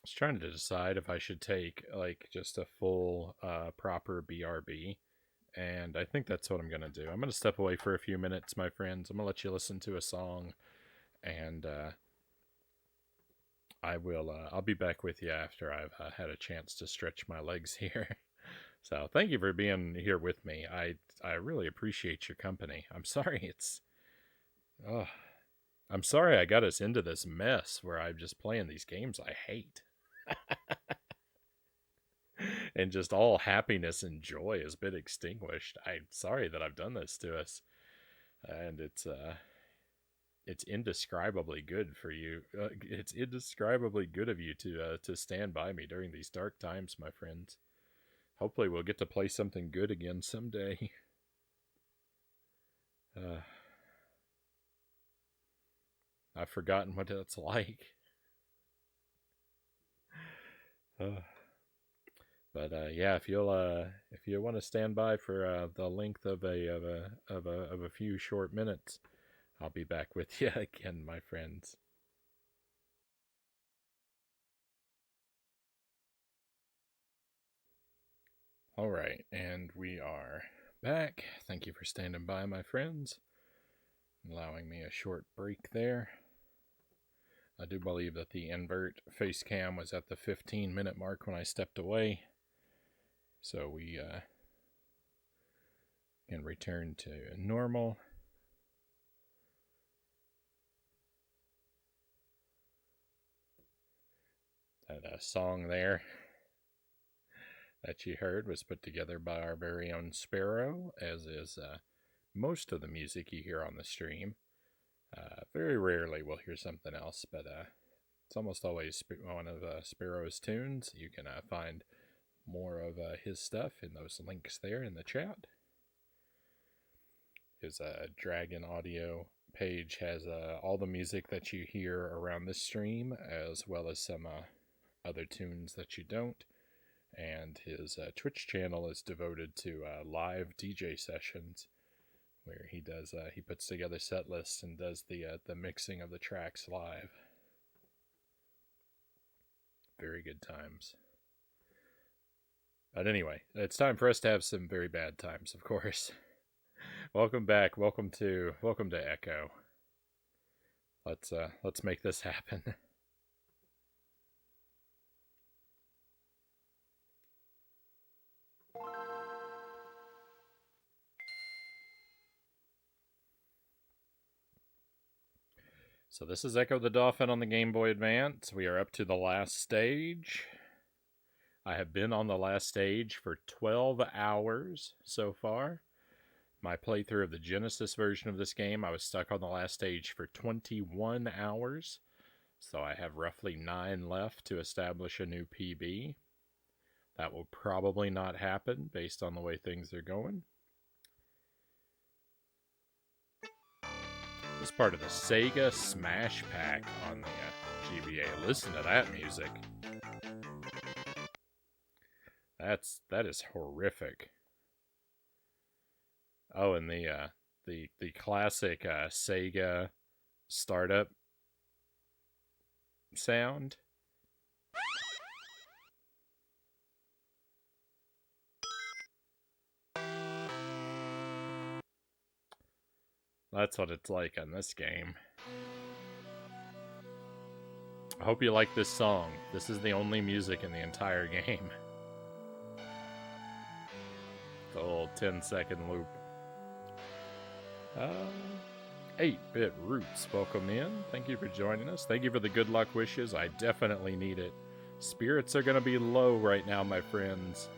was trying to decide if I should take like just a full proper BRB, and I think that's what I'm gonna do. I'm gonna step away for a few minutes, my friends. I'm gonna let you listen to a song, and I will. I'll be back with you after I've had a chance to stretch my legs here. So thank you for being here with me. I really appreciate your company. I'm sorry it's. Oh, I'm sorry I got us into this mess where I'm just playing these games I hate. And just all happiness and joy has been extinguished. I'm sorry that I've done this to us. And it's indescribably good for you. It's indescribably good of you to stand by me during these dark times, my friends. Hopefully we'll get to play something good again someday. Uh, I've forgotten what it's like. Uh, but yeah, if you want to stand by for the length of a few short minutes, I'll be back with you again, my friends. All right, and we are back. Thank you for standing by, my friends, allowing me a short break there. I do believe that the invert face cam was at the 15-minute mark when I stepped away, so we can return to normal. That song there that you heard was put together by our very own Sparrow, as is most of the music you hear on the stream. Very rarely we'll hear something else, but it's almost always one of Sparrow's tunes. You can find more of his stuff in those links there in the chat. His Dragon Audio page has all the music that you hear around this stream, as well as some other tunes that you don't. And his Twitch channel is devoted to live DJ sessions, where he puts together set lists and does the mixing of the tracks live. Very good times. But anyway, it's time for us to have some very bad times, of course. Welcome back. Welcome to Echo. Let's make this happen. So this is Ecco the Dolphin on the Game Boy Advance. We are up to the last stage. I have been on the last stage for 12 hours so far. My playthrough of the Genesis version of this game, I was stuck on the last stage for 21 hours. So I have roughly 9 left to establish a new PB. That will probably not happen based on the way things are going. This part of the Sega Smash Pack on the GBA. Listen to that music. That is horrific. Oh, and the classic Sega startup sound. That's what it's like on this game. I hope you like this song. This is the only music in the entire game. The little 10-second loop. 8-Bit Roots, welcome in. Thank you for joining us. Thank you for the good luck wishes. I definitely need it. Spirits are going to be low right now, my friends.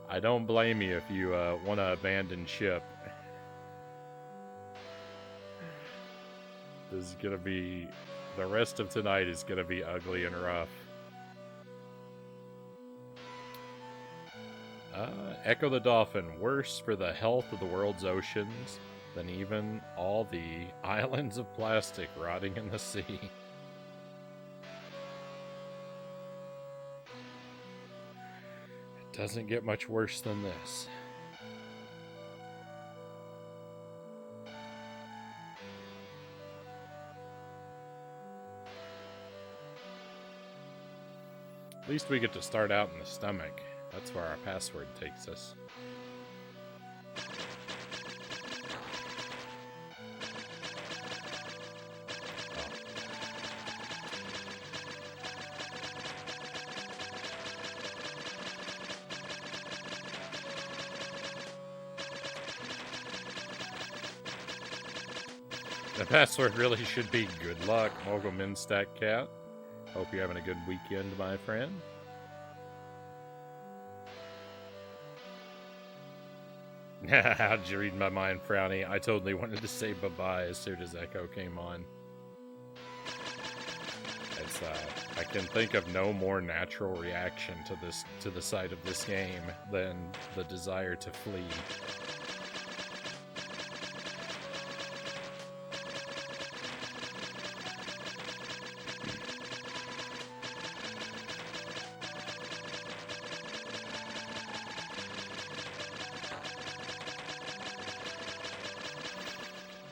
I don't blame you if you want to abandon ship. This is going to be... The rest of tonight is going to be ugly and rough. Ecco the Dolphin, worse for the health of the world's oceans than even all the islands of plastic rotting in the sea. It doesn't get much worse than this. At least we get to start out in the stomach. That's where our password takes us. The password really should be good luck, Mogul Minstack Cat. Hope you're having a good weekend, my friend. How'd you read my mind, Frownie? I totally wanted to say bye-bye as soon as Echo came on. It's, I can think of no more natural reaction to the sight of this game than the desire to flee.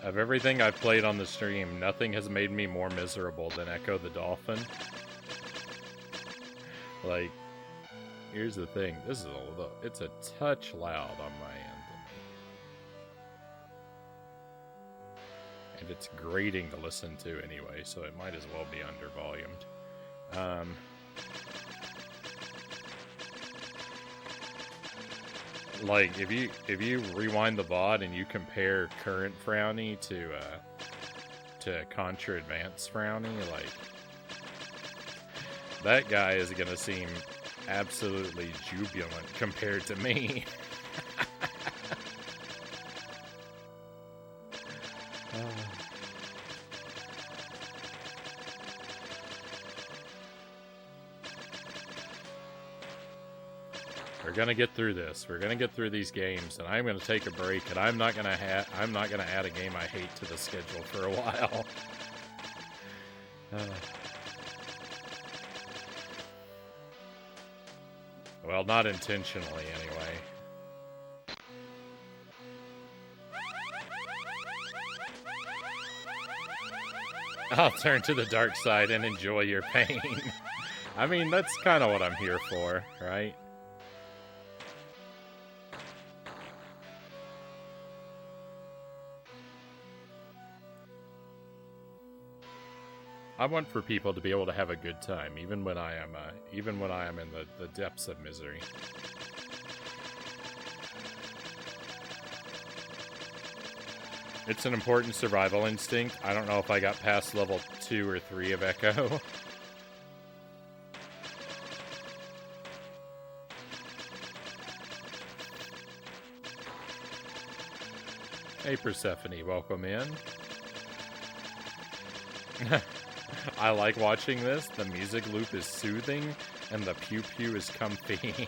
Of everything I've played on the stream, nothing has made me more miserable than Ecco the Dolphin. Like, here's the thing. This is it's a touch loud on my end. And it's grating to listen to anyway, so it might as well be under volumed. Like, if you rewind the VOD and you compare current Frownie to Contra Advanced Frownie, like, that guy is gonna seem absolutely jubilant compared to me. We're gonna get through this. We're gonna get through these games, and I'm gonna take a break. And I'm not gonna add a game I hate to the schedule for a while. Well, not intentionally, anyway. I'll turn to the dark side and enjoy your pain. I mean, that's kind of what I'm here for, right? I want for people to be able to have a good time, even when I am in the depths of misery. It's an important survival instinct. I don't know if I got past level 2 or 3 of Echo. Hey Persephone, welcome in. I like watching this. The music loop is soothing, and the pew-pew is comfy.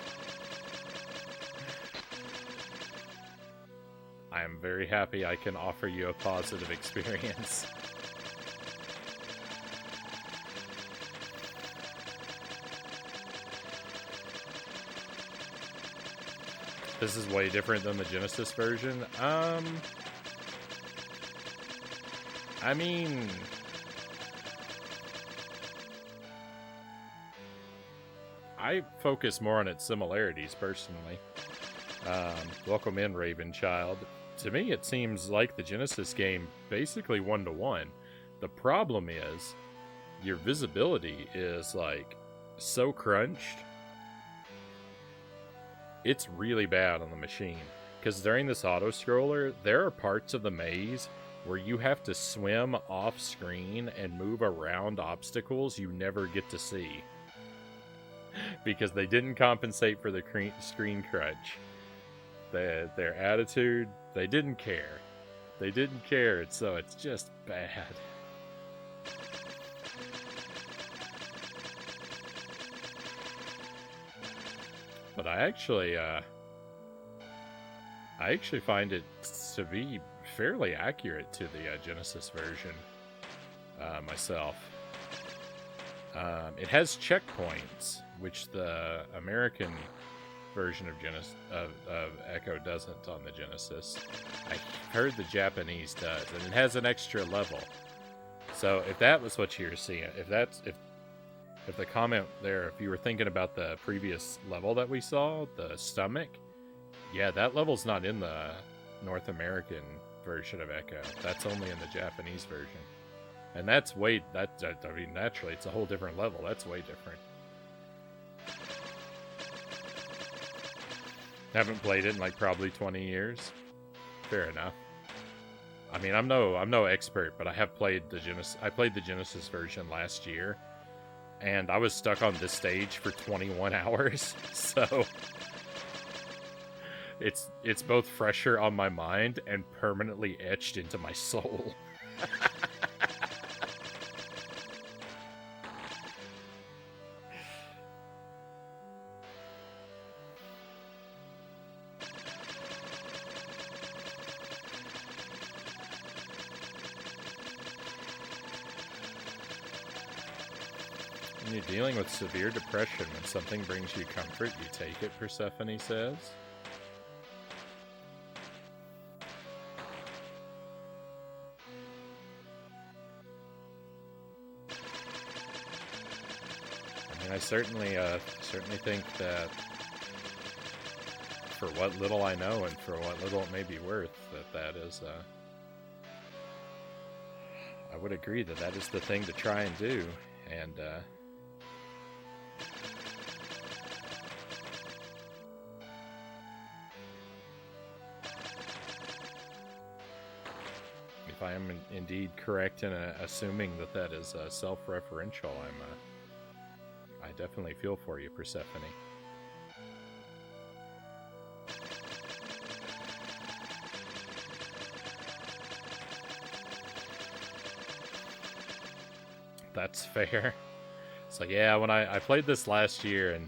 I am very happy I can offer you a positive experience. This is way different than the Genesis version. I mean... I focus more on its similarities, personally. Welcome in, Raven Child. To me, it seems like the Genesis game basically 1-to-1. The problem is, your visibility is, like, so crunched. It's really bad on the machine. Because during this auto-scroller, there are parts of the maze where you have to swim off-screen and move around obstacles you never get to see. Because they didn't compensate for the screen crunch. Their attitude, they didn't care. They didn't care, so it's just bad. But I actually find it to be fairly accurate to the Genesis version myself. It has checkpoints, which the American version of Echo doesn't on the Genesis. I heard the Japanese does, and it has an extra level. So if that was what you were seeing, if the comment there, if you were thinking about the previous level that we saw, the stomach, yeah, that level's not in the North American version of Echo. That's only in the Japanese version. And that's I mean, naturally, it's a whole different level. That's way different. Haven't played it in like probably 20 years. Fair enough. I mean, I'm no expert, but I have played the Genesis. I played the Genesis version last year, and I was stuck on this stage for 21 hours. So it's both fresher on my mind and permanently etched into my soul. When you're dealing with severe depression, when something brings you comfort, you take it, Persephone says. I mean, I certainly think that for what little I know and for what little it may be worth, that is, I would agree that is the thing to try and do, and, if I am indeed correct in assuming that is self-referential, I definitely feel for you, Persephone. That's fair. So yeah, when I played this last year, and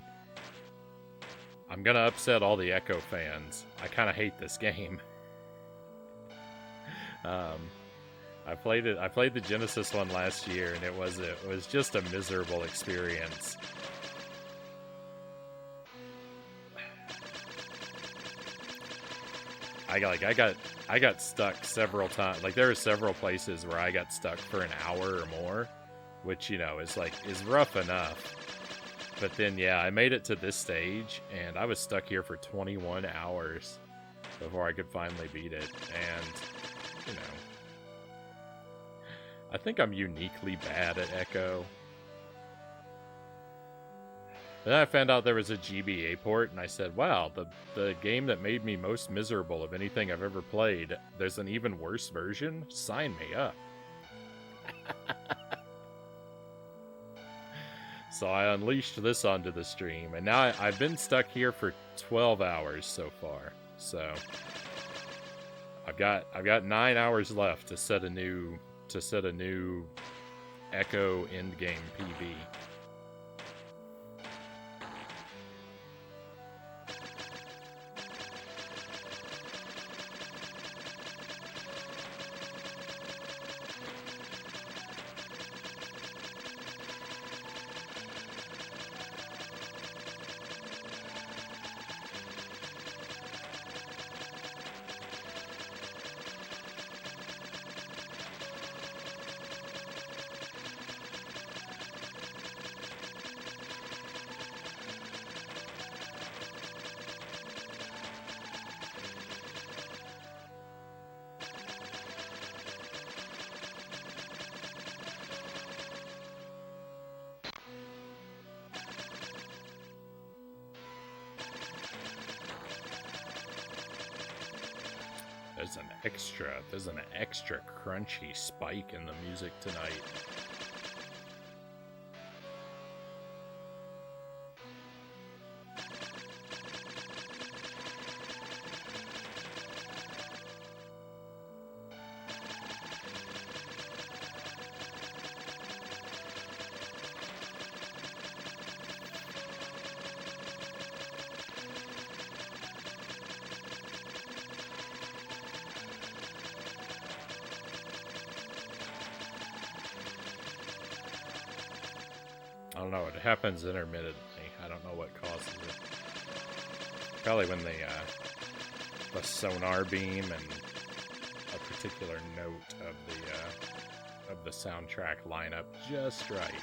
I'm gonna upset all the Echo fans, I kind of hate this game. I played the Genesis one last year, and it was just a miserable experience. I got stuck several times. Like, there were several places where I got stuck for an hour or more, which, you know, is rough enough. But then, yeah, I made it to this stage, and I was stuck here for 21 hours before I could finally beat it. And, you know, I think I'm uniquely bad at Echo. Then I found out there was a GBA port, and I said, wow, the game that made me most miserable of anything I've ever played, there's an even worse version? Sign me up. So I unleashed this onto the stream, and now I've been stuck here for 12 hours so far. So I've got 9 hours left to set a new Echo endgame PB. There's an extra crunchy spike in the music tonight. I don't know, it happens intermittently. I don't know what causes it. Probably when the sonar beam and a particular note of the soundtrack line up just right.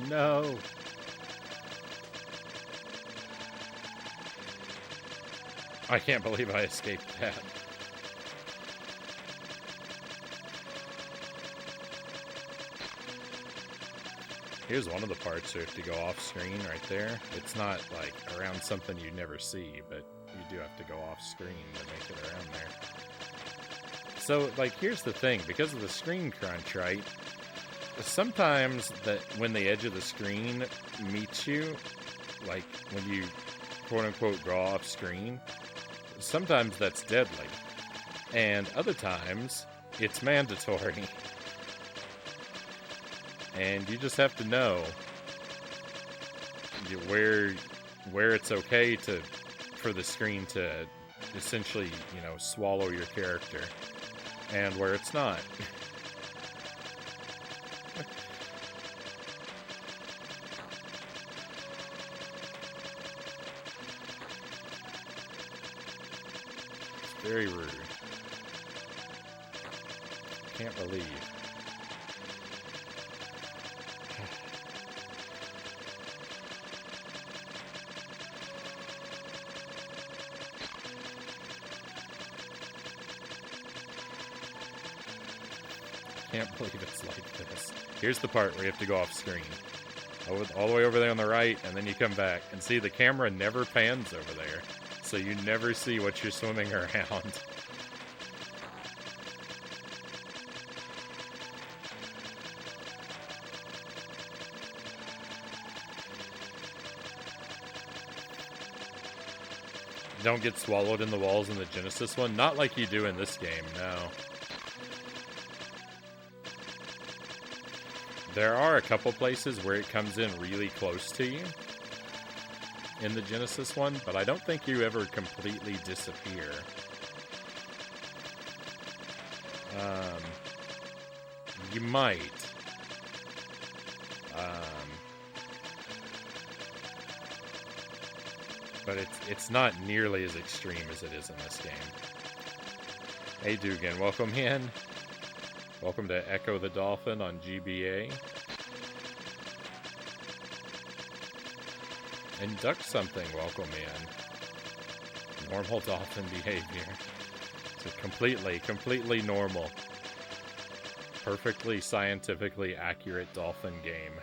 No! I can't believe I escaped that. Here's one of the parts where you have to go off screen right there. It's not like around something you never see, but you do have to go off screen to make it around there. So, like, here's the thing. Because of the screen crunch, right? Sometimes that when the edge of the screen meets you, like when you quote-unquote go off screen, sometimes that's deadly. And other times, it's mandatory. And you just have to know where it's okay for the screen to essentially, you know, swallow your character, and where it's not. It's very rude. Can't believe. Can't believe it's like this. Here's the part where you have to go off screen. All the way over there on the right, and then you come back. And see, the camera never pans over there. So you never see what you're swimming around. Don't get swallowed in the walls in the Genesis one. Not like you do in this game, no. There are a couple places where it comes in really close to you in the Genesis one, but I don't think you ever completely disappear. You might. But it's not nearly as extreme as it is in this game. Hey Dugan, welcome in. Welcome to Ecco the Dolphin on GBA. And Duck Something, welcome in. Normal dolphin behavior. It's a completely normal, perfectly scientifically accurate dolphin game.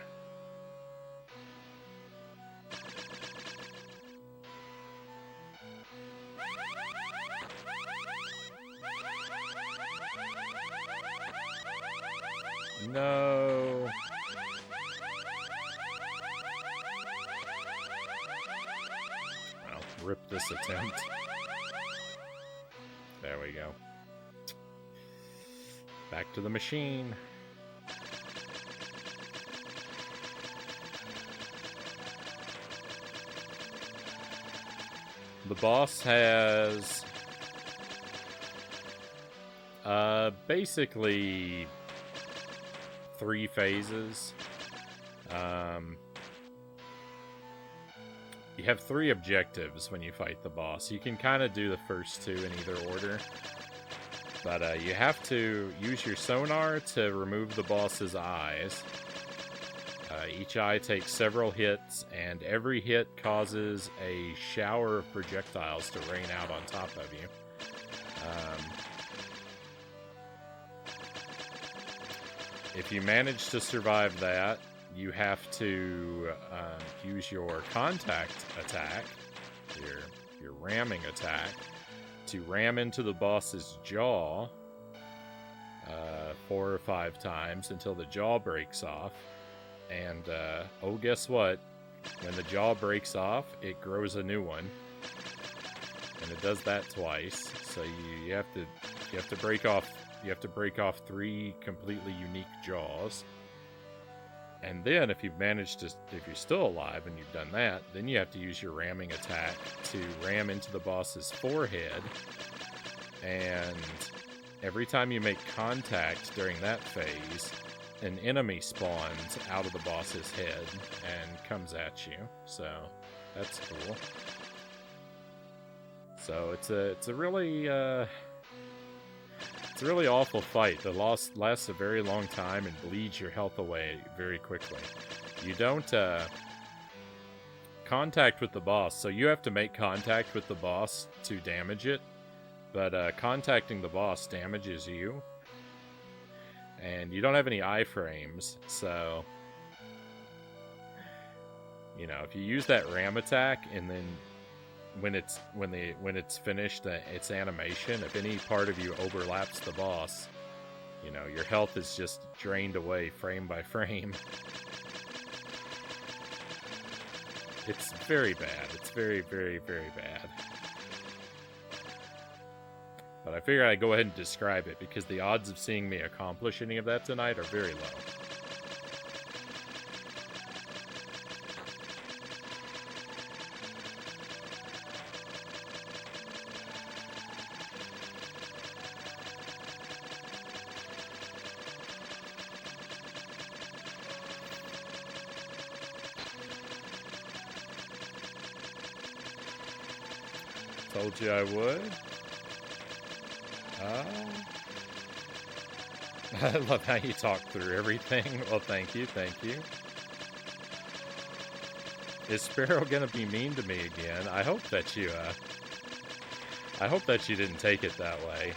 No. I'll rip this attempt. There we go. Back to the machine. The boss has basically 3 phases. You have 3 objectives when you fight the boss. You can kind of do the first 2 in either order. But you have to use your sonar to remove the boss's eyes. Each eye takes several hits, and every hit causes a shower of projectiles to rain out on top of you. If you manage to survive that, you have to use your contact attack, your ramming attack, to ram into the boss's jaw 4 or 5 times until the jaw breaks off. And, oh, guess what? When the jaw breaks off, it grows a new one. And it does that twice. So you have to break off 3 completely unique jaws. And then if you're still alive and you've done that, then you have to use your ramming attack to ram into the boss's forehead. And every time you make contact during that phase, an enemy spawns out of the boss's head and comes at you. So that's cool. So it's a really It's a really awful fight. The loss lasts a very long time and bleeds your health away very quickly. You don't contact with the boss, so you have to make contact with the boss to damage it. But contacting the boss damages you. And you don't have any iframes, so... You know, if you use that ram attack, and then when it's finished, its animation, if any part of you overlaps the boss, you know, your health is just drained away frame by frame. It's very bad. It's very, very, very bad. But I figure I'd go ahead and describe it, because the odds of seeing me accomplish any of that tonight are very low. Told you I would. I love how you talk through everything. Well, thank you, thank you. Is Sparrow gonna be mean to me again? I hope that you, I hope that you didn't take it that way.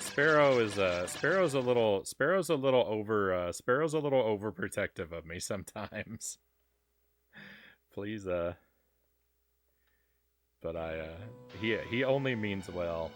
Sparrow's a little overprotective of me sometimes. Please, but he only means well.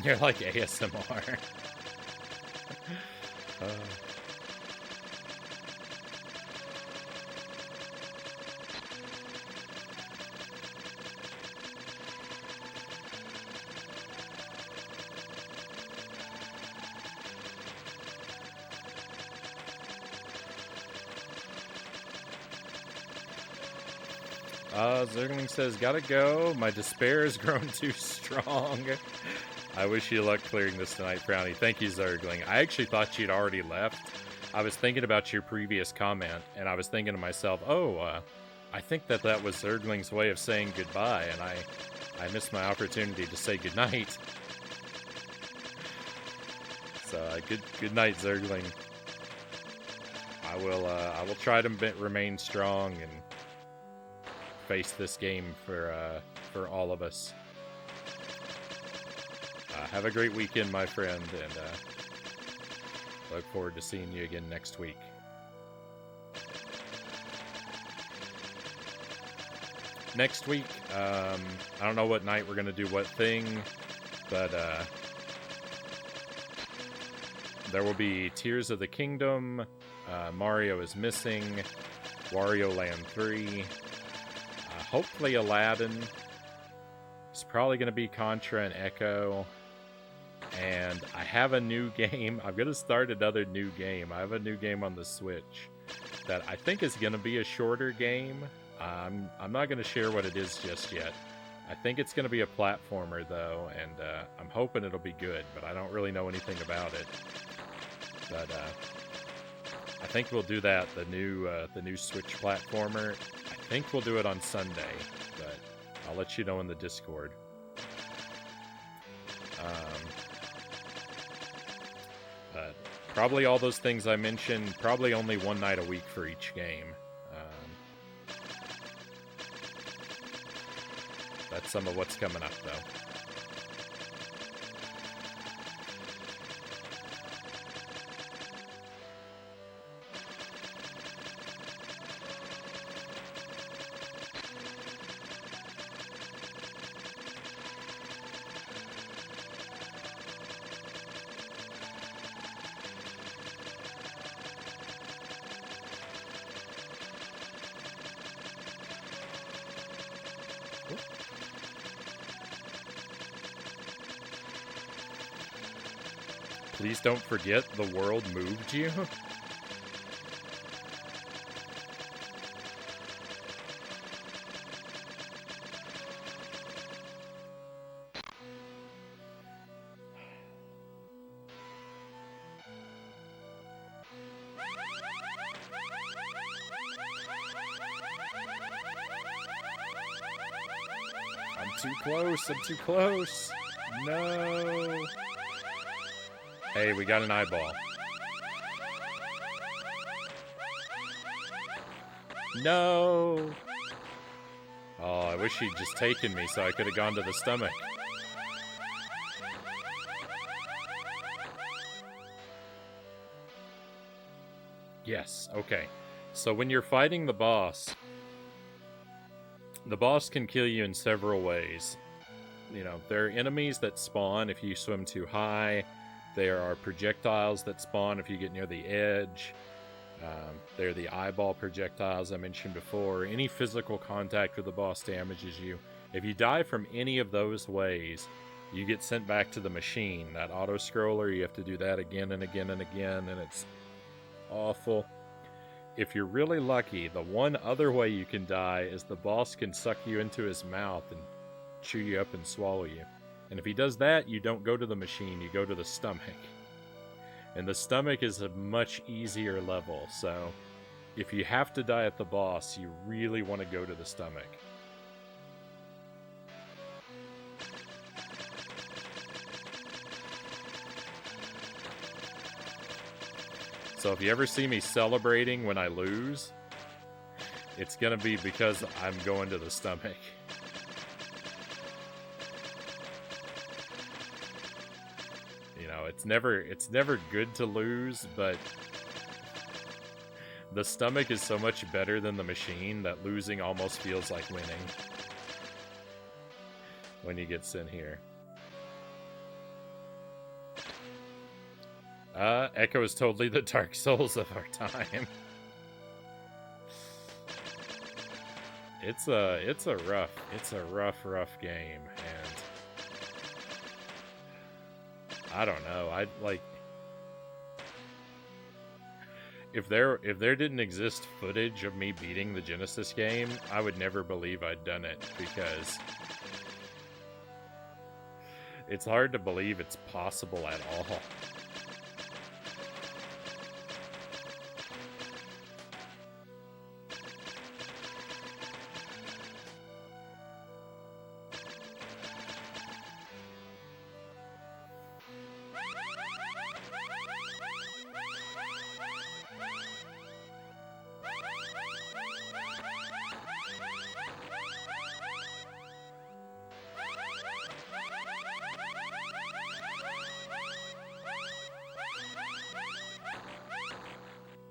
You're like ASMR. Zergling says, gotta go. My despair has grown too strong. I wish you luck clearing this tonight, Frownie. Thank you, Zergling. I actually thought she'd already left. I was thinking about your previous comment, and I was thinking to myself, I think that was Zergling's way of saying goodbye, and I missed my opportunity to say goodnight. So, good night, Zergling. I will try to remain strong and face this game for all of us. Have a great weekend, my friend, and look forward to seeing you again next week. Next week, I don't know what night we're going to do what thing, but there will be Tears of the Kingdom, Mario is Missing, Wario Land 3, hopefully Aladdin. It's probably going to be Contra and Echo. And I have a new game. I'm going to start another new game. I have a new game on the Switch that I think is going to be a shorter game. I'm not going to share what it is just yet. I think it's going to be a platformer, though, and I'm hoping it'll be good, but I don't really know anything about it. But I think we'll do that, the new Switch platformer. I think we'll do it on Sunday, but I'll let you know in the Discord. But probably all those things I mentioned, probably only one night a week for each game. That's some of what's coming up, though. Please don't forget the world moved you. too close. I'm too close. No. Hey, we got an eyeball. No. Oh, I wish he'd just taken me so I could have gone to the stomach. Yes, okay. So when you're fighting the boss can kill you in several ways. You know, there are enemies that spawn if you swim too high. There are projectiles that spawn if you get near the edge. There are the eyeball projectiles I mentioned before. Any physical contact with the boss damages you. If you die from any of those ways, you get sent back to the machine. That auto-scroller, you have to do that again and again and again, and it's awful. If you're really lucky, the one other way you can die is the boss can suck you into his mouth and chew you up and swallow you. And if he does that, you don't go to the machine, you go to the stomach. And the stomach is a much easier level, so if you have to die at the boss, you really want to go to the stomach. So if you ever see me celebrating when I lose, it's gonna be because I'm going to the stomach. You know, it's never good to lose, but the stomach is so much better than the machine that losing almost feels like winning when you get sent here. Echo is totally the Dark Souls of our time. It's a rough game, and I don't know. I'd like if there didn't exist footage of me beating the Genesis game, I would never believe I'd done it, because it's hard to believe it's possible at all.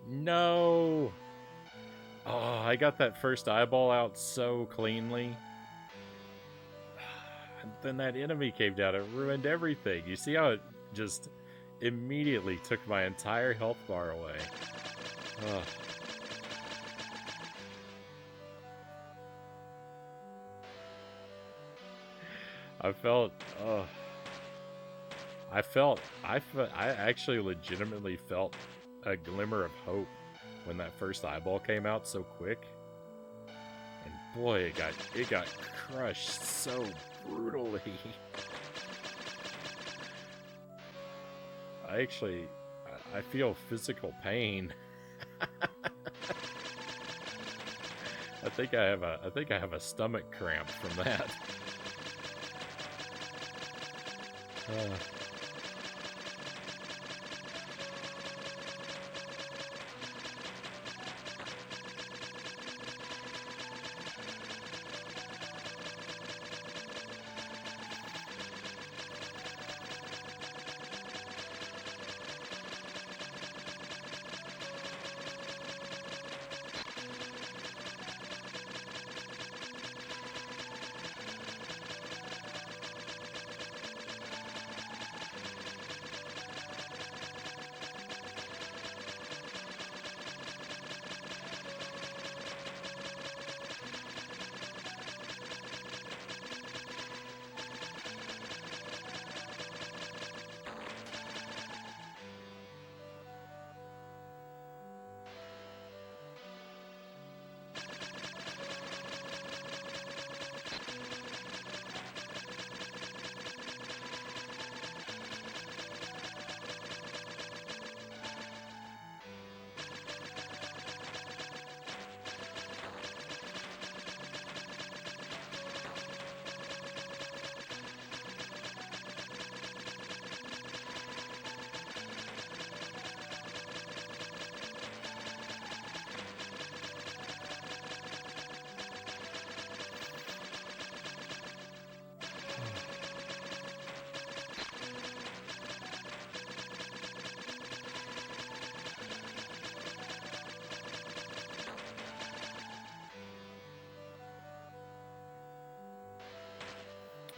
No! Oh, I got that first eyeball out so cleanly. And then that enemy came down. It ruined everything. You see how it just immediately took my entire health bar away. Ugh. I actually legitimately felt a glimmer of hope when that first eyeball came out so quick. And boy, it got crushed so brutally. I feel physical pain. I think I have a stomach cramp from that.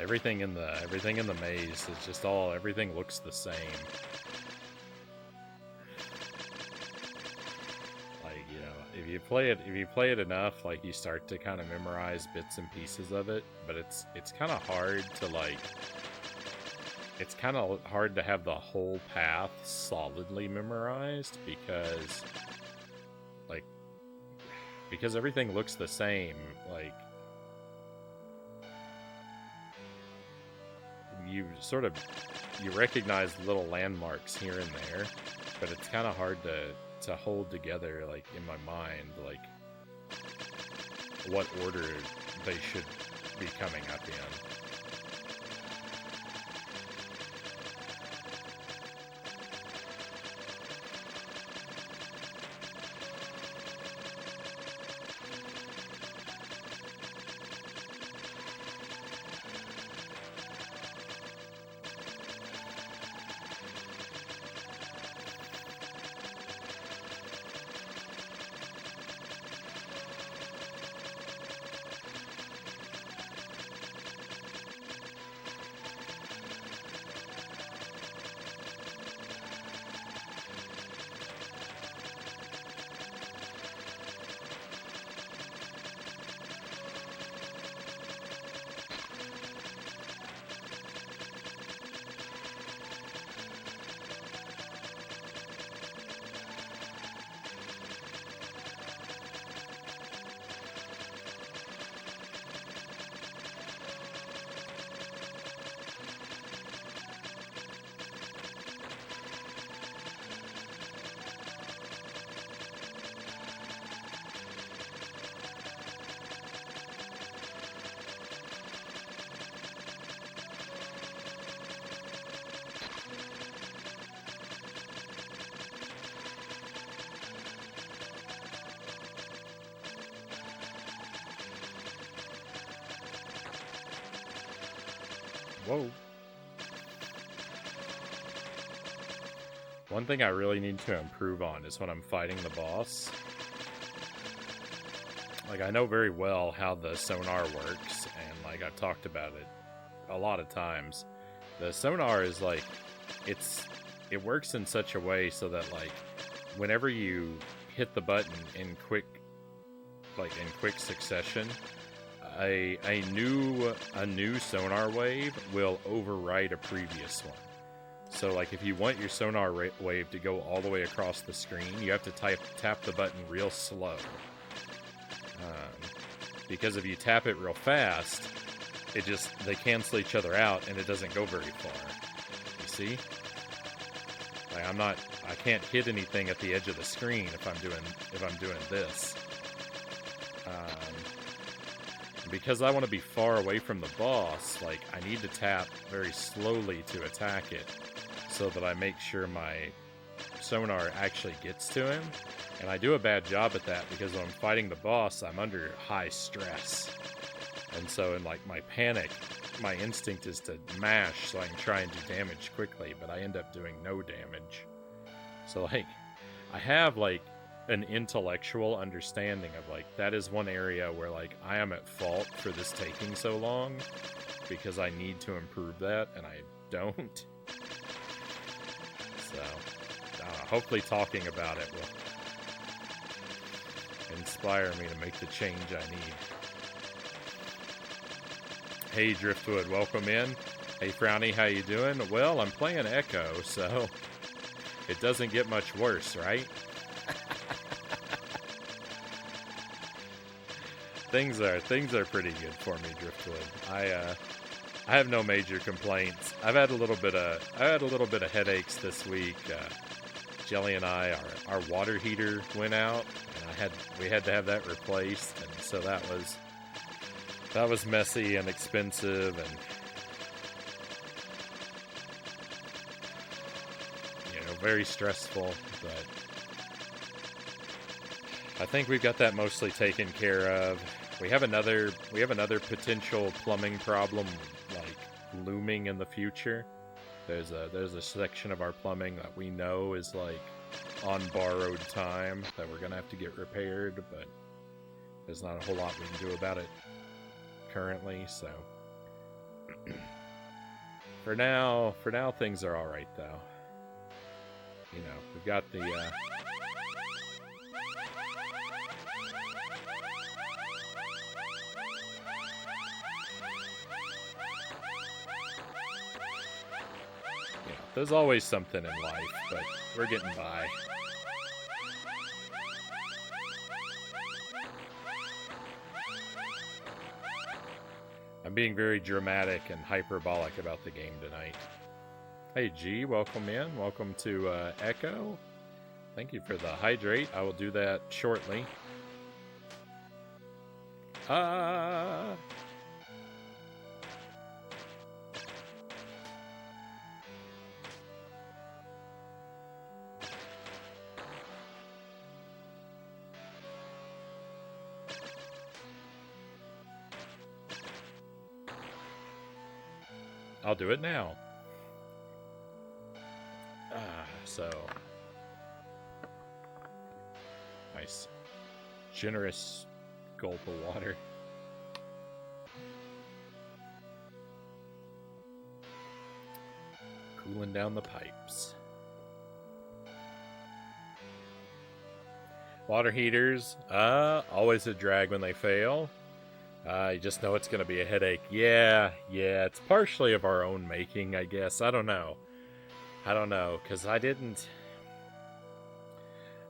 everything in the maze is just everything looks the same. Like, you know, if you play it enough, like, you start to kind of memorize bits and pieces of it, but it's kind of hard to, like, it's kind of hard to have the whole path solidly memorized because everything looks the same. Like, you recognize little landmarks here and there, but it's kind of hard to hold together, like, in my mind, like, what order they should be coming up in. Whoa. One thing I really need to improve on is when I'm fighting the boss. Like, I know very well how the sonar works, and, like, I've talked about it a lot of times. The sonar is, like, it works in such a way so that, like, whenever you hit the button in quick succession, a new sonar wave will overwrite a previous one. So, like, if you want your sonar wave to go all the way across the screen, you have to tap the button real slow. Because if you tap it real fast, they cancel each other out, and it doesn't go very far. You see? Like, I can't hit anything at the edge of the screen if I'm doing this. Because I want to be far away from the boss, like, I need to tap very slowly to attack it, so that I make sure my sonar actually gets to him. And I do a bad job at that because when I'm fighting the boss, I'm under high stress. And so in, like, my panic, my instinct is to mash so I can try and do damage quickly, but I end up doing no damage. So, like, I have, like, an intellectual understanding of, like, that is one area where, like, I am at fault for this taking so long because I need to improve that, and I don't. So, hopefully talking about it will inspire me to make the change I need. Hey, Driftwood, welcome in. Hey, Frownie, how you doing? Well, I'm playing Echo, so it doesn't get much worse, right? Things are pretty good for me, Driftwood. I have no major complaints. I've had a little bit of headaches this week. Jelly and our water heater went out, and we had to have that replaced, and so that was messy and expensive, and, you know, very stressful. But I think we've got that mostly taken care of. We have another potential plumbing problem, like, looming in the future. There's a section of our plumbing that we know is, like, on borrowed time that we're gonna have to get repaired, but there's not a whole lot we can do about it currently, so For now, things are all right though. You know, we've got the. There's always something in life, but we're getting by. I'm being very dramatic and hyperbolic about the game tonight. Hey G, welcome in. Welcome to Echo. Thank you for the hydrate. I will do that shortly. I'll do it now. So nice, generous gulp of water. Cooling down the pipes. Water heaters, always a drag when they fail. You just know it's going to be a headache. Yeah, it's partially of our own making, I guess. I don't know, because I didn't...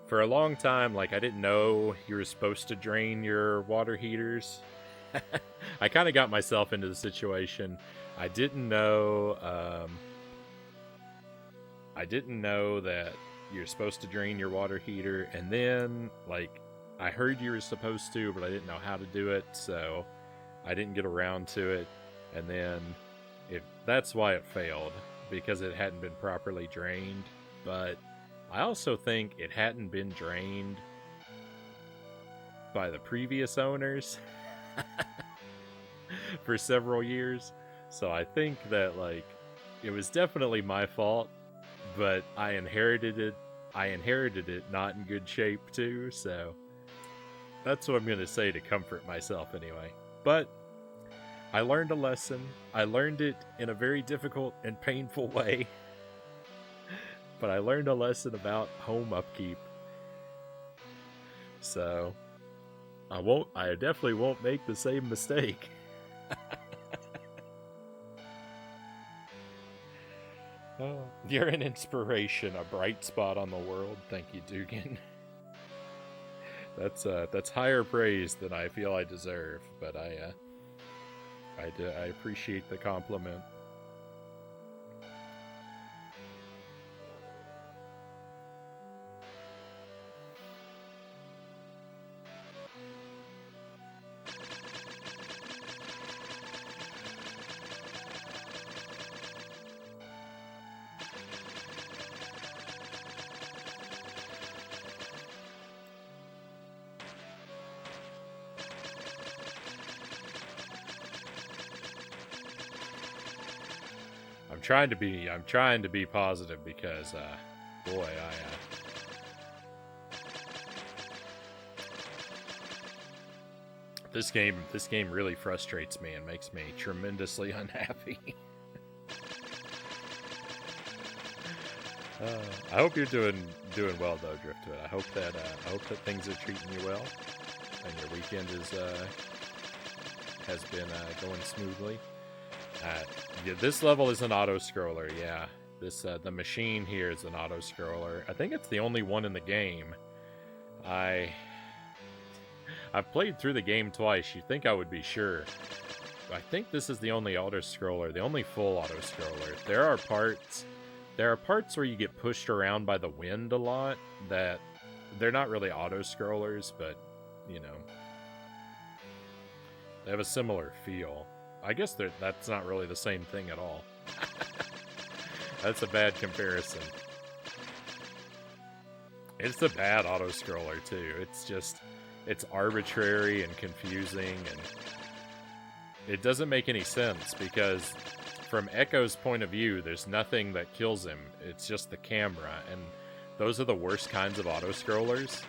For a long time, like, I didn't know you were supposed to drain your water heaters. I kind of got myself into the situation. I didn't know that you're supposed to drain your water heater, and then, like, I heard you were supposed to, but I didn't know how to do it, so I didn't get around to it. And then that's why it failed, because it hadn't been properly drained. But I also think it hadn't been drained by the previous owners for several years. So I think that, like, it was definitely my fault, but I inherited it not in good shape too, so that's what I'm going to say to comfort myself anyway. But I learned a lesson. I learned it in a very difficult and painful way. But I learned a lesson about home upkeep. So I definitely won't make the same mistake. Oh, you're an inspiration, a bright spot on the world. Thank you, Dugan. That's higher praise than I feel I deserve, but I appreciate the compliment. I'm trying to be positive because, boy, this game really frustrates me and makes me tremendously unhappy. I hope you're doing well though, Driftwood. I hope that things are treating you well and your weekend has been going smoothly. Yeah, this level is an auto-scroller, yeah. The machine here is an auto-scroller. I think it's the only one in the game. I've played through the game twice. You'd think I would be sure. I think this is the only auto-scroller, the only full auto-scroller. There are parts where you get pushed around by the wind a lot that they're not really auto-scrollers, but, you know, they have a similar feel. I guess that's not really the same thing at all. That's a bad comparison. It's a bad auto-scroller, too. It's arbitrary and confusing, and it doesn't make any sense, because from Echo's point of view, there's nothing that kills him. It's just the camera, and those are the worst kinds of auto-scrollers.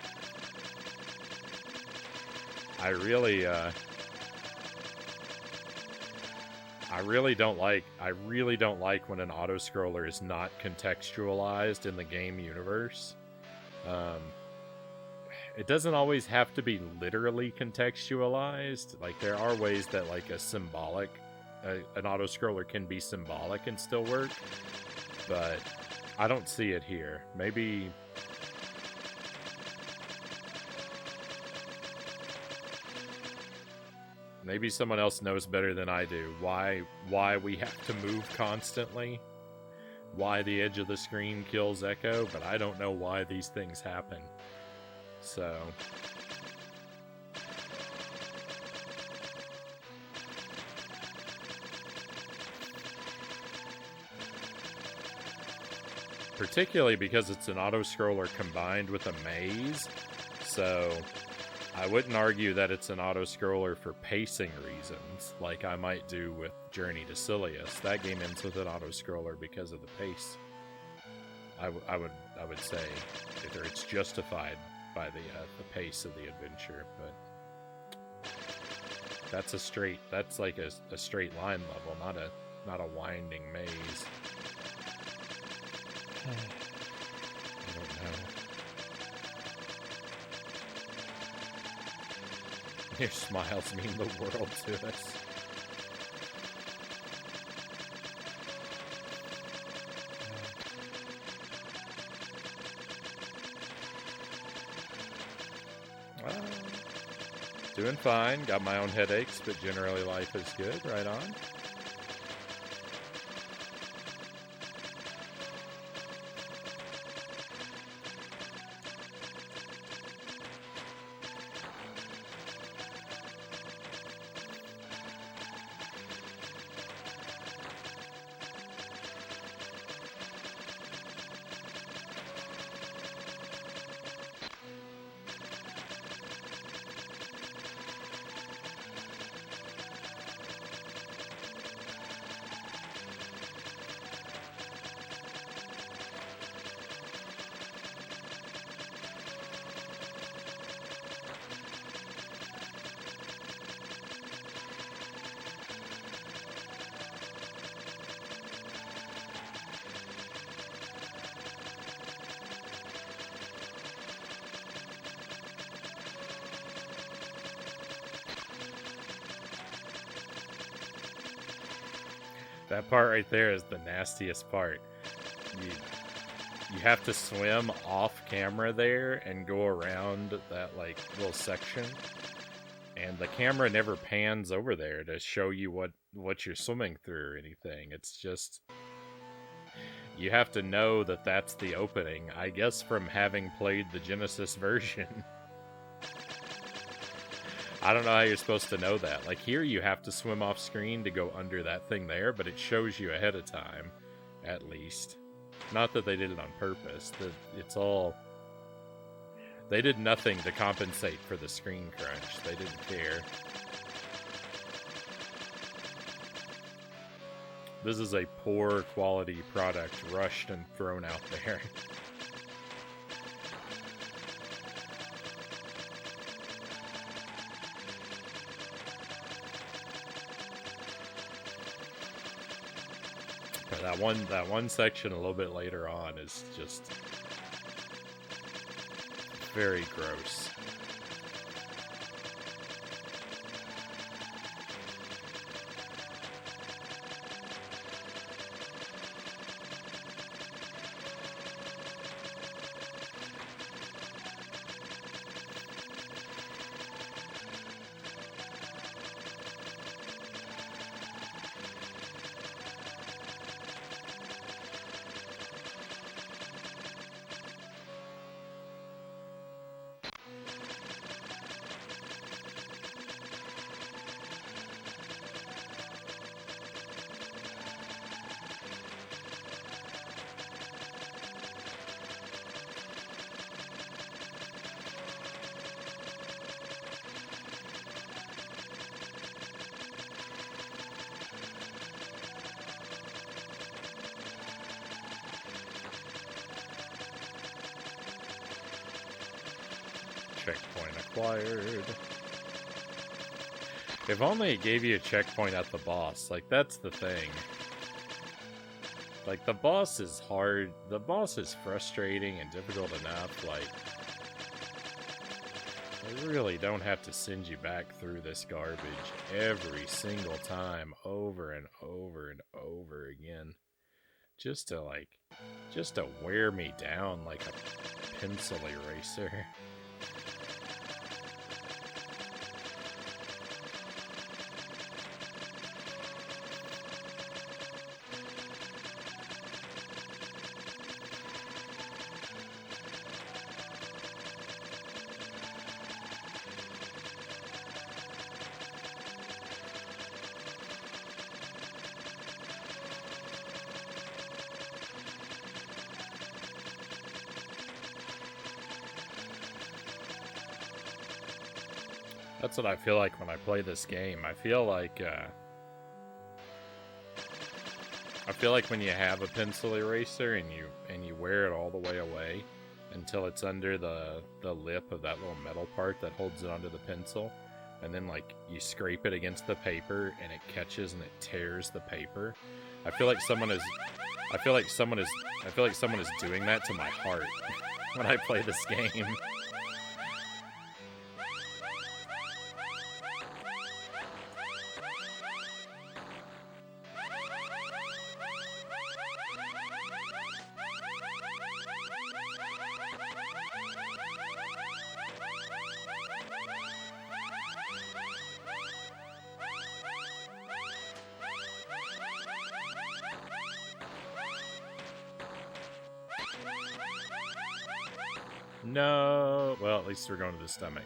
I I really don't like when an auto scroller is not contextualized in the game universe. It doesn't always have to be literally contextualized. Like, there are ways that, like, an auto scroller can be symbolic and still work, but I don't see it here. Maybe someone else knows better than I do why we have to move constantly, why the edge of the screen kills Echo, but I don't know why these things happen. So particularly because it's an auto scroller combined with a maze, so I wouldn't argue that it's an auto-scroller for pacing reasons, like I might do with Journey to Silius. That game ends with an auto-scroller because of the pace. I would say either it's justified by the pace of the adventure, but that's like a straight line level, not a winding maze. I don't know. Your smiles mean the world to us. Doing fine. Got my own headaches, but generally life is good. Right on. That part right there is the nastiest part. You have to swim off camera there and go around that like little section, and the camera never pans over there to show you what you're swimming through or anything. It's just, you have to know that that's the opening, I guess, from having played the Genesis version. I don't know how you're supposed to know that. Like, here you have to swim off screen to go under that thing there, but it shows you ahead of time, at least. Not that they did it on purpose. It's all... They did nothing to compensate for the screen crunch. They didn't care. This is a poor quality product rushed and thrown out there. That one section a little bit later on is just very gross. Checkpoint acquired. If only it gave you a checkpoint at the boss. Like, that's the thing. Like, the boss is hard. The boss is frustrating and difficult enough. Like, they really don't have to send you back through this garbage every single time, over and over and over again. Just to wear me down like a pencil eraser. That's what I feel like when I play this game. I feel like when you have a pencil eraser and you wear it all the way away until it's under the lip of that little metal part that holds it onto the pencil, and then like you scrape it against the paper and it catches and it tears the paper. I feel like someone is doing that to my heart when I play this game. No. Well, at least we're going to the stomach.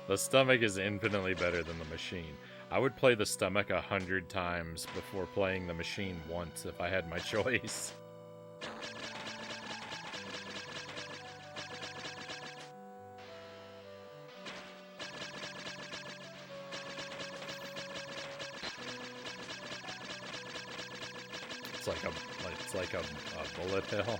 The stomach is infinitely better than the machine. I would play the stomach 100 times before playing the machine once if I had my choice. It's like a bullet hell.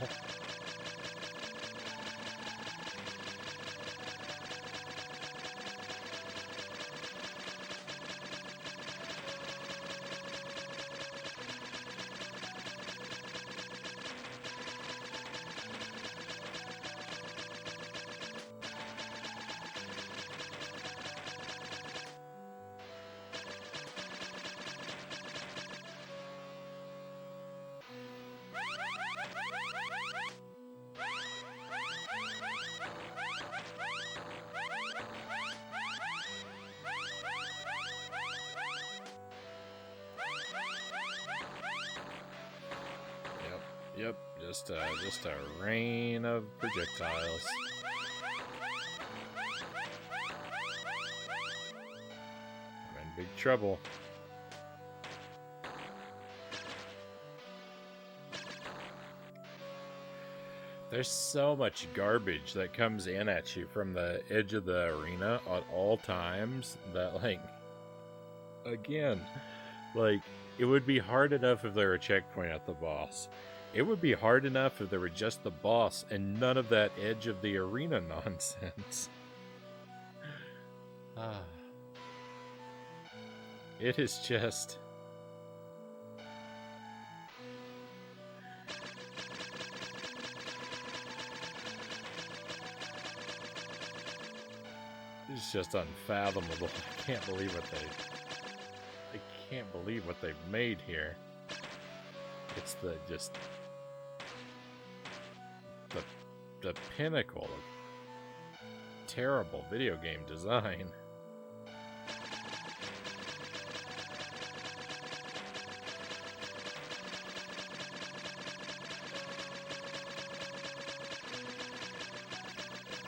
Yep, just a rain of projectiles. I'm in big trouble. There's so much garbage that comes in at you from the edge of the arena at all times that, like, again, like, it would be hard enough if there were a checkpoint at the boss. It would be hard enough if there were just the boss and none of that edge of the arena nonsense. It is just... It's just unfathomable. I can't believe what they've made here. It's the pinnacle of terrible video game design.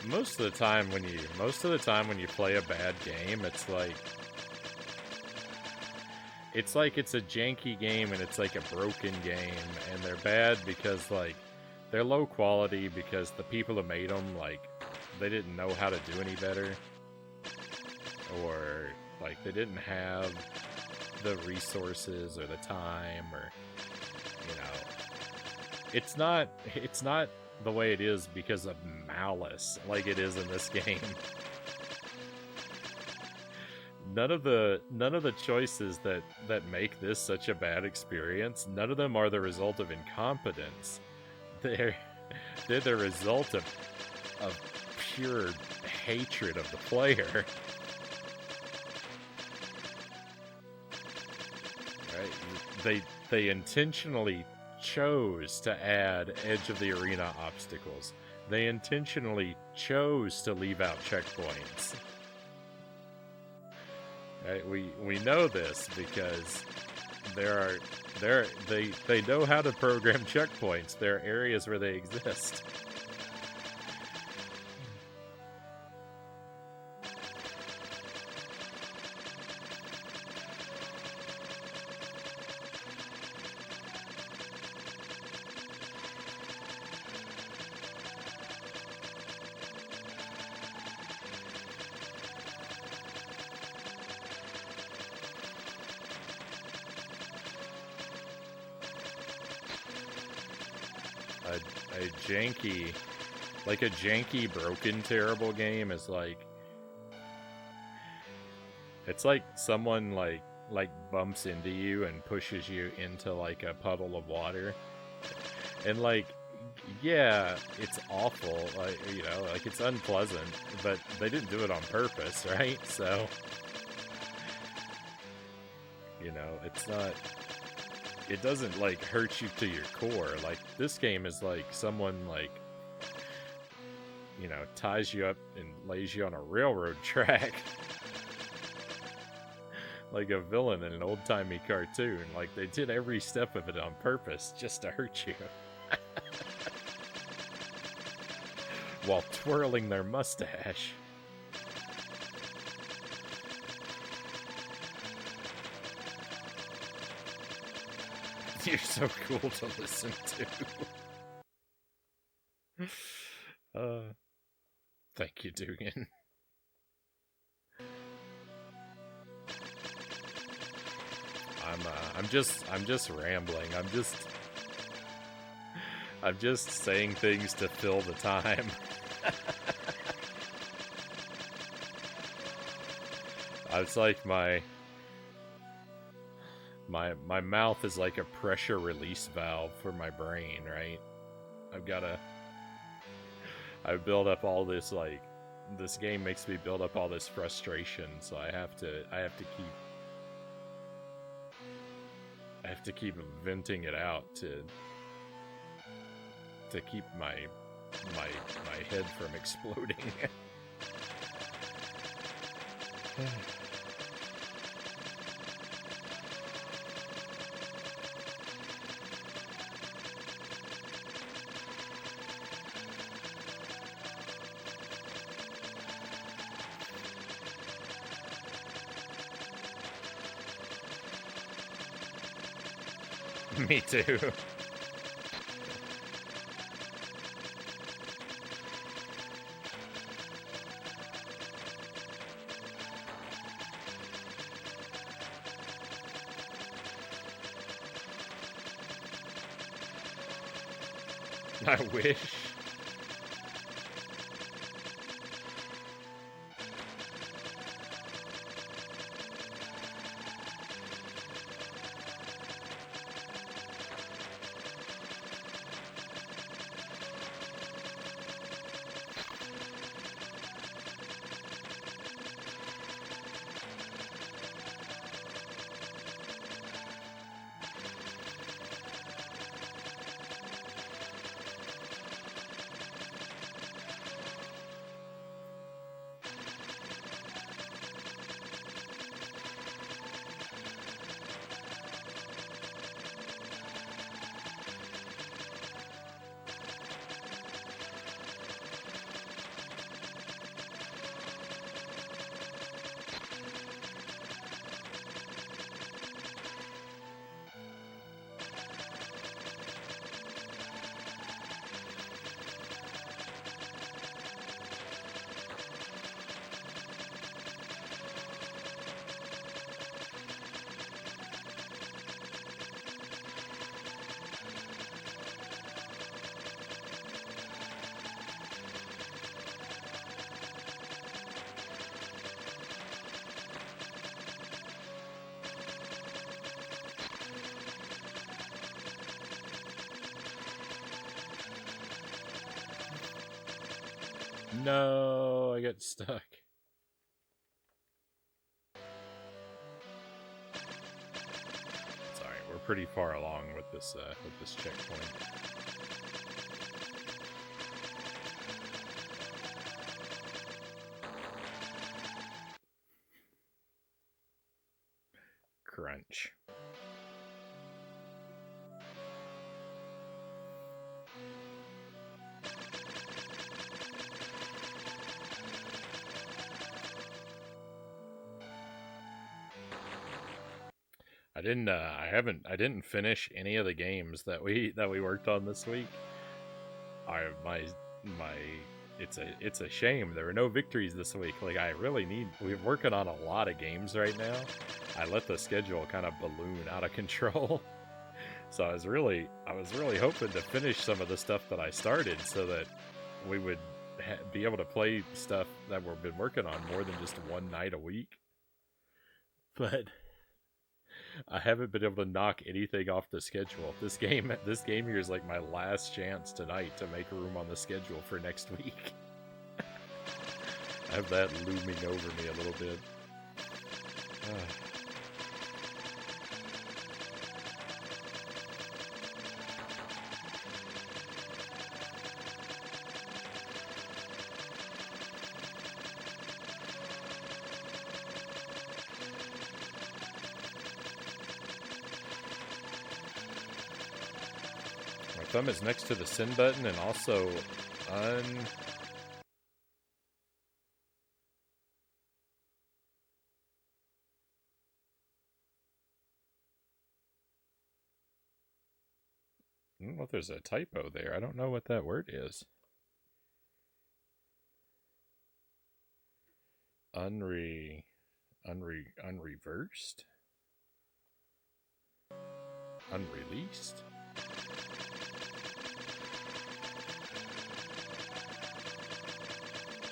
Most of the time when you play a bad game, it's like it's a janky game and it's like a broken game, and they're bad because like they're low quality because the people who made them, like, they didn't know how to do any better, or like they didn't have the resources or the time, or it's not the way it is because of malice like it is in this game. None of the choices that make this such a bad experience, none of them are the result of incompetence. They're the result of pure hatred of the player. Right? They intentionally chose to add edge of the arena obstacles. They intentionally chose to leave out checkpoints. Right? We know this because they know how to program checkpoints. There are areas where they exist. A janky, broken, terrible game is like... It's like someone, like bumps into you and pushes you into, like, a puddle of water. And, like, yeah, it's awful, like, like, it's unpleasant, but they didn't do it on purpose, right? So, it's not... It doesn't, like, hurt you to your core. Like, this game is like someone, like, ties you up and lays you on a railroad track. Like a villain in an old-timey cartoon. Like, they did every step of it on purpose just to hurt you. While twirling their mustache. You're so cool to listen to. Thank you, Dugan. I'm just rambling. I'm just saying things to fill the time. It's like my mouth is like a pressure release valve for my brain, right? I build up all this, like, this game makes me build up all this frustration, so I have to keep venting it out to keep my head from exploding. Me too. I wish. No, I got stuck. It's alright, we're pretty far along with this checkpoint. Crunch. I didn't finish any of the games that we worked on this week. It's a shame there were no victories this week. Like, we're working on a lot of games right now. I let the schedule kind of balloon out of control. So I was really hoping to finish some of the stuff that I started so that we would be able to play stuff that we've been working on more than just one night a week. But I haven't been able to knock anything off the schedule. This game here is like my last chance tonight to make room on the schedule for next week. I have that looming over me a little bit. My thumb is next to the send button and also I don't know if there's a typo there. I don't know what that word is. Unreversed? Unreleased?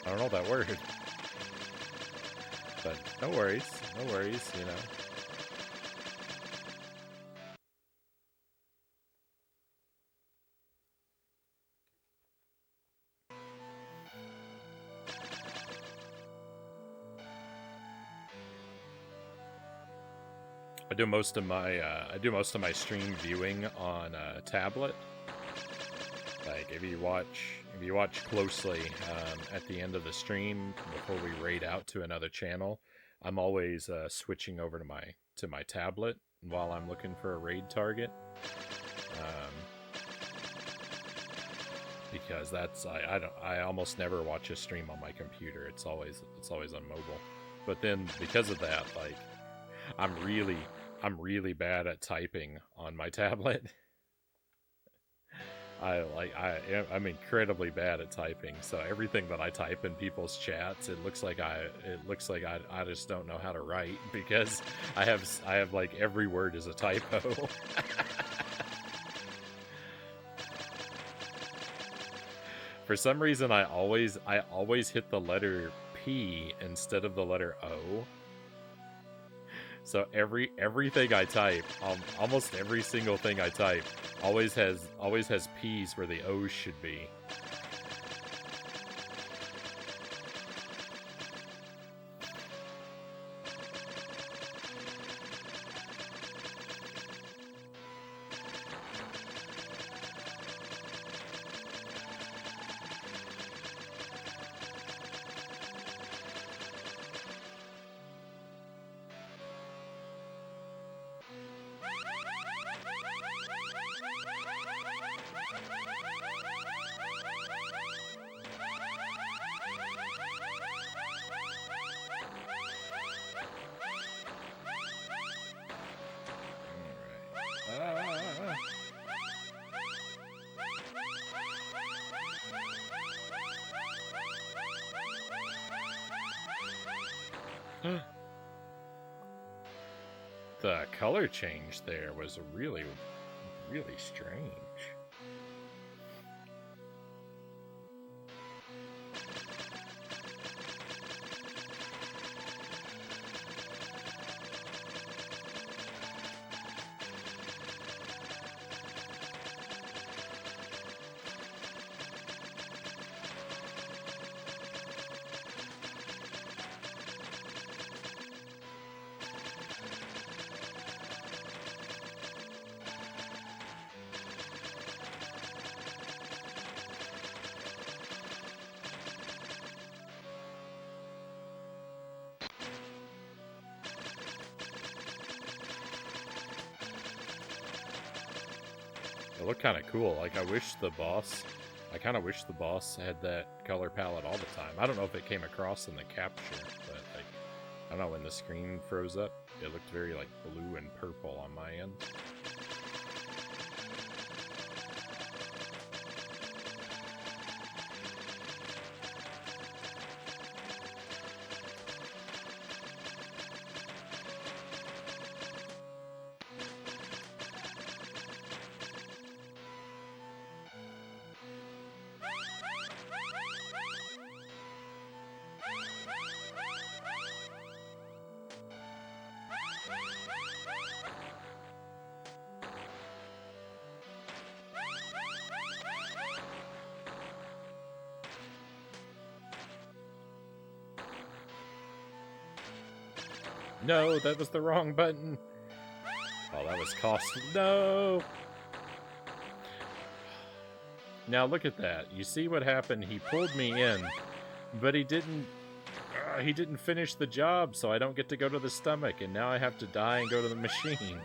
I don't know that word. But no worries, you know. I do most of my stream viewing on a tablet. Like, if you watch closely at the end of the stream before we raid out to another channel, I'm always switching over to my tablet while I'm looking for a raid target. Because I almost never watch a stream on my computer. It's always on mobile. But then because of that, like, I'm really bad at typing on my tablet. I'm incredibly bad at typing. So everything that I type in people's chats, it looks like I just don't know how to write because I have like every word is a typo. For some reason, I always hit the letter P instead of the letter O. So everything I type, almost every single thing I type, always has P's where the O's should be. The color change there was really, really strange. It looked kind of cool. Like, I kind of wish the boss had that color palette all the time. I don't know if it came across in the capture, but, like, I don't know, when the screen froze up, it looked very, like, blue and purple on my end. No, that was the wrong button. Oh, that was costly. No! Now look at that. You see what happened? He pulled me in, but he didn't finish the job, so I don't get to go to the stomach, and now I have to die and go to the machine.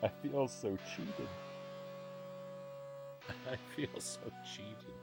I feel so cheated. I feel so cheated.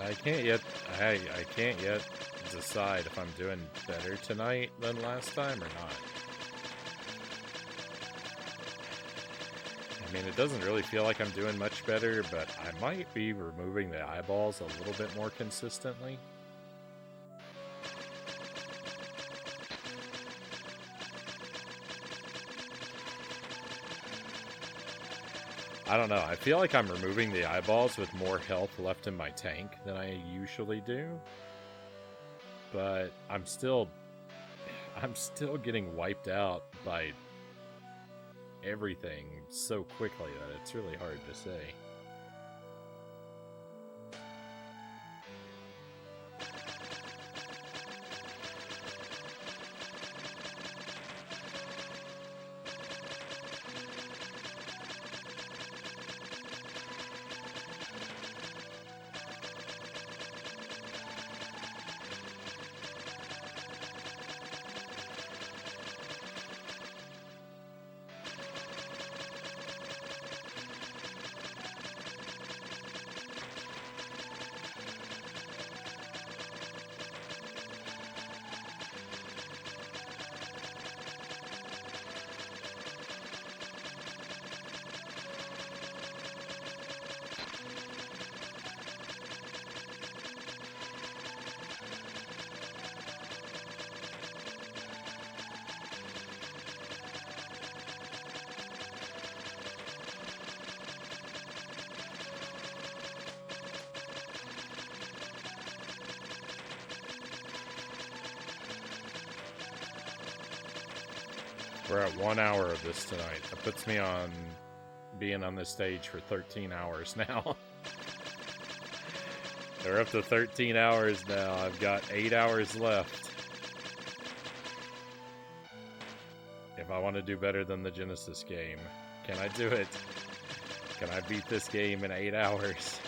I can't yet decide if I'm doing better tonight than last time or not. I mean, it doesn't really feel like I'm doing much better, but I might be removing the eyeballs a little bit more consistently. I don't know, I feel like I'm removing the eyeballs with more health left in my tank than I usually do. But I'm still getting wiped out by everything so quickly that it's really hard to say. We're at 1 hour of this tonight. That puts me on being on this stage for 13 hours now. We're up to 13 hours now. I've got 8 hours left. If I want to do better than the Genesis game, can I do it? Can I beat this game in 8 hours?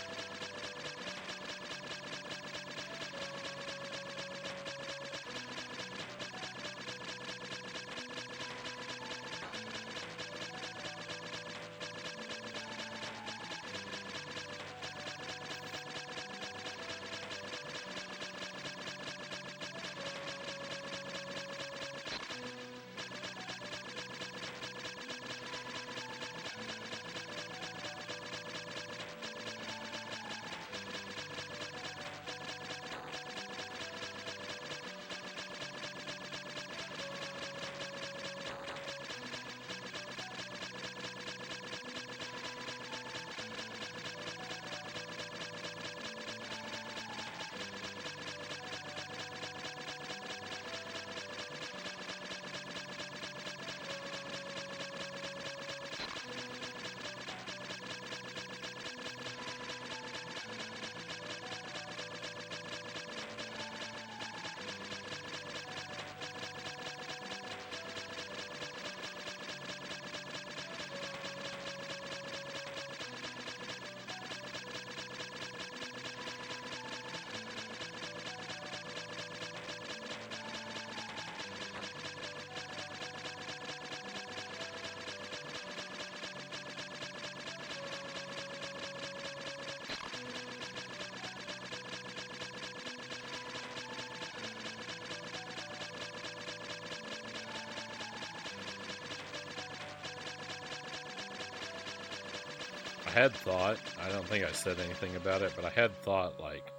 I had thought, I don't think I said anything about it, but I had thought, like,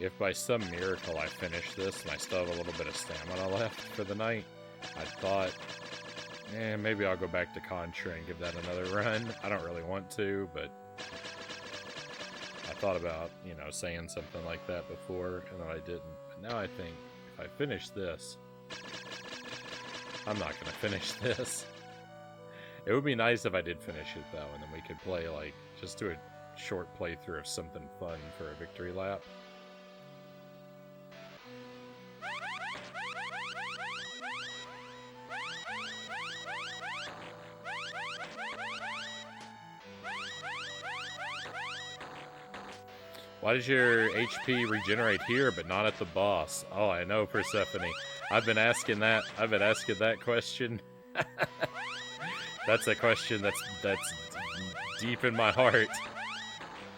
if by some miracle I finish this and I still have a little bit of stamina left for the night, I thought, maybe I'll go back to Contra and give that another run. I don't really want to, but I thought about, you know, saying something like that before, and then I didn't. But now I think, if I finish this, I'm not going to finish this. It would be nice if I did finish it, though, and then we could play, like, just do a short playthrough of something fun for a victory lap. Why does your HP regenerate here, but not at the boss? Oh, I know, Persephone. I've been asking that question. That's a question that's deep in my heart.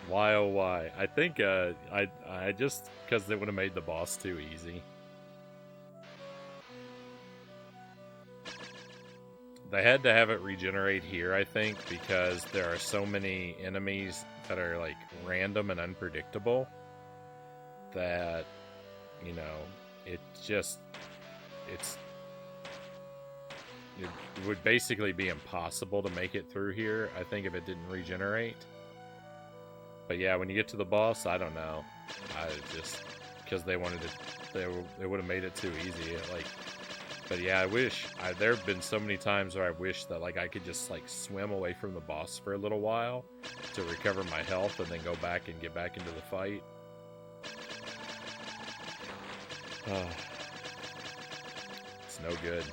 Why, oh why? I think, I just, because they would have made the boss too easy. They had to have it regenerate here, I think, because there are so many enemies that are, like, random and unpredictable that, you know, it would basically be impossible to make it through here, I think, if it didn't regenerate. But yeah, when you get to the boss, I don't know. I just, because they wanted to, they would have made it too easy, like. But yeah, I wish, there have been so many times where I wish that, like, I could just, like, swim away from the boss for a little while to recover my health and then go back and get back into the fight. It's no good.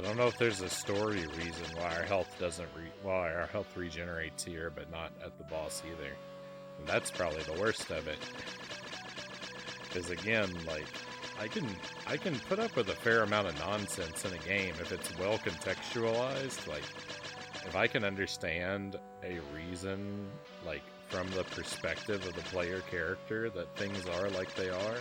I don't know if there's a story reason why our health why our health regenerates here, but not at the boss either. And that's probably the worst of it. Because again, like, I can put up with a fair amount of nonsense in a game if it's well contextualized. Like, if I can understand a reason, like, from the perspective of the player character that things are like they are.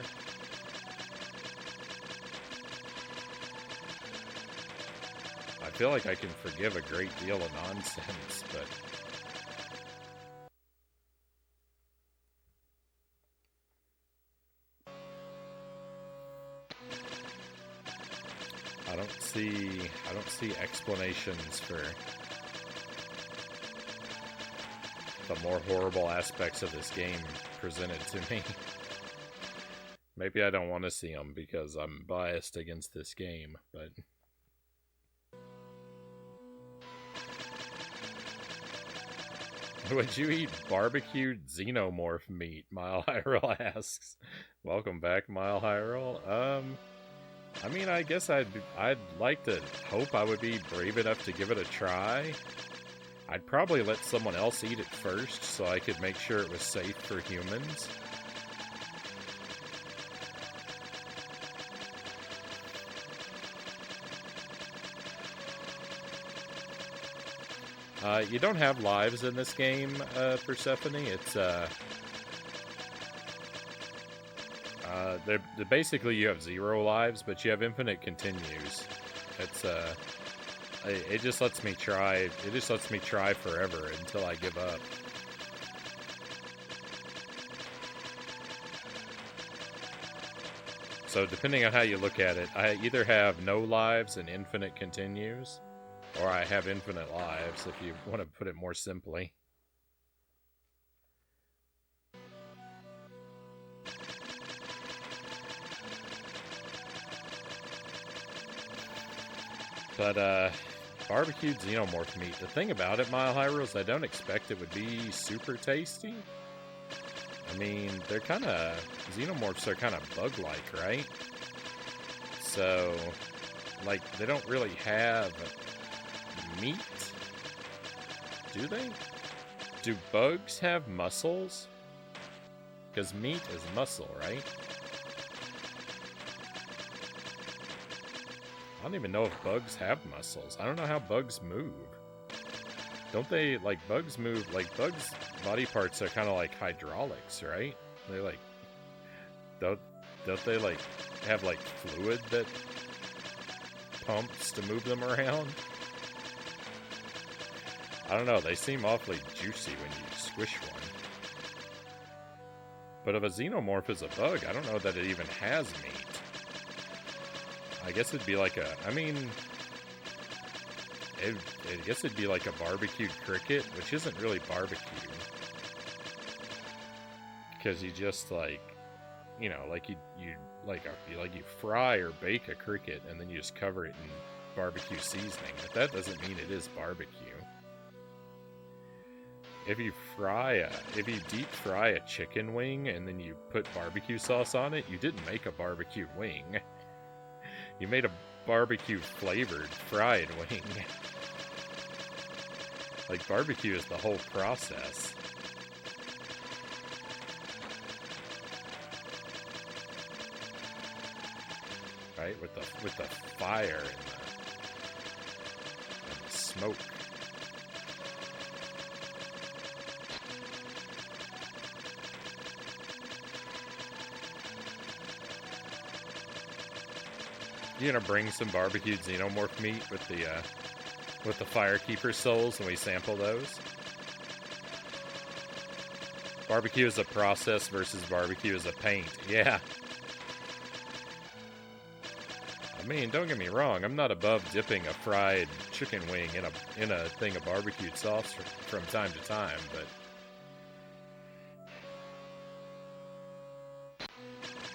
I feel like I can forgive a great deal of nonsense, but I don't see explanations for the more horrible aspects of this game presented to me. Maybe I don't want to see them because I'm biased against this game, but would you eat barbecued xenomorph meat? Mile Hyrule asks. Welcome back, Mile Hyrule. I mean, I guess I'd like to hope I would be brave enough to give it a try. I'd probably let someone else eat it first so I could make sure it was safe for humans. You don't have lives in this game, Persephone. It's, basically you have 0 lives, but you have infinite continues. It's, it just lets me try, forever until I give up. So depending on how you look at it, I either have no lives and infinite continues, or I have infinite lives, if you want to put it more simply. But, barbecued xenomorph meat. The thing about it, Mile Hyrule, is I don't expect it would be super tasty. I mean, they're kind of... Xenomorphs are kind of bug-like, right? So, like, they don't really have meat? Do they? Do bugs have muscles? Because meat is muscle, right? I don't even know if bugs have muscles. I don't know how bugs move. Don't they, like, bugs move, like, bugs' body parts are kind of like hydraulics, right? They, like, don't they, like, have, like, fluid that pumps to move them around? I don't know, they seem awfully juicy when you squish one. But if a xenomorph is a bug, I don't know that it even has meat. I guess it'd be like a, I mean, I guess it'd be like a barbecued cricket, which isn't really barbecue. Because you just, like, you know, like you fry or bake a cricket and then you just cover it in barbecue seasoning. But that doesn't mean it is barbecue. If you deep fry a chicken wing and then you put barbecue sauce on it, you didn't make a barbecue wing. You made a barbecue flavored fried wing. Like, barbecue is the whole process. Right? With the fire and the smoke. You gonna bring some barbecued xenomorph meat with the Firekeeper souls, and we sample those? Barbecue is a process versus barbecue is a paint. Yeah. I mean, don't get me wrong. I'm not above dipping a fried chicken wing in a thing of barbecued sauce from time to time, but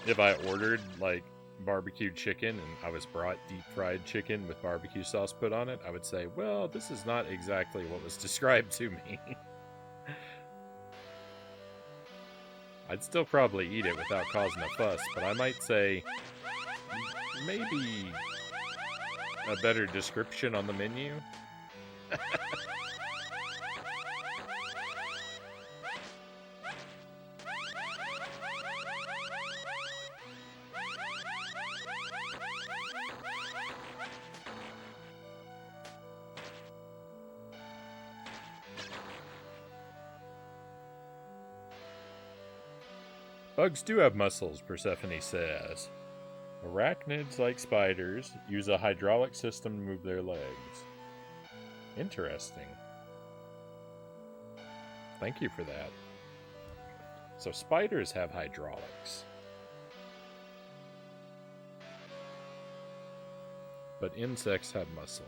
if I ordered, like, barbecued chicken and I was brought deep fried chicken with barbecue sauce put on it, I would say, well, this is not exactly what was described to me. I'd still probably eat it without causing a fuss, but I might say, maybe a better description on the menu. Bugs do have muscles, Persephone says. Arachnids, like spiders, use a hydraulic system to move their legs. Interesting. Thank you for that. So spiders have hydraulics. But insects have muscle.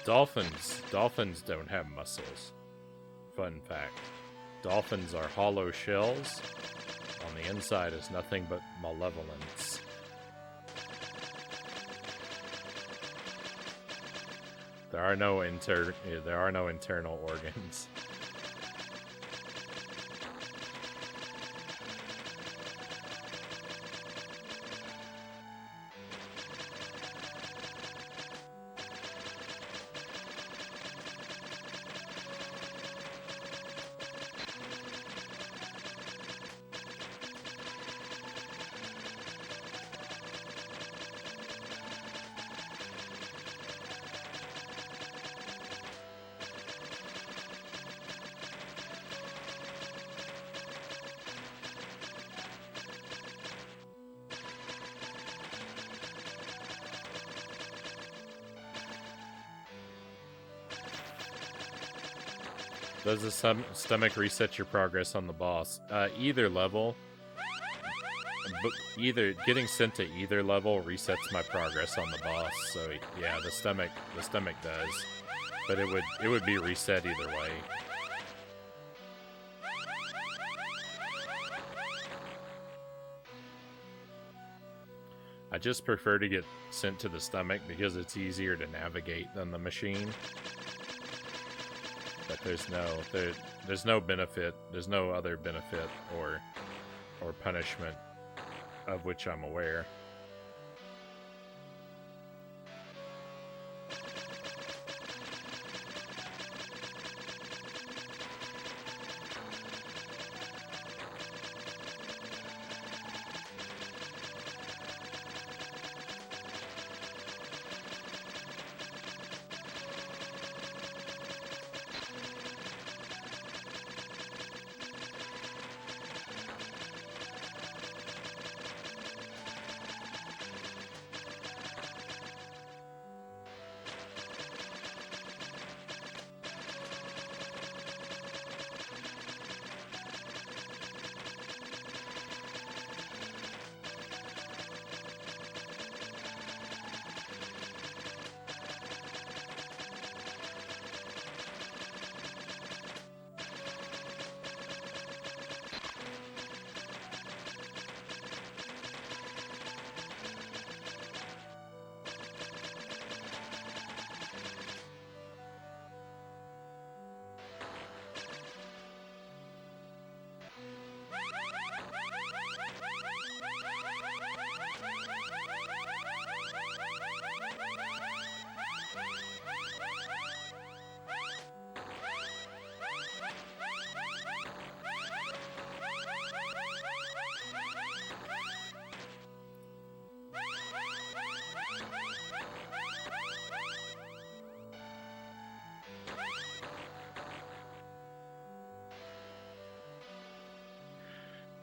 Dolphins don't have muscles. Fun fact. Dolphins are hollow shells. On the inside is nothing but malevolence. There are no internal organs. Does the stomach reset your progress on the boss? Either level. But getting sent to either level resets my progress on the boss. So yeah, the stomach does. But it would be reset either way. I just prefer to get sent to the stomach because it's easier to navigate than the machine. But there's no benefit, there's no other benefit or punishment of which I'm aware.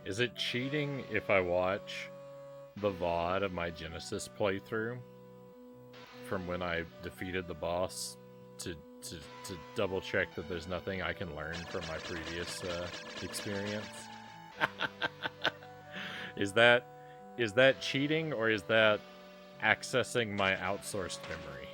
Is it cheating if I watch the VOD of my Genesis playthrough from when I defeated the boss to to double check that there's nothing I can learn from my previous experience. Is that cheating, or is that accessing my outsourced memory?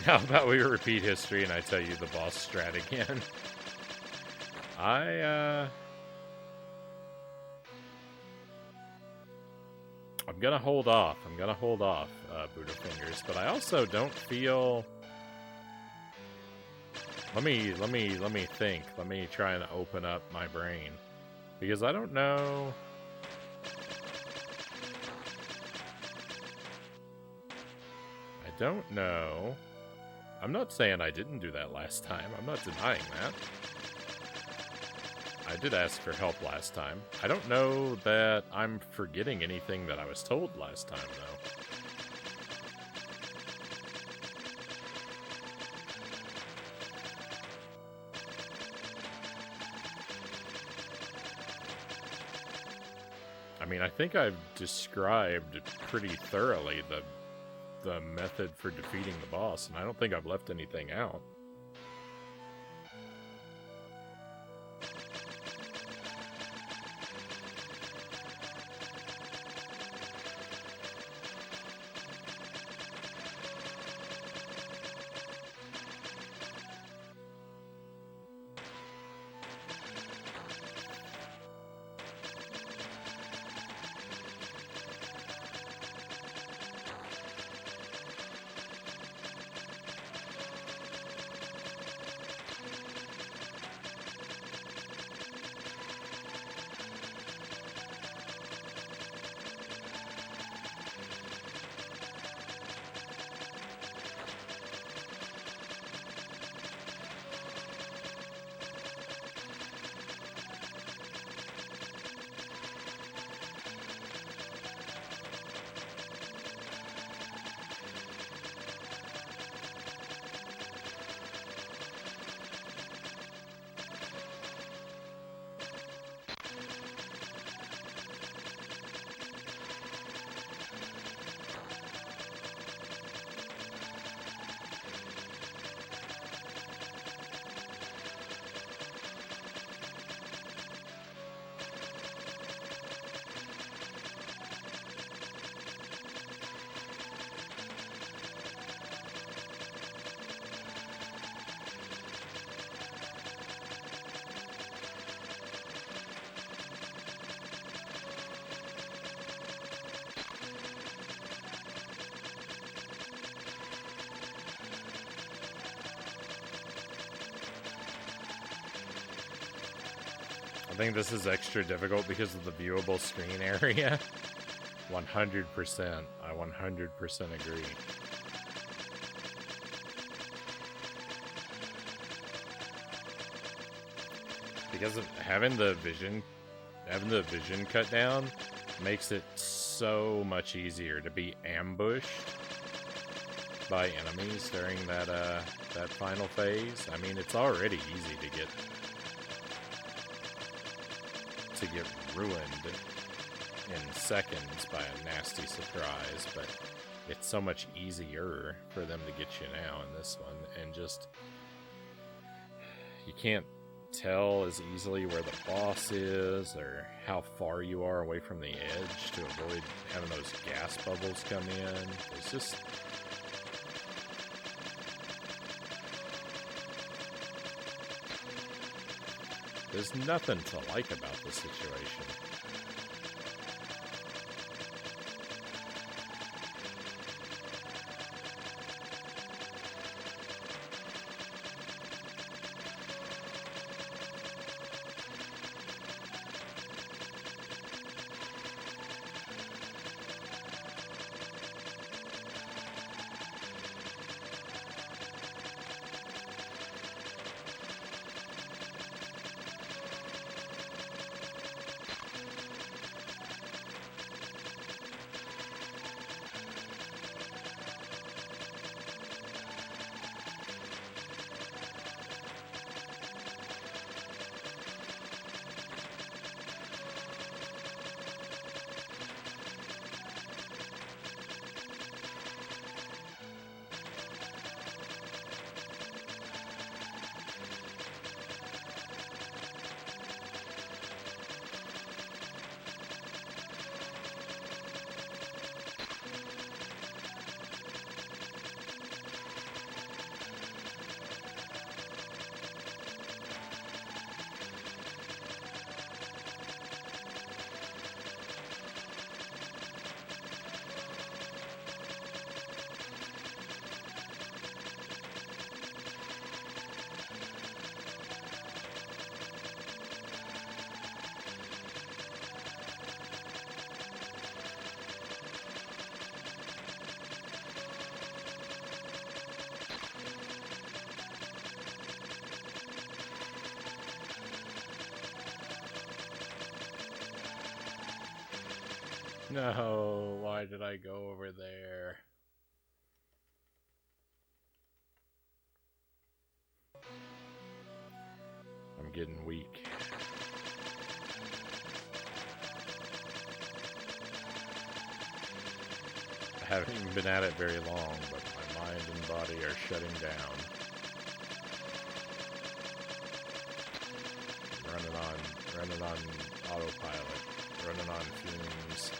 How about we repeat history and I tell you the boss strat again? I'm gonna hold off. Buddha Fingers, but I also don't feel. Let me think. Let me try and open up my brain, because I don't know. I don't know. I'm not saying I didn't do that last time. I'm not denying that. I did ask for help last time. I don't know that I'm forgetting anything that I was told last time, though. I mean, I think I've described pretty thoroughly the method for defeating the boss, and I don't think I've left anything out. I think this is extra difficult because of the viewable screen area. 100%. I 100% agree. Because of having the vision cut down makes it so much easier to be ambushed by enemies during that final phase. I mean, it's already easy to get ruined in seconds by a nasty surprise, but it's so much easier for them to get you now in this one, and just you can't tell as easily where the boss is or how far you are away from the edge to avoid having those gas bubbles come in. It's just there's nothing to like about this situation. No, why did I go over there? I'm getting weak. I haven't even been at it very long, but my mind and body are shutting down. Running on autopilot, running on fumes.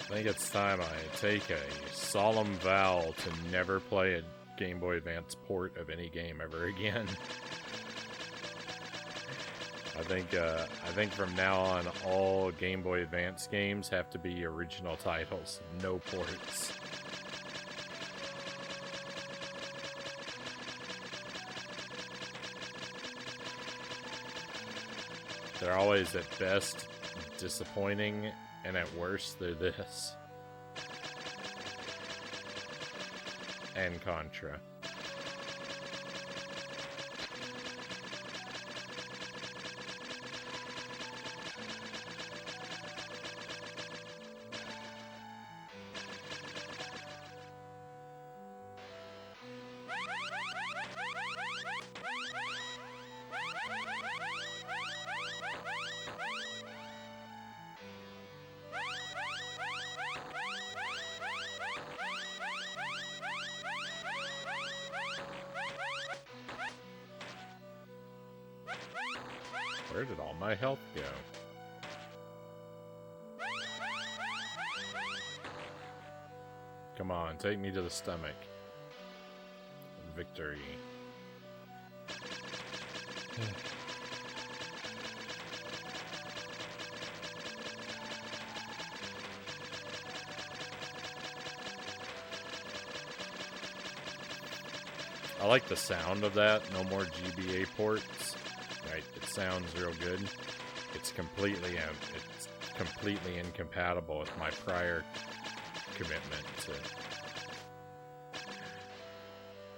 I think it's time I take a solemn vow to never play a Game Boy Advance port of any game ever again. I think from now on, all Game Boy Advance games have to be original titles, no ports. They're always at best disappointing, and at worst, they're this. And Contra. Where did all my health go? Come on, take me to the stomach. Victory. I like the sound of that. No more GBA ports. Right, it sounds real good. It's completely incompatible with my prior commitment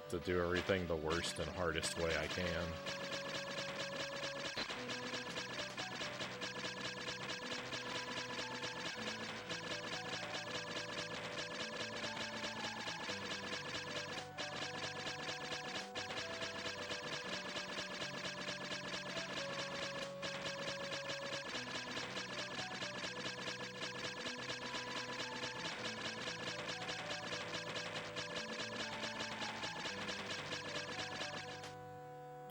to do everything the worst and hardest way I can.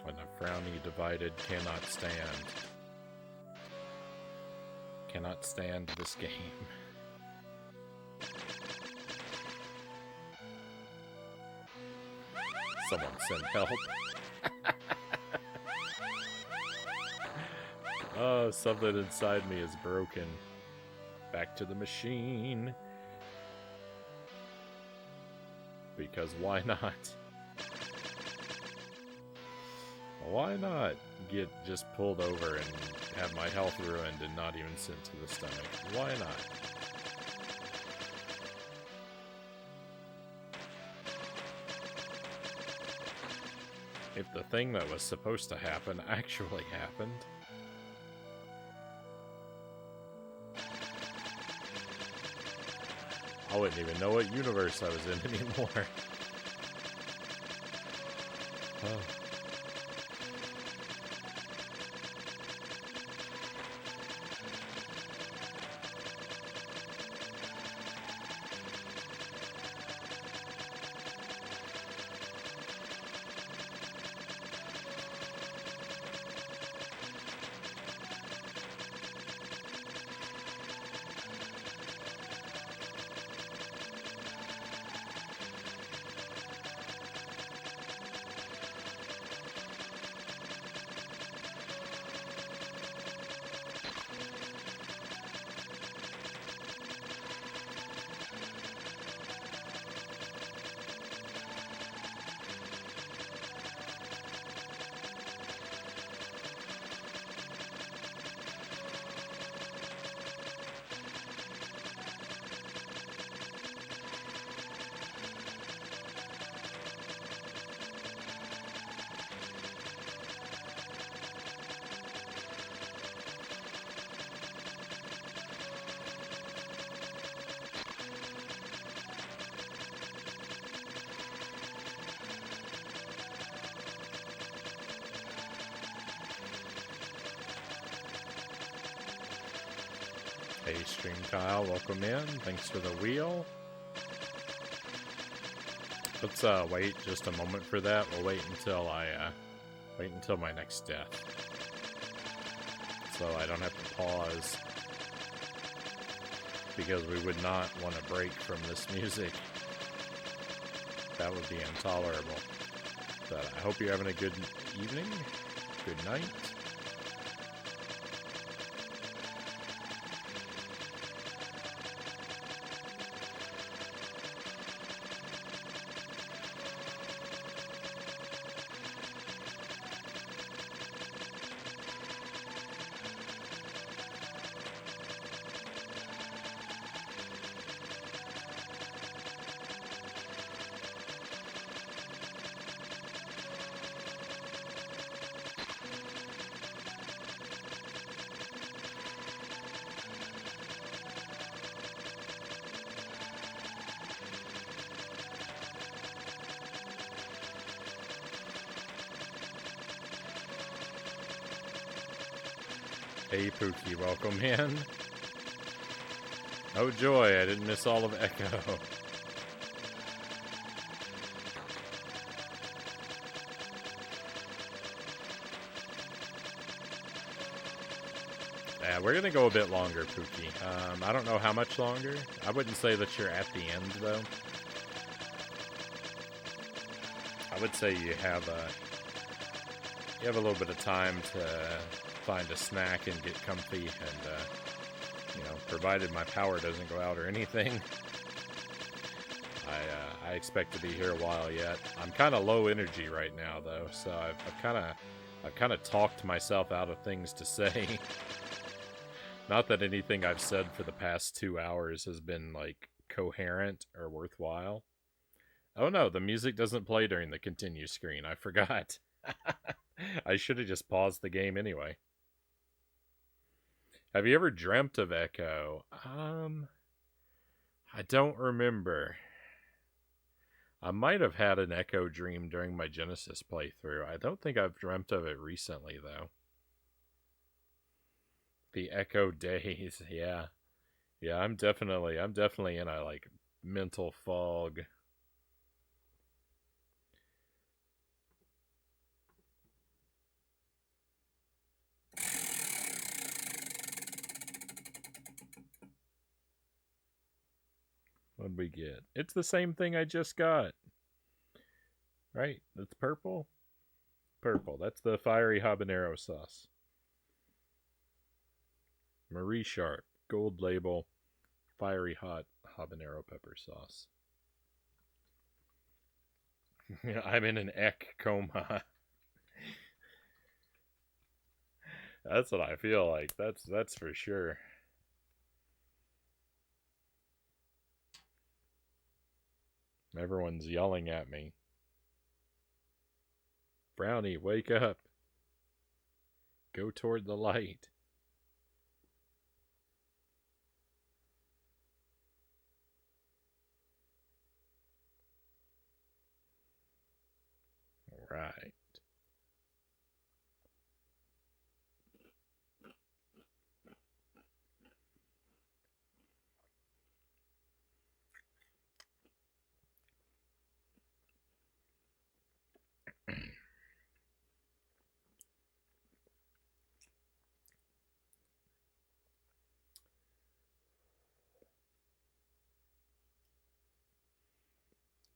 When the Frownie divided cannot stand. Cannot stand this game. Someone send help. Oh, something inside me is broken. Back to the machine. Because why not? Why not get just pulled over and have my health ruined and not even sent to the stomach? Why not? If the thing that was supposed to happen actually happened. I wouldn't even know what universe I was in anymore. Oh. Hey, Stream Kyle, welcome in. Thanks for the wheel. Let's wait just a moment for that. We'll wait until my next death, so I don't have to pause, because we would not want to break from this music. That would be intolerable. But I hope you're having a good evening, good night. Hey Pookie, welcome in. Oh joy, I didn't miss all of Echo. Yeah, we're gonna go a bit longer, Pookie. I don't know how much longer. I wouldn't say that you're at the end, though. I would say you have a little bit of time to find a snack and get comfy, and provided my power doesn't go out or anything, I expect to be here a while yet. I'm kind of low energy right now, though, so I've kind of talked myself out of things to say. Not that anything I've said for the past 2 hours has been like coherent or worthwhile. Oh no, the music doesn't play during the continue screen. I forgot. I should have just paused the game anyway. Have you ever dreamt of Echo? I don't remember. I might have had an Echo dream during my Genesis playthrough. I don't think I've dreamt of it recently, though. The Echo days, yeah. Yeah, I'm definitely in a, like, mental fog. What'd we get? It's the same thing I just got. Right, that's purple? Purple, that's the fiery habanero sauce. Marie Sharp, gold label, fiery hot habanero pepper sauce. I'm in an Eck coma. That's what I feel like. That's for sure. Everyone's yelling at me. Frownie, wake up. Go toward the light. All right.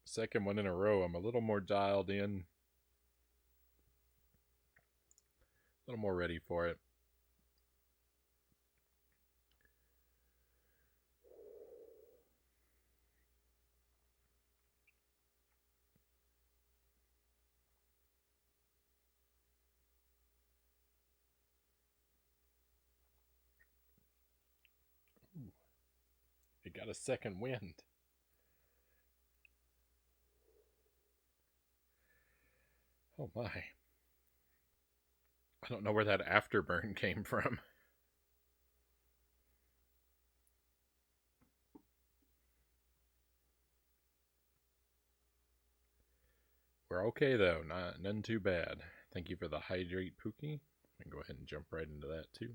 Second one in a row. I'm a little more dialed in. A little more ready for it. Ooh, it got a second wind. Oh my. I don't know where that afterburn came from. We're okay though, none too bad. Thank you for the hydrate, Pookie. I can go ahead and jump right into that too.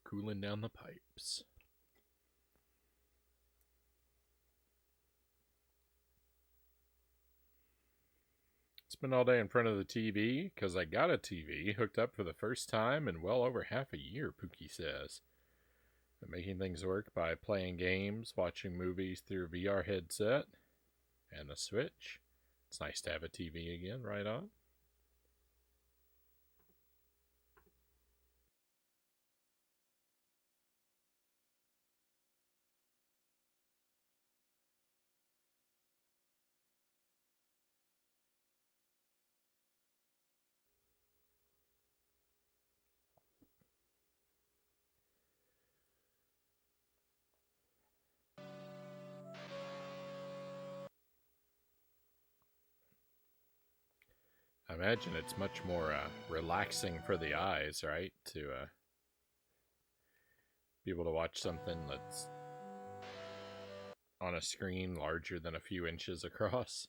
Cooling down the pipes. Spent all day in front of the TV because I got a TV hooked up for the first time in well over half a year, Pookie says. I'm making things work by playing games, watching movies through a VR headset, and a Switch. It's nice to have a TV again, right on. I imagine it's much more relaxing for the eyes, right? To be able to watch something that's on a screen larger than a few inches across.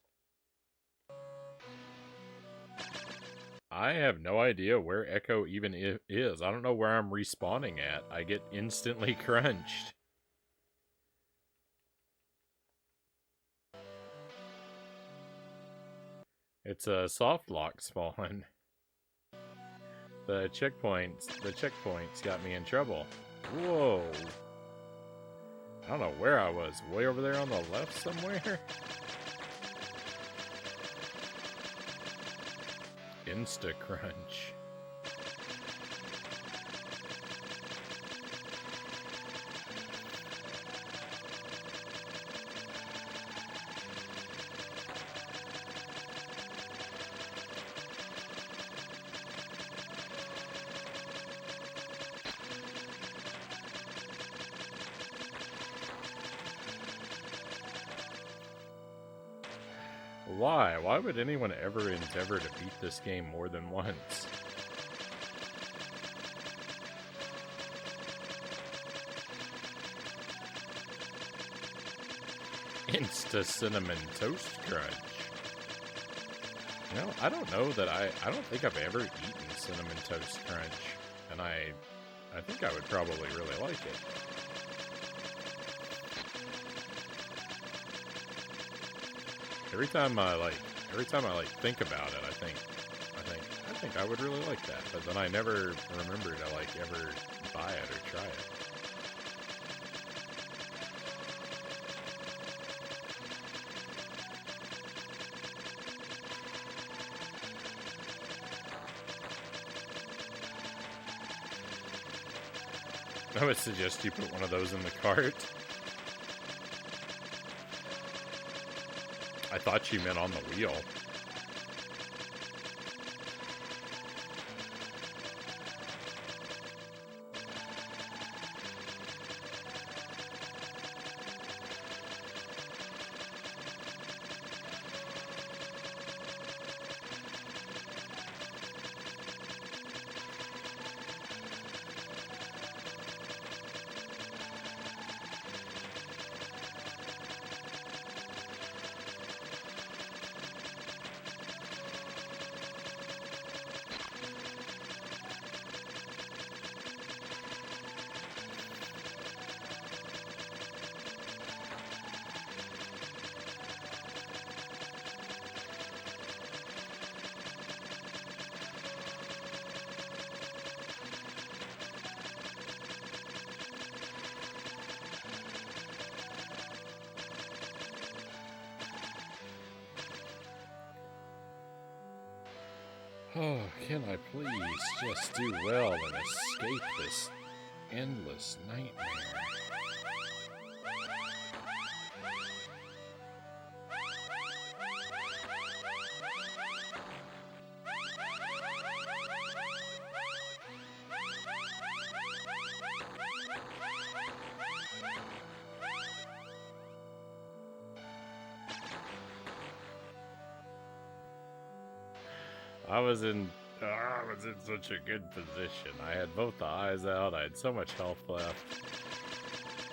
I have no idea where Echo even is. I don't know where I'm respawning at. I get instantly crunched. It's a soft lock spawn. The checkpoints got me in trouble. Whoa. I don't know where I was. Way over there on the left somewhere? Insta-crunch. Why? Why would anyone ever endeavor to beat this game more than once? Insta cinnamon toast crunch. You know, I don't know that I don't think I've ever eaten cinnamon toast crunch, and I think I would probably really like it. Every time I think about it, I think I would really like that. But then I never remember to ever buy it or try it. I would suggest you put one of those in the cart. I thought she meant on the wheel. Oh, can I please just do well and escape this endless nightmare? I was in such a good position. I had both the eyes out. I had so much health left.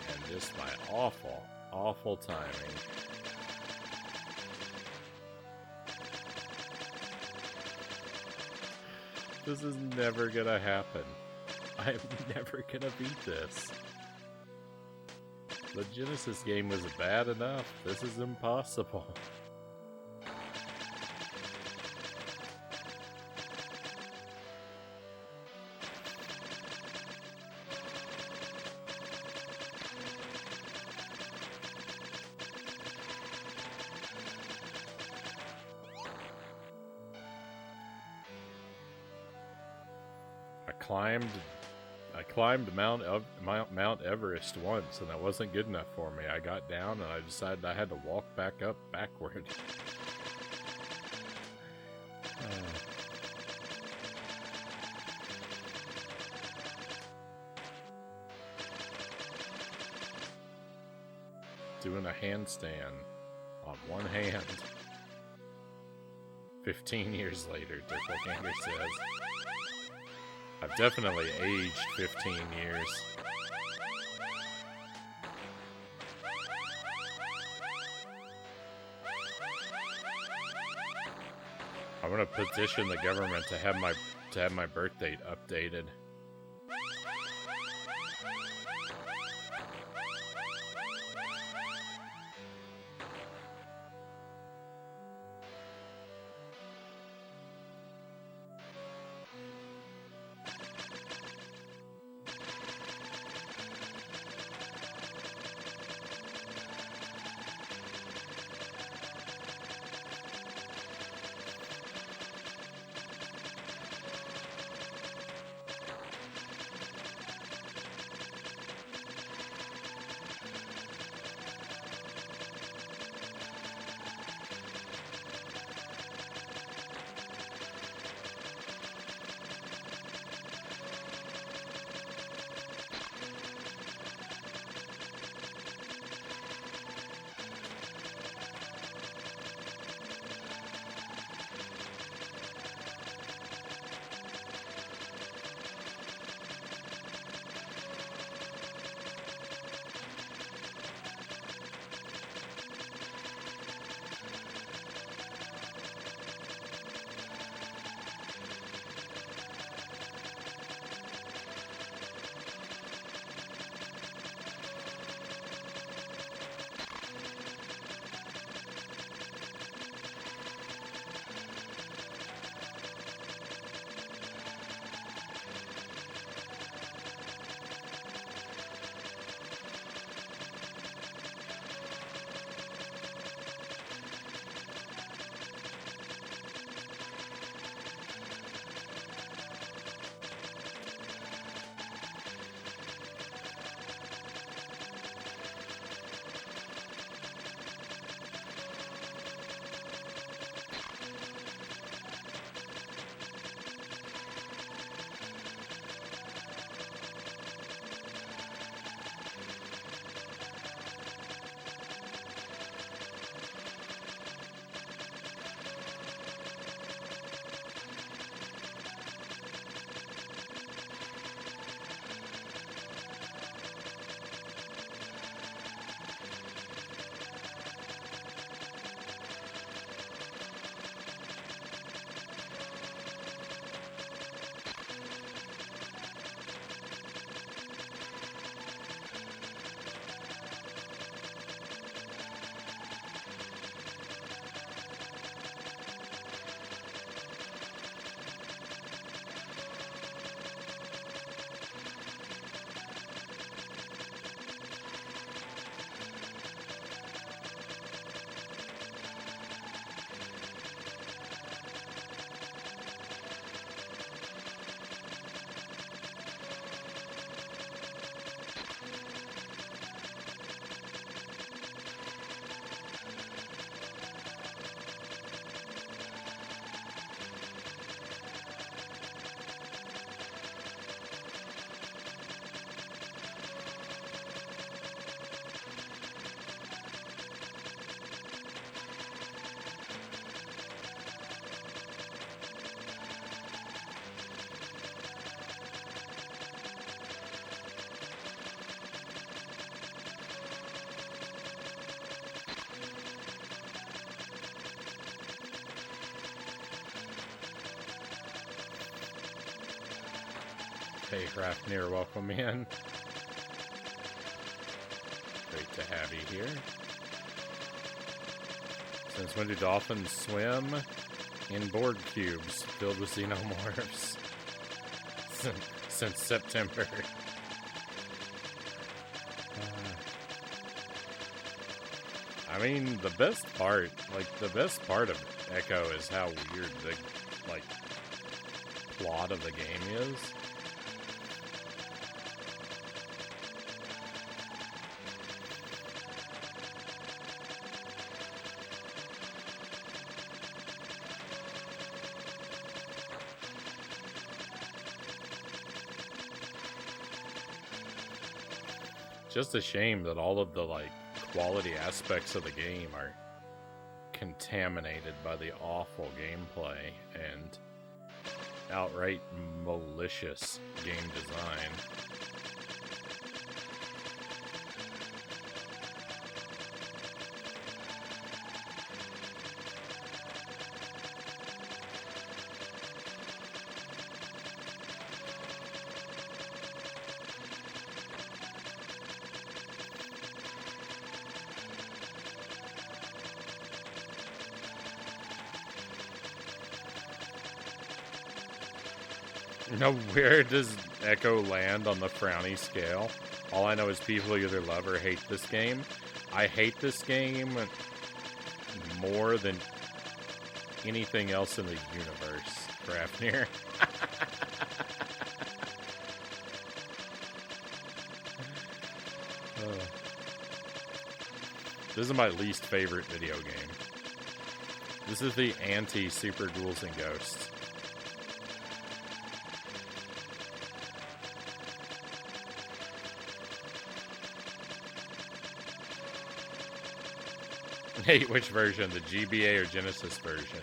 And just my awful timing. This is never gonna happen. I'm never gonna beat this. The Genesis game was bad enough. This is impossible. I climbed Mount Everest once, and that wasn't good enough for me. I got down, and I decided I had to walk back up backward. Doing a handstand on one hand. 15 years later, Doppelganger says. I've definitely aged 15 years. I'm gonna petition the government to have my birth date updated. Hey, Frownie, welcome in. Great to have you here. Since when do dolphins swim? In board cubes filled with xenomorphs. Since September. I mean, the best part of Echo is how weird the, plot of the game is. Just a shame that all of the, quality aspects of the game are contaminated by the awful gameplay and outright malicious game design. Now, where does Echo land on the Frownie scale? All I know is people either love or hate this game. I hate this game more than anything else in the universe, Frownie. This is my least favorite video game. This is the anti-Super Ghouls and Ghosts. Hey, which version? The GBA or Genesis version?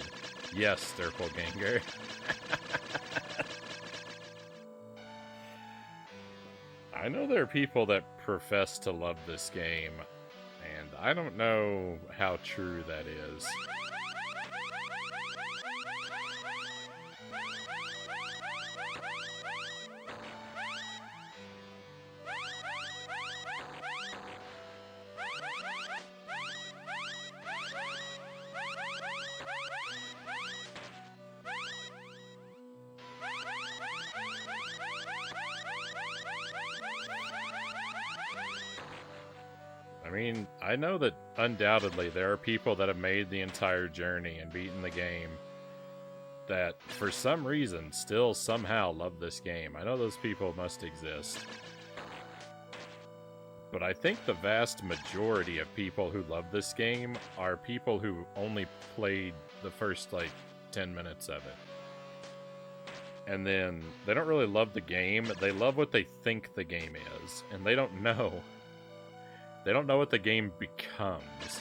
Yes, Doppelganger. I know there are people that profess to love this game, and I don't know how true that is. I mean, I know that undoubtedly there are people that have made the entire journey and beaten the game that, for some reason, still somehow love this game. I know those people must exist. But I think the vast majority of people who love this game are people who only played the first, 10 minutes of it. And then they don't really love the game. They love what they think the game is. And they don't know. They don't know what the game becomes.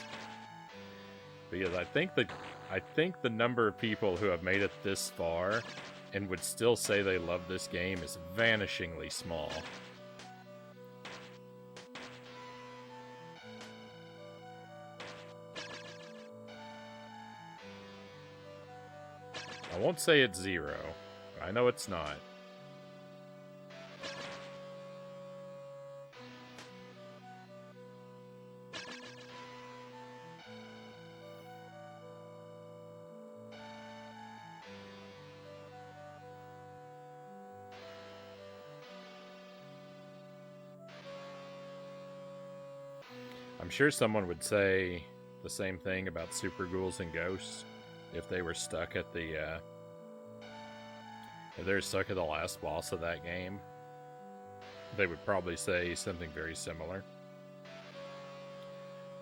Because I think the number of people who have made it this far and would still say they love this game is vanishingly small. I won't say it's 0. I know it's not. I'm sure someone would say the same thing about Super Ghouls and Ghosts if they were stuck at the if they were stuck at the last boss of that game. They would probably say something very similar.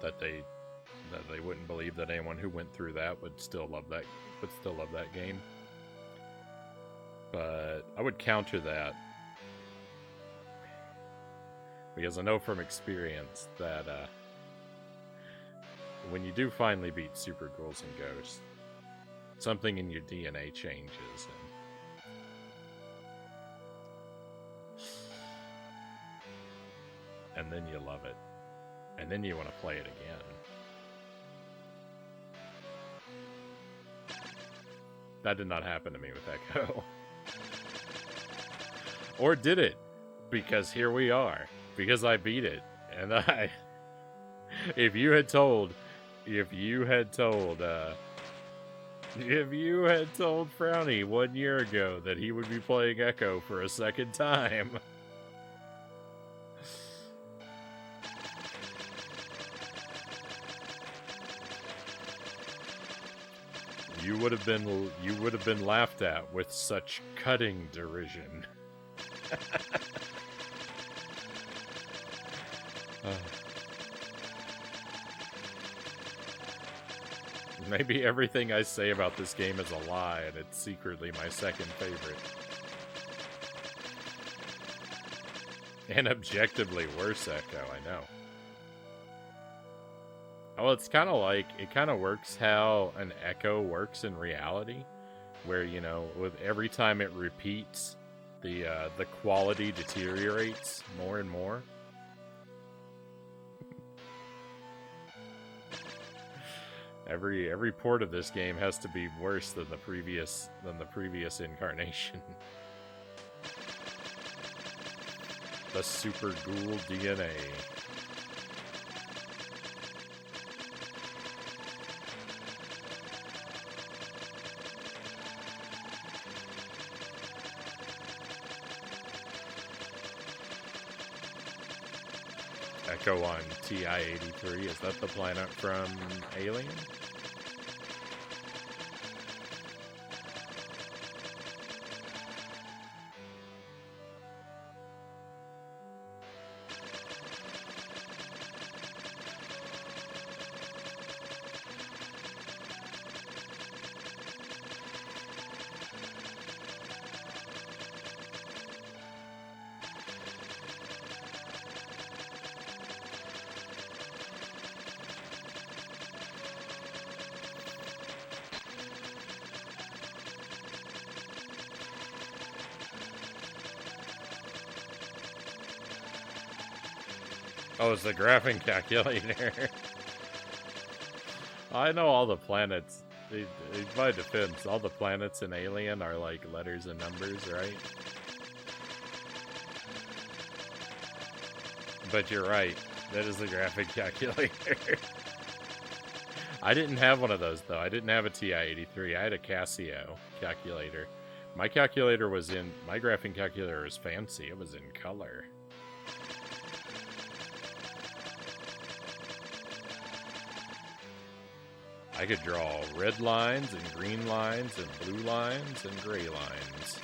That they wouldn't believe that anyone who went through that would still love that game. But I would counter that, because I know from experience that when you do finally beat Super Ghouls and Ghosts, something in your DNA changes, and then you love it, and then you want to play it again. That did not happen to me with Echo. Or did it? Because here we are. Because I beat it. And if you had told Frownie 1 year ago that he would be playing Echo for a second time. You would have been laughed at with such cutting derision. Maybe everything I say about this game is a lie, and it's secretly my second favorite. And objectively worse Echo, I know. Well, it's kind of like, it kind of works how an Echo works in reality, where, you know, with every time it repeats, the quality deteriorates more and more. Every port of this game has to be worse than the previous incarnation. The Super Ghoul DNA. Echo on TI-83. Is that the planet from Alien? Oh, it's the graphing calculator. I know all the planets. In my defense, all the planets in Alien are like letters and numbers, right? But you're right. That is the graphing calculator. I didn't have one of those, though. I didn't have a TI-83. I had a Casio calculator. My calculator was in... My graphing calculator was fancy. It was in color. I could draw red lines and green lines and blue lines and gray lines.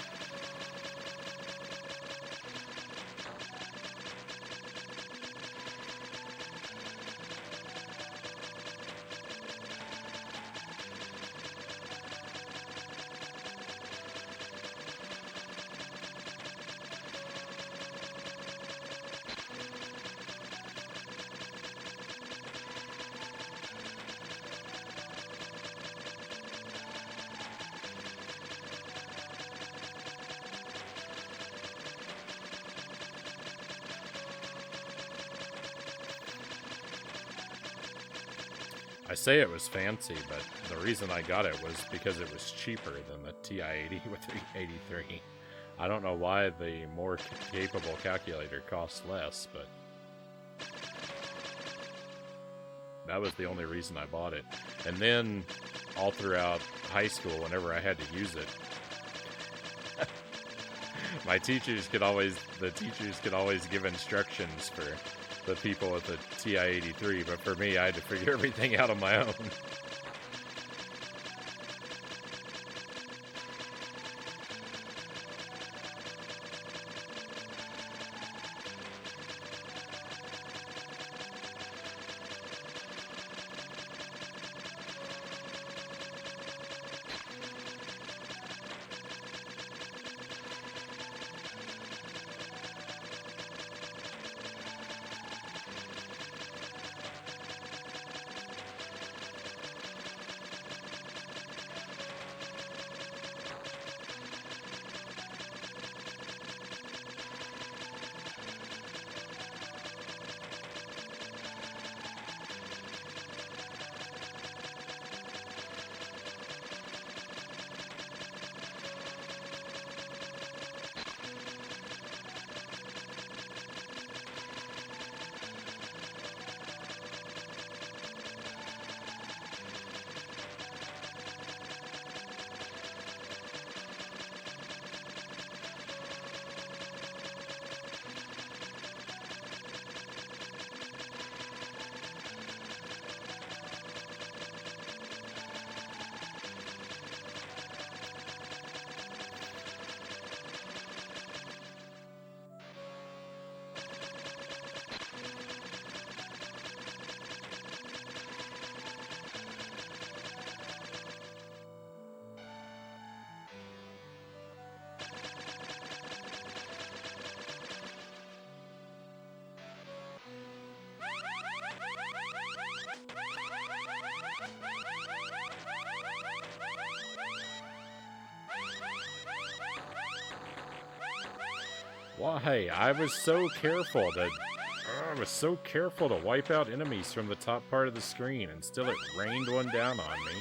I say it was fancy, but the reason I got it was because it was cheaper than the TI-83. I don't know why the more capable calculator costs less, but that was the only reason I bought it. And then, all throughout high school, whenever I had to use it, the teachers could always give instructions for the people with the TI-83, but for me, I had to figure everything out on my own. Why? I was so careful to... I was so careful to wipe out enemies from the top part of the screen, and still it rained one down on me.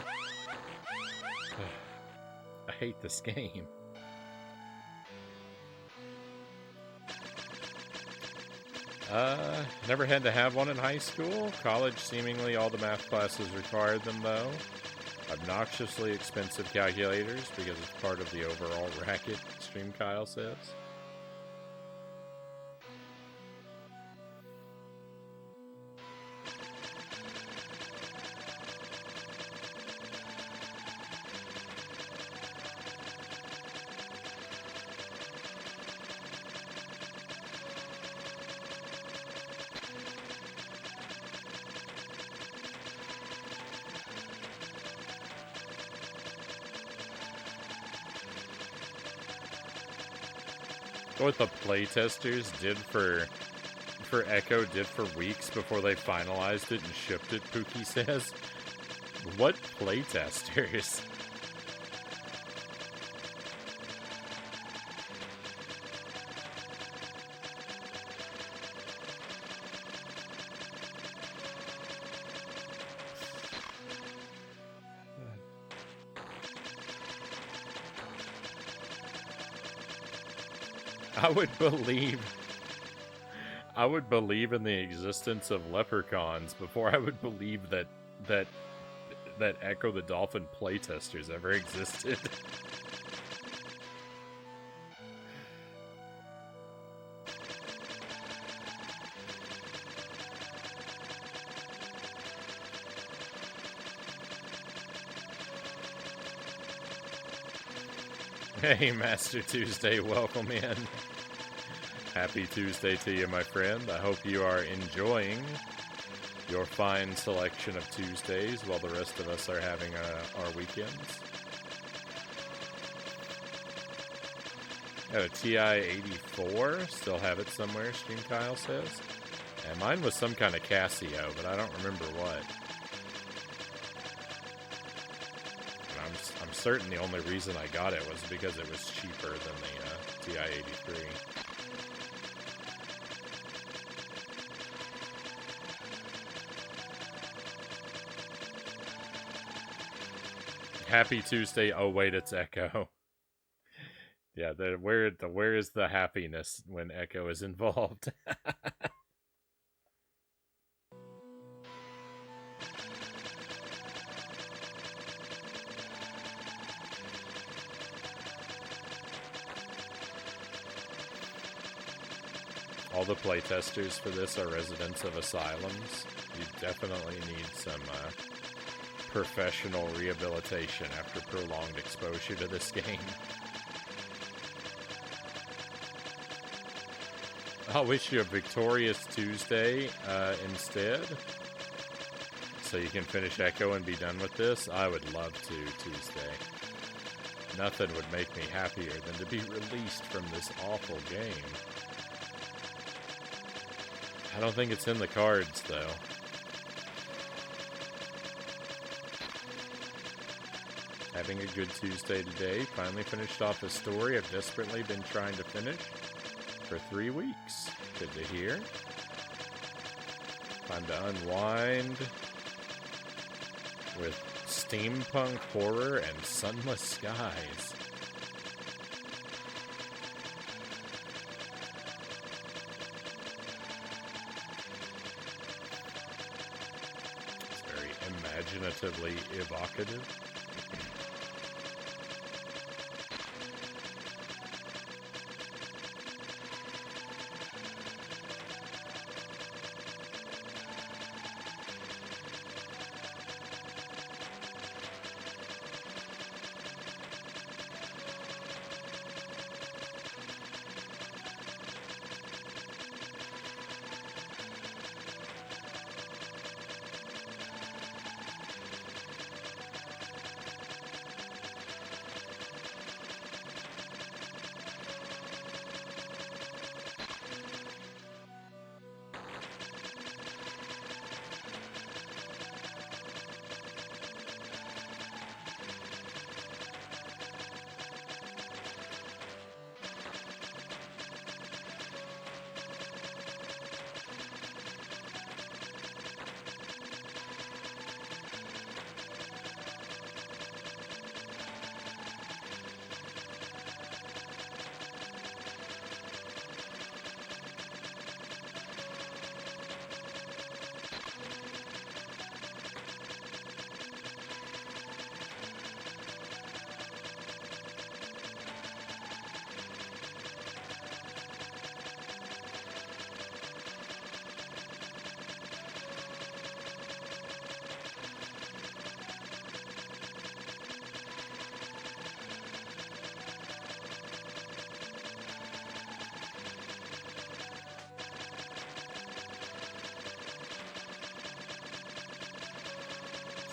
I hate this game. Never had to have one in high school. College, seemingly all the math classes required them, though. Obnoxiously expensive calculators, because it's part of the overall racket, Stream Kyle says. What the playtesters did for Echo did for weeks before they finalized it and shipped it, Pookie says. What playtesters? I would believe in the existence of leprechauns before I would believe that Ecco the Dolphin playtesters ever existed. Hey, Master Tuesday, welcome in. Happy Tuesday to you, my friend. I hope you are enjoying your fine selection of Tuesdays while the rest of us are having our weekends. Got a TI-84, still have it somewhere, Stream Kyle says. And mine was some kind of Casio, but I don't remember what. I'm certain the only reason I got it was because it was cheaper than the TI-83. Happy Tuesday. Oh wait, it's Echo. Yeah, where is the happiness when Echo is involved? All the playtesters for this are residents of asylums. You definitely need some professional rehabilitation after prolonged exposure to this game. I'll wish you a victorious Tuesday instead. So you can finish Echo and be done with this. I would love to Tuesday. Nothing would make me happier than to be released from this awful game. I don't think it's in the cards, though. Having a good Tuesday today. Finally finished off a story I've desperately been trying to finish for 3 weeks. Good to hear. Time to unwind with steampunk horror and sunless skies. It's very imaginatively evocative.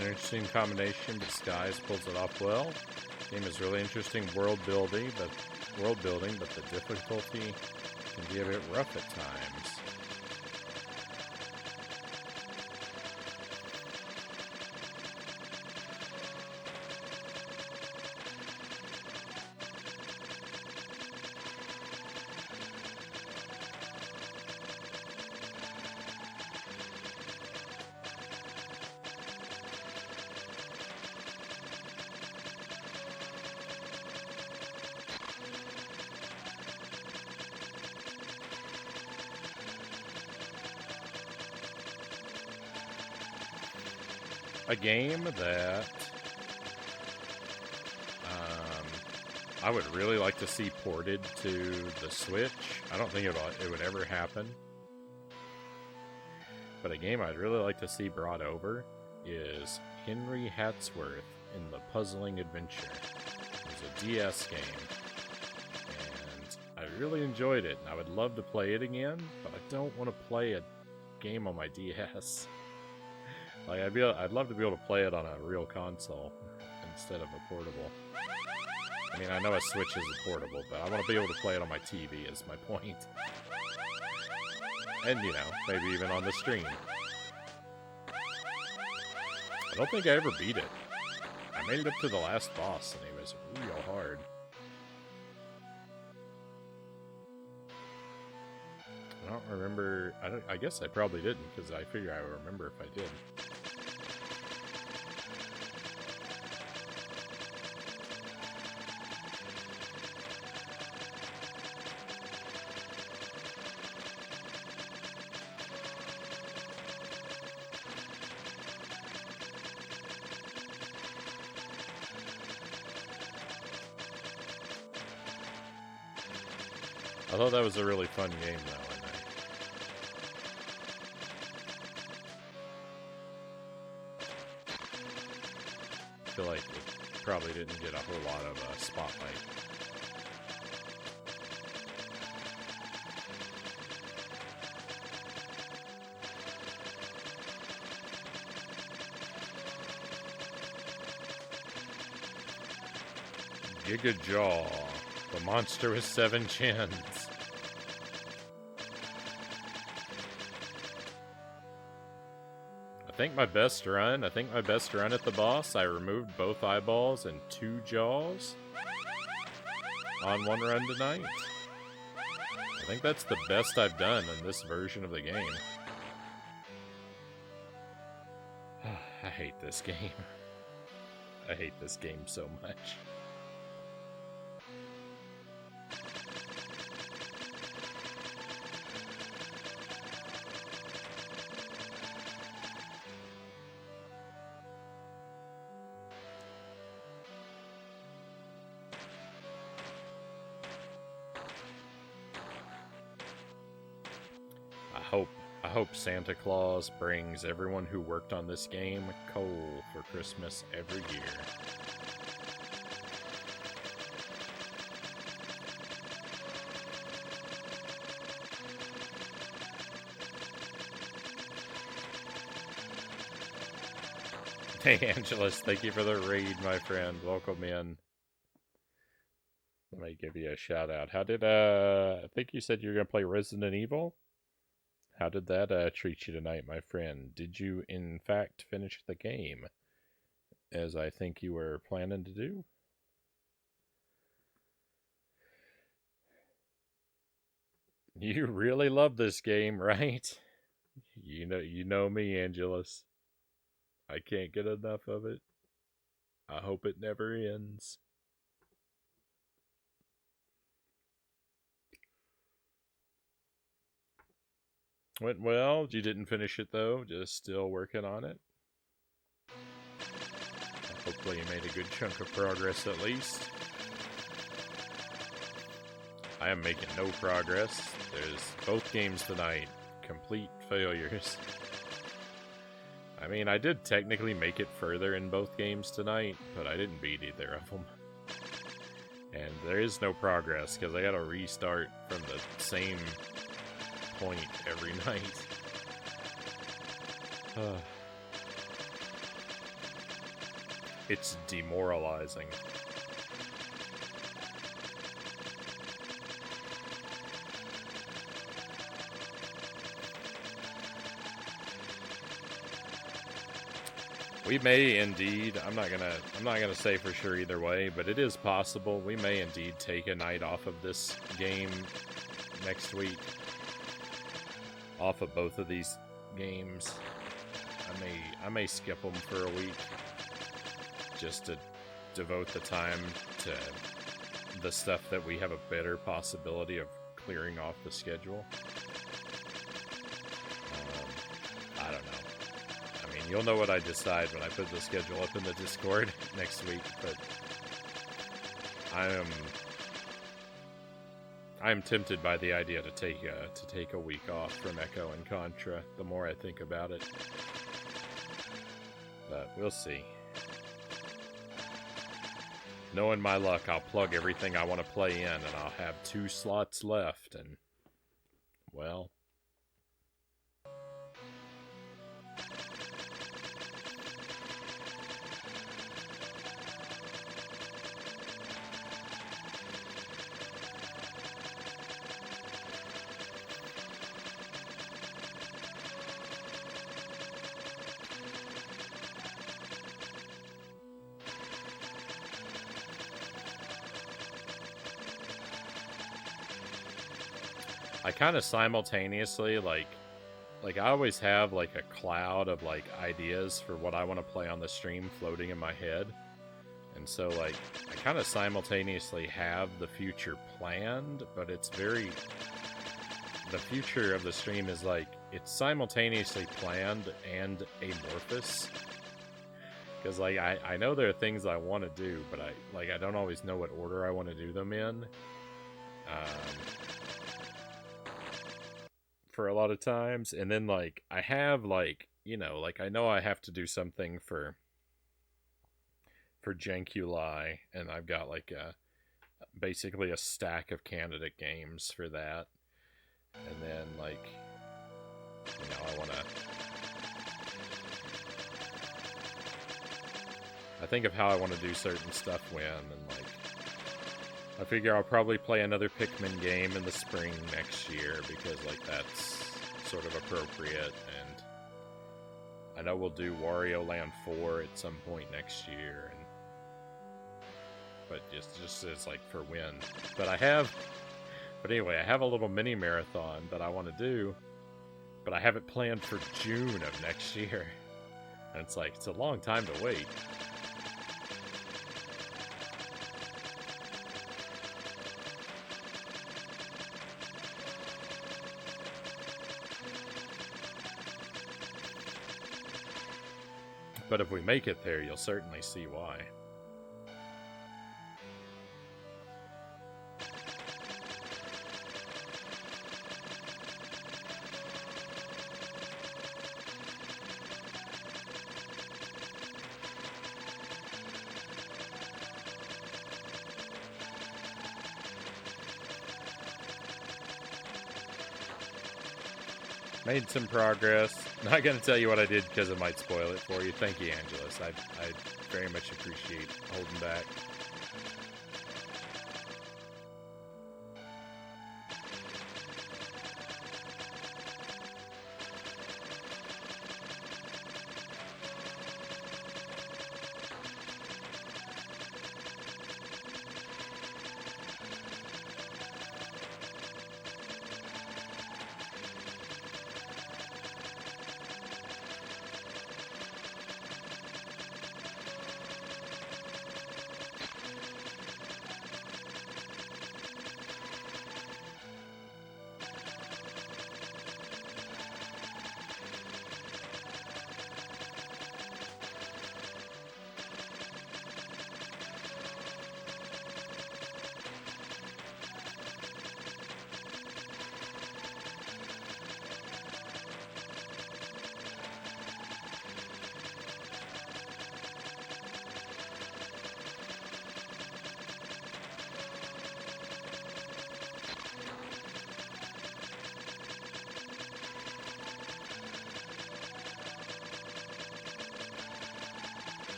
an interesting combination, but Skies pulls it off well. Game is really interesting world building, but the difficulty can be a bit rough at times. A game that I would really like to see ported to the Switch. I don't think it would ever happen. But a game I'd really like to see brought over is Henry Hatsworth in the Puzzling Adventure. It was a DS game, and I really enjoyed it. I would love to play it again, but I don't want to play a game on my DS. Like, I'd love to be able to play it on a real console instead of a portable. I mean, I know a Switch is a portable, but I want to be able to play it on my TV is my point. And, you know, maybe even on the stream. I don't think I ever beat it. I made it up to the last boss, and it was real hard. I don't remember. I guess I probably didn't, because I figure I would remember if I did. I thought that was a really fun game, though, and I feel like it probably didn't get a whole lot of spotlight. Giga Jaw, the monster with 7 chins. I think my best run at the boss, I removed both eyeballs and 2 jaws on one run tonight. I think that's the best I've done in this version of the game. I hate this game. I hate this game so much. I hope Santa Claus brings everyone who worked on this game coal for Christmas every year. Hey, Angelus, thank you for the raid, my friend. Welcome in. Let me give you a shout out. How did, I think you said you were going to play Resident Evil? How did that treat you tonight, my friend? Did you, in fact, finish the game, as I think you were planning to do? You really love this game, right? You know me, Angelus. I can't get enough of it. I hope it never ends. Went well. You didn't finish it, though. Just still working on it. Hopefully you made a good chunk of progress, at least. I am making no progress. There's both games tonight. Complete failures. I mean, I did technically make it further in both games tonight, but I didn't beat either of them. And there is no progress, because I gotta restart from the same point every night. It's demoralizing. We may indeed, I'm not gonna say for sure either way, but it is possible we may indeed take a night off of this game next week. Off of both of these games. I may skip them for a week just to devote the time to the stuff that we have a better possibility of clearing off the schedule. I don't know. I mean, you'll know what I decide when I put the schedule up in the Discord next week, but I am tempted by the idea to take a week off from Echo and Contra, the more I think about it. But we'll see. Knowing my luck, I'll plug everything I want to play in, and I'll have 2 slots left, and, well... I kind of simultaneously, like I always have, like, a cloud of, like, ideas for what I want to play on the stream floating in my head. And so, like, I kind of simultaneously have the future planned, but it's very... The future of the stream is, like, it's simultaneously planned and amorphous. Because, like, I know there are things I want to do, but I don't always know what order I want to do them in. For a lot of times, and then, like, I have, like, you know, like, I know I have to do something for Jankuli, and I've got, like, basically a stack of candidate games for that, and then, like, you know, I think of how I want to do certain stuff when, and, like, I figure I'll probably play another Pikmin game in the spring next year, because, like, that's sort of appropriate, and I know we'll do Wario Land 4 at some point next year, and but just as, like, for when. But anyway, I have a little mini marathon that I want to do, but I have it planned for June of next year, and it's like, it's a long time to wait. But if we make it there, you'll certainly see why. Made some progress. Not going to tell you what I did because it might spoil it for you. Thank you, Angelus. I very much appreciate holding back.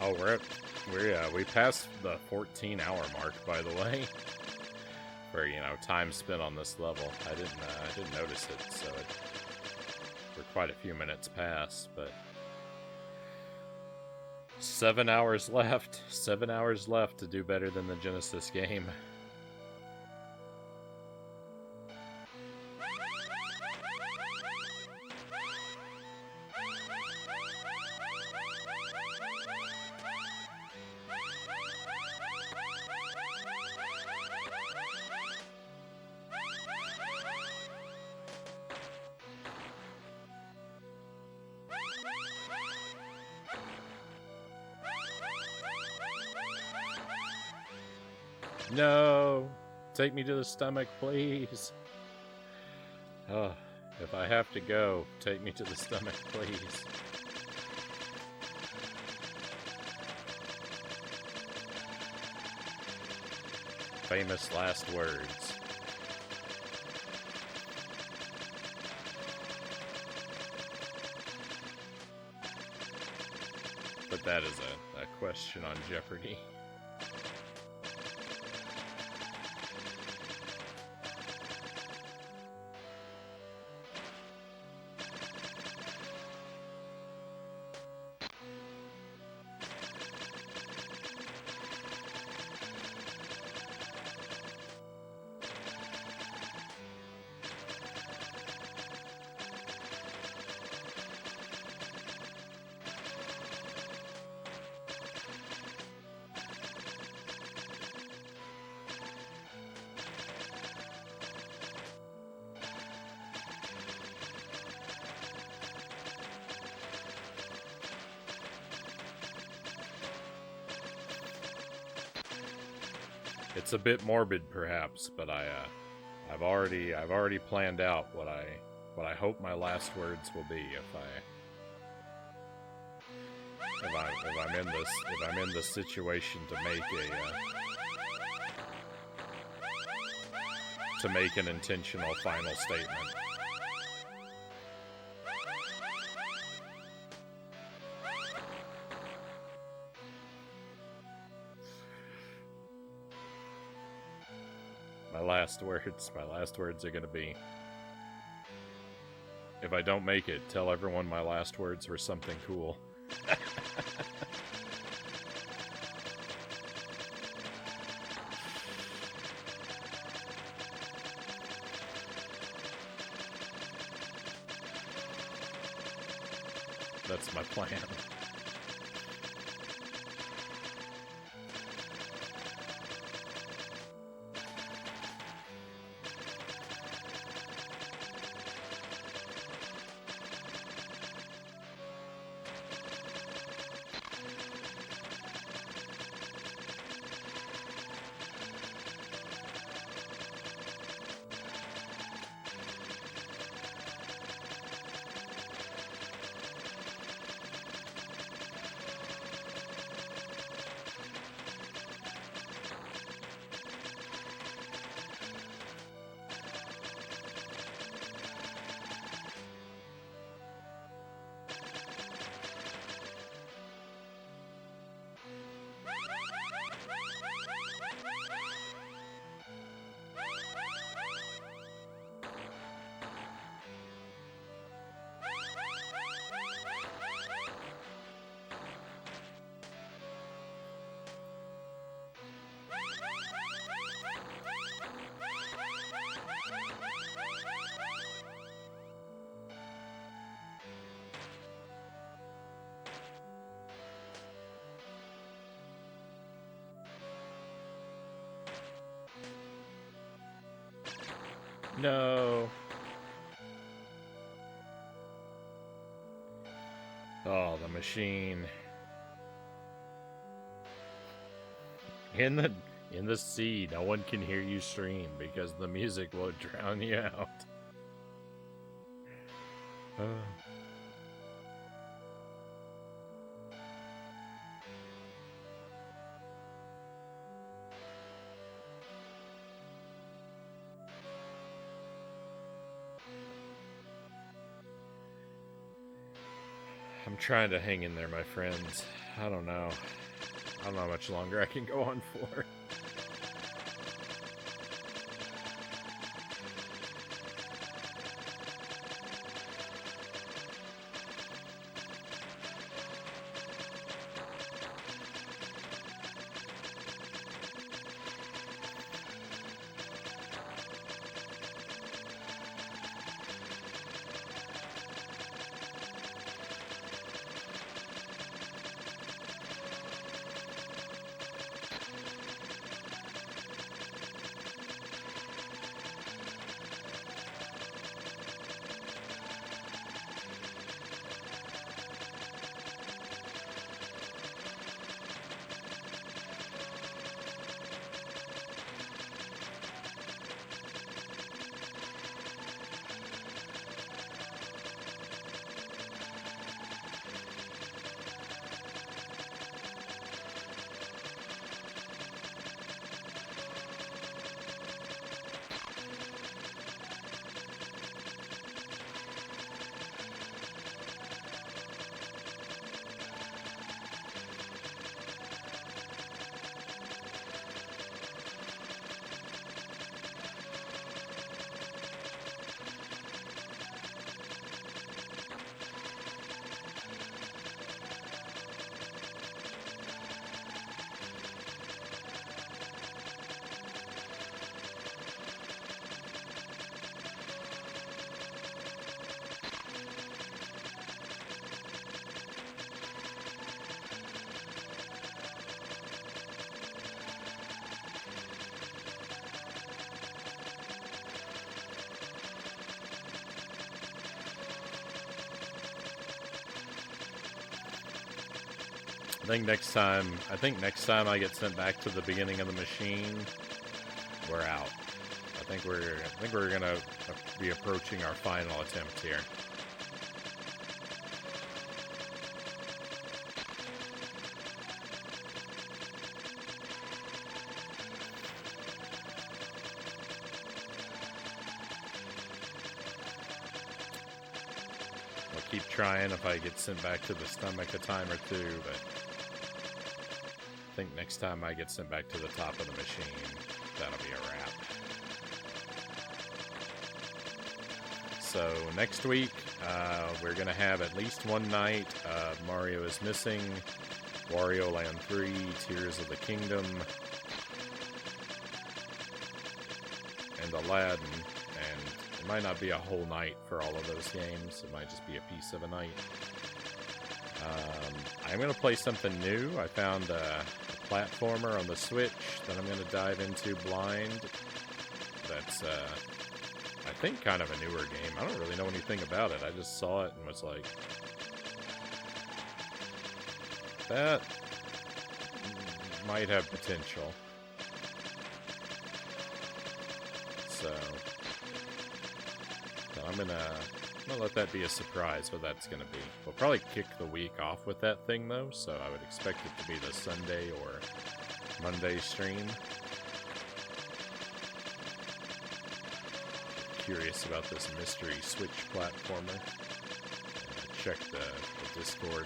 Oh, we passed the 14-hour mark, by the way. For, you know, time spent on this level. I didn't notice it, so we're quite a few minutes past, but 7 hours left. 7 hours left to do better than the Genesis game. No! Take me to the stomach, please. Oh, if I have to go, take me to the stomach, please. Famous last words. But that is a question on Jeopardy! It's a bit morbid, perhaps, but I've already planned out what I hope my last words will be if I'm in this situation to make an intentional final statement. My last words are gonna be, if I don't make it, tell everyone my last words were something cool. That's my plan. No. Oh, the machine. In the sea, no one can hear you scream because the music will drown you out. I'm trying to hang in there, my friends. I don't know how much longer I can go on for. I think next time I get sent back to the beginning of the machine, we're out. I think we're gonna be approaching our final attempt here. I'll keep trying if I get sent back to the stomach a time or two, but I think next time I get sent back to the top of the machine, that'll be a wrap. So next week, we're going to have at least one night of Mario is Missing, Wario Land 3, Tears of the Kingdom, and Aladdin. And it might not be a whole night for all of those games. It might just be a piece of a night. I'm going to play something new. I found a platformer on the Switch that I'm going to dive into blind. That's, I think, kind of a newer game. I don't really know anything about it. I just saw it and was like, that might have potential. So I'm gonna let that be a surprise what that's gonna be. We'll probably kick the week off with that thing though, so I would expect it to be the Sunday or Monday stream. Curious about this mystery Switch platformer. Check the Discord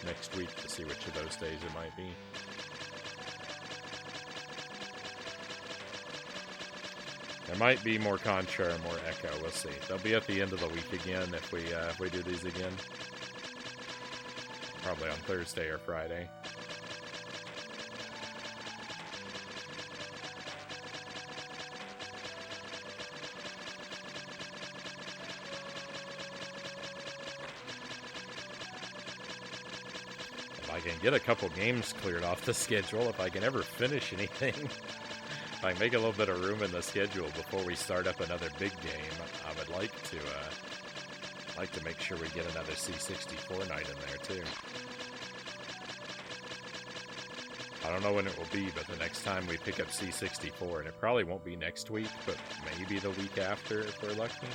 next week to see which of those days it might be. There might be more Contra and more Echo. We'll see. They'll be at the end of the week again if we do these again. Probably on Thursday or Friday. If I can get a couple games cleared off the schedule, if I can ever finish anything. If I can make a little bit of room in the schedule before we start up another big game, I would like to make sure we get another C64 night in there too. I don't know when it will be, but the next time we pick up C64, and it probably won't be next week, but maybe the week after if we're lucky.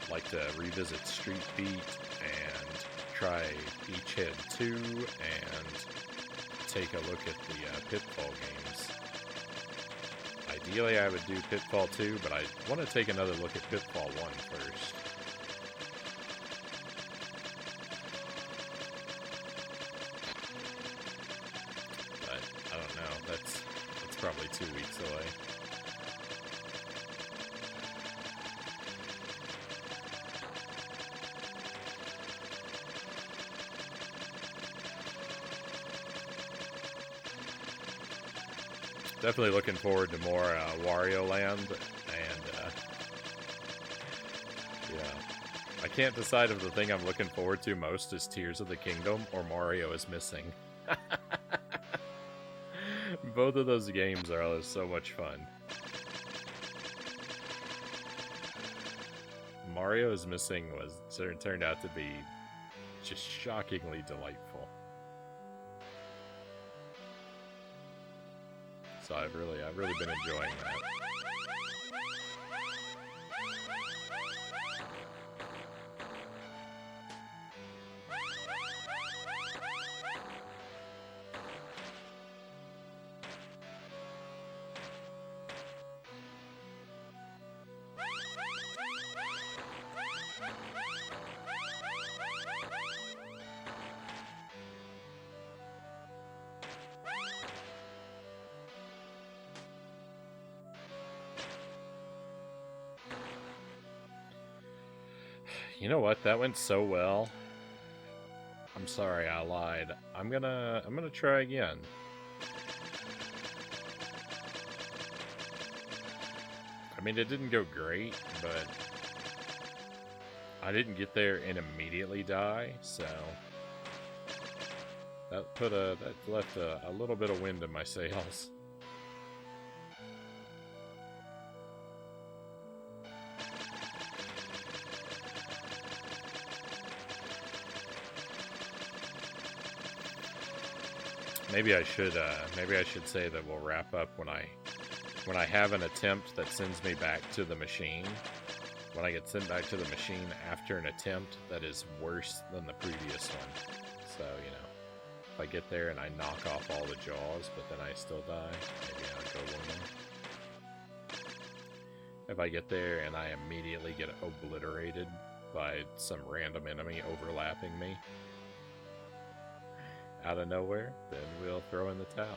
Like to revisit Street Beat and try Beachhead 2 and take a look at the Pitfall games. I Ideally, I would do Pitfall 2, but I want to take another look at Pitfall 1 first. But, I don't know, that's probably 2 weeks away. Definitely looking forward to more Wario Land, and yeah, I can't decide if the thing I'm looking forward to most is Tears of the Kingdom or Mario is Missing. Both of those games are so much fun. Mario is Missing turned out to be just shockingly delightful. So I've really been enjoying that. You know what? That went so well. I'm sorry, I lied. I'm gonna try again. I mean, it didn't go great, but I didn't get there and immediately die, so that left a little bit of wind in my sails. Maybe I should say that we'll wrap up when I have an attempt that sends me back to the machine. When I get sent back to the machine after an attempt that is worse than the previous one. So, you know, if I get there and I knock off all the jaws, but then I still die, maybe I'll go one more. If I get there and I immediately get obliterated by some random enemy overlapping me out of nowhere, then we'll throw in the towel.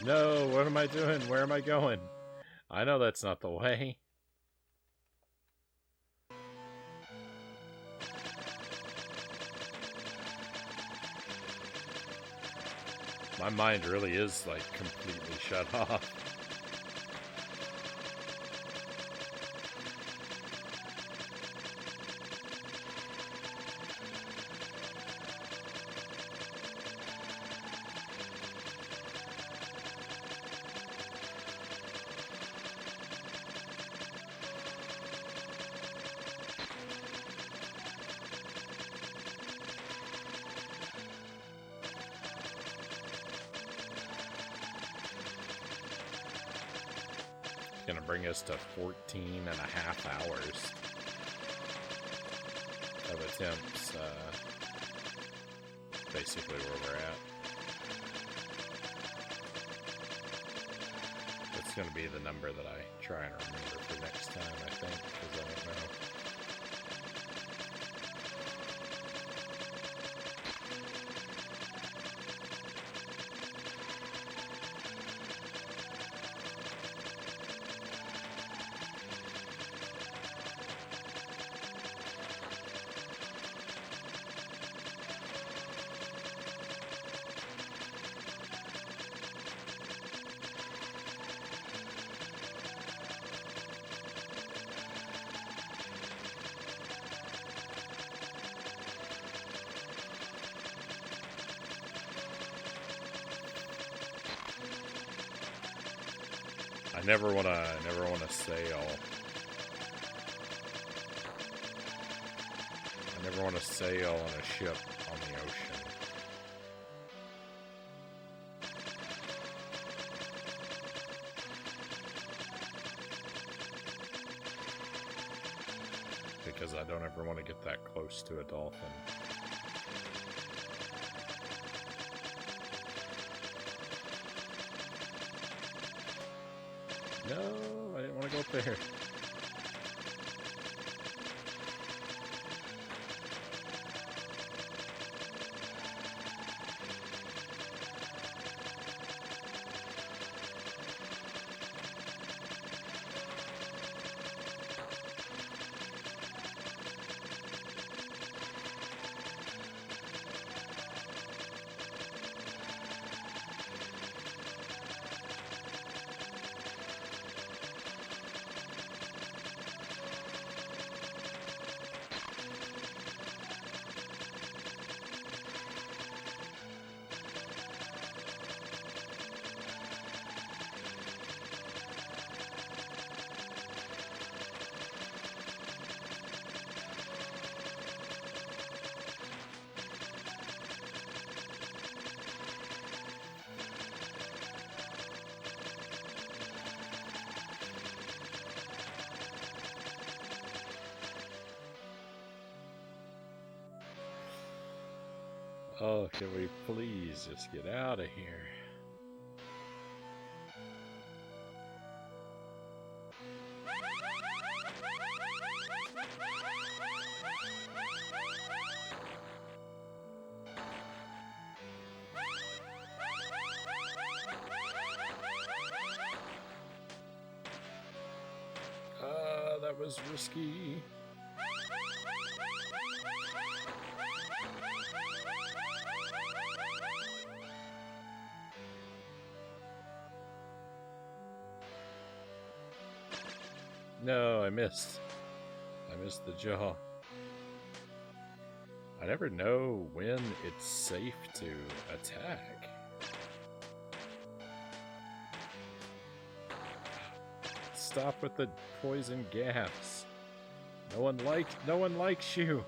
No, what am I doing? Where am I going? I know that's not the way. My mind really is like completely shut off. Gonna bring us to 14 and a half hours of attempts, basically where we're at. It's gonna be the number that I try and remember for next time, I think, because I don't know. I never wanna sail. I never wanna sail on a ship on the ocean. Because I don't ever want to get that close to a dolphin. No, I didn't want to go up there. Oh, can we please just get out of here? That was risky. No, I missed. I missed the jaw. I never know when it's safe to attack. Stop with the poison gas. No one likes you.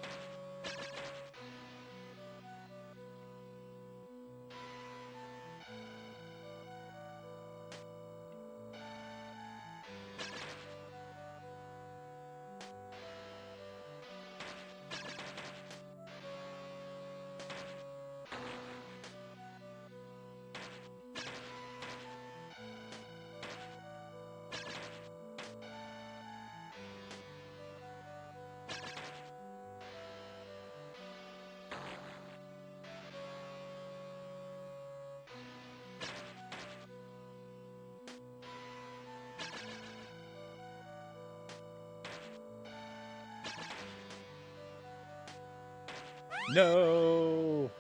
No!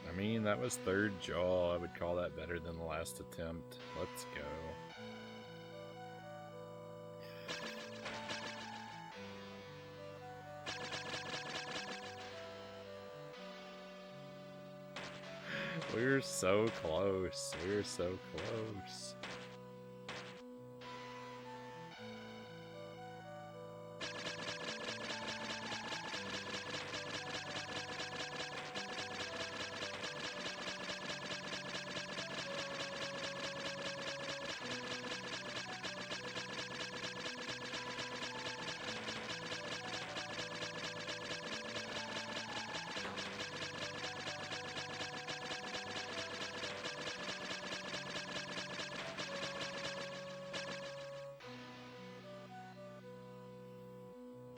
I mean, that was third jaw. I would call that better than the last attempt. Let's go. We're so close. We're so close.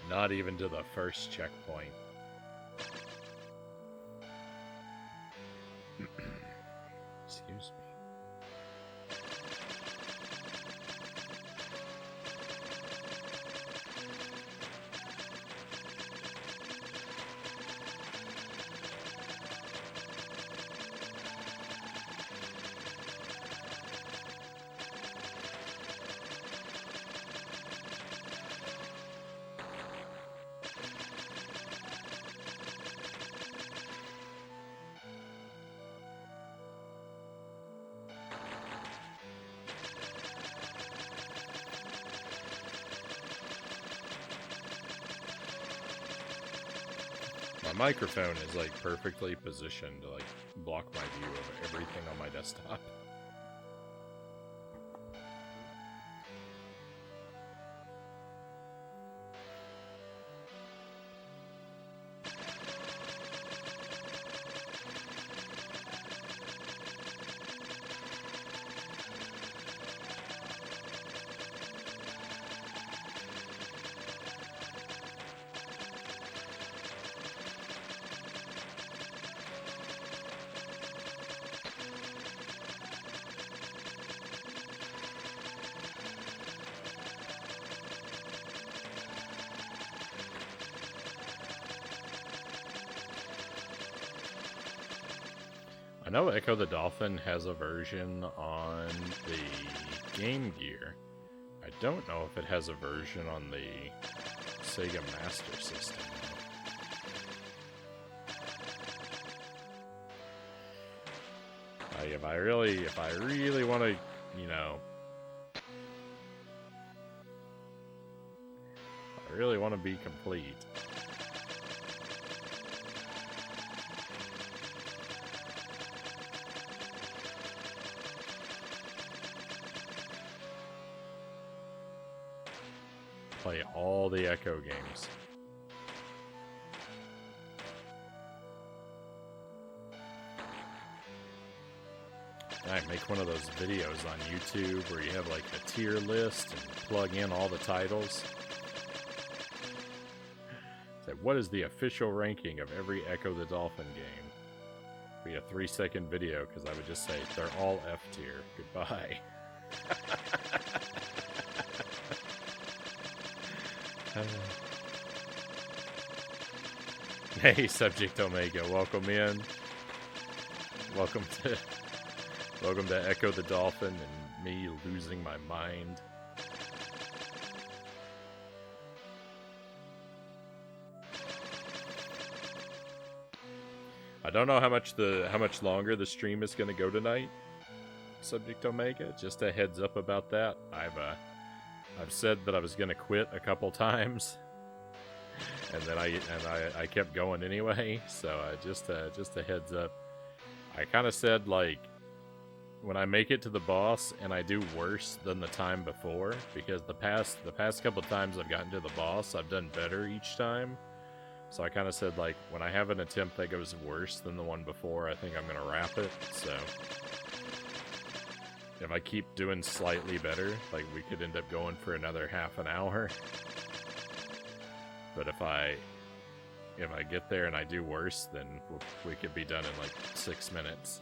Not even to the first checkpoint. Excuse me. My microphone is like perfectly positioned to like block my view of everything on my desktop. I know Ecco the Dolphin has a version on the Game Gear. I don't know if it has a version on the Sega Master System. Like if I really want to, you know, I really want to be complete. Play all the Ecco games. I make one of those videos on YouTube where you have like a tier list and plug in all the titles. Say, what is the official ranking of every Ecco the Dolphin game? Be a 3-second video because I would just say they're all F tier. Goodbye. Hey, Subject Omega, welcome in. Welcome to Ecco the Dolphin and me losing my mind. I don't know how much longer the stream is going to go tonight, Subject Omega. Just a heads up about that. I've said that I was going to quit a couple times, and then I kept going anyway. So just a heads up. I kind of said, like, when I make it to the boss and I do worse than the time before, because the past couple times I've gotten to the boss, I've done better each time. So I kind of said, like, when I have an attempt that goes worse than the one before, I think I'm going to wrap it. So if I keep doing slightly better, like, we could end up going for another half an hour. But if I get there and I do worse, then we could be done in like 6 minutes.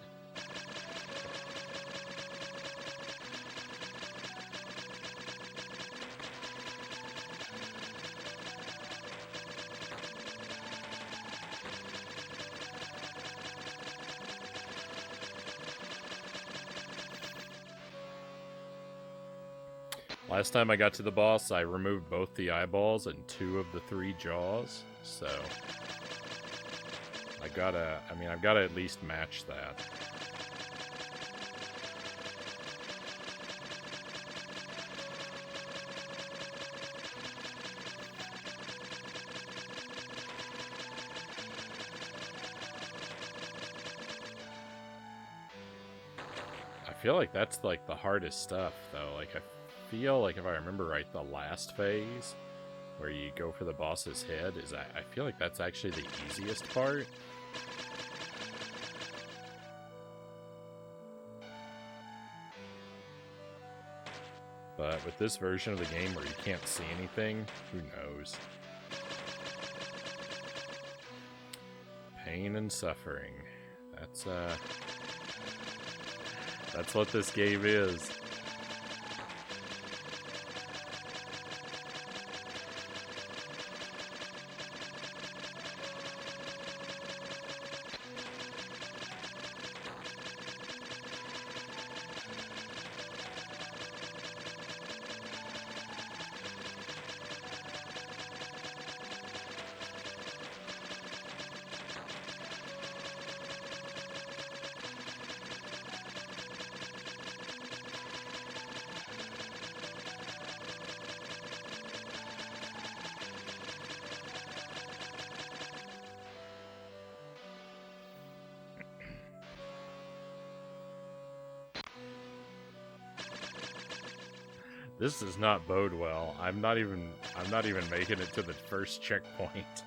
Last time I got to the boss, I removed both the eyeballs and 2 of the 3 jaws, so I've gotta at least match that. I feel like that's like the hardest stuff, though. Like, I feel like if I remember right, the last phase where you go for the boss's head is, I feel like that's actually the easiest part. But with this version of the game where you can't see anything, who knows? Pain and suffering. That's what this game is. This does not bode well. I'm not even making it to the first checkpoint.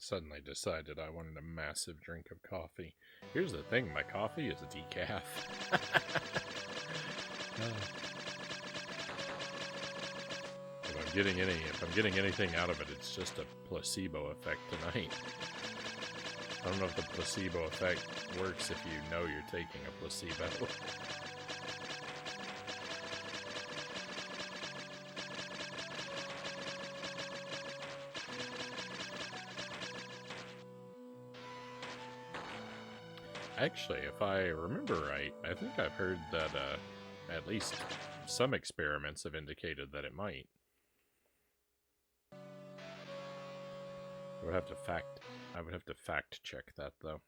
suddenly decided I wanted a massive drink of coffee. Here's the thing, my coffee is decaf. If I'm getting anything out of it, it's just a placebo effect tonight. I don't know if the placebo effect works if you know you're taking a placebo. Actually, if I remember right, I think I've heard that at least some experiments have indicated that it might. I would have to fact check that though.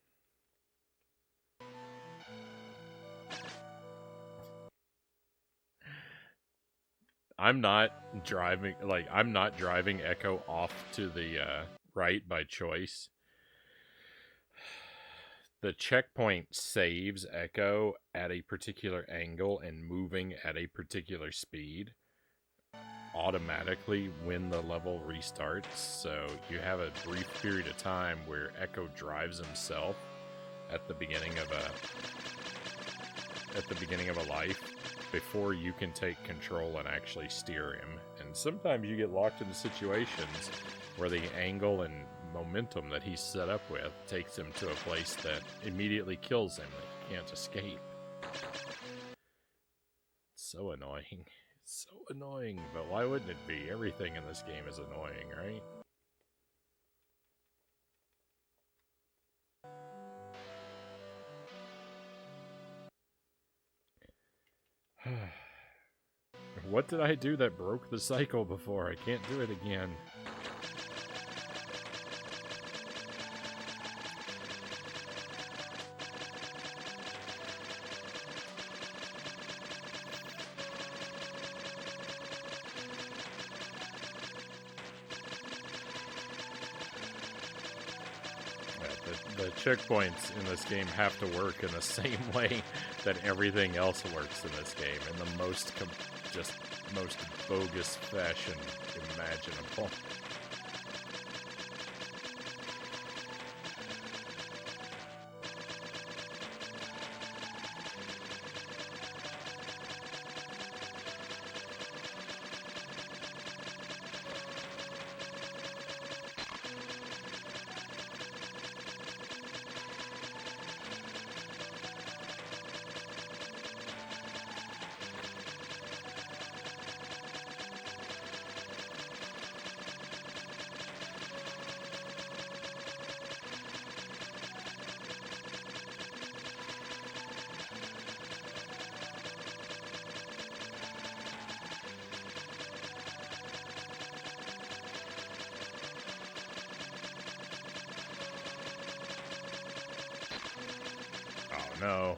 I'm not driving Echo off to the right by choice. The checkpoint saves Echo at a particular angle and moving at a particular speed automatically when the level restarts. So you have a brief period of time where Echo drives himself at the beginning of a life before you can take control and actually steer him. And sometimes you get locked into situations where the angle and momentum that he's set up with takes him to a place that immediately kills him that he can't escape. It's so annoying. It's so annoying, but why wouldn't it be? Everything in this game is annoying, right? What did I do that broke the cycle before? I can't do it again. The checkpoints in this game have to work in the same way that everything else works in this game, in the most bogus fashion imaginable. No.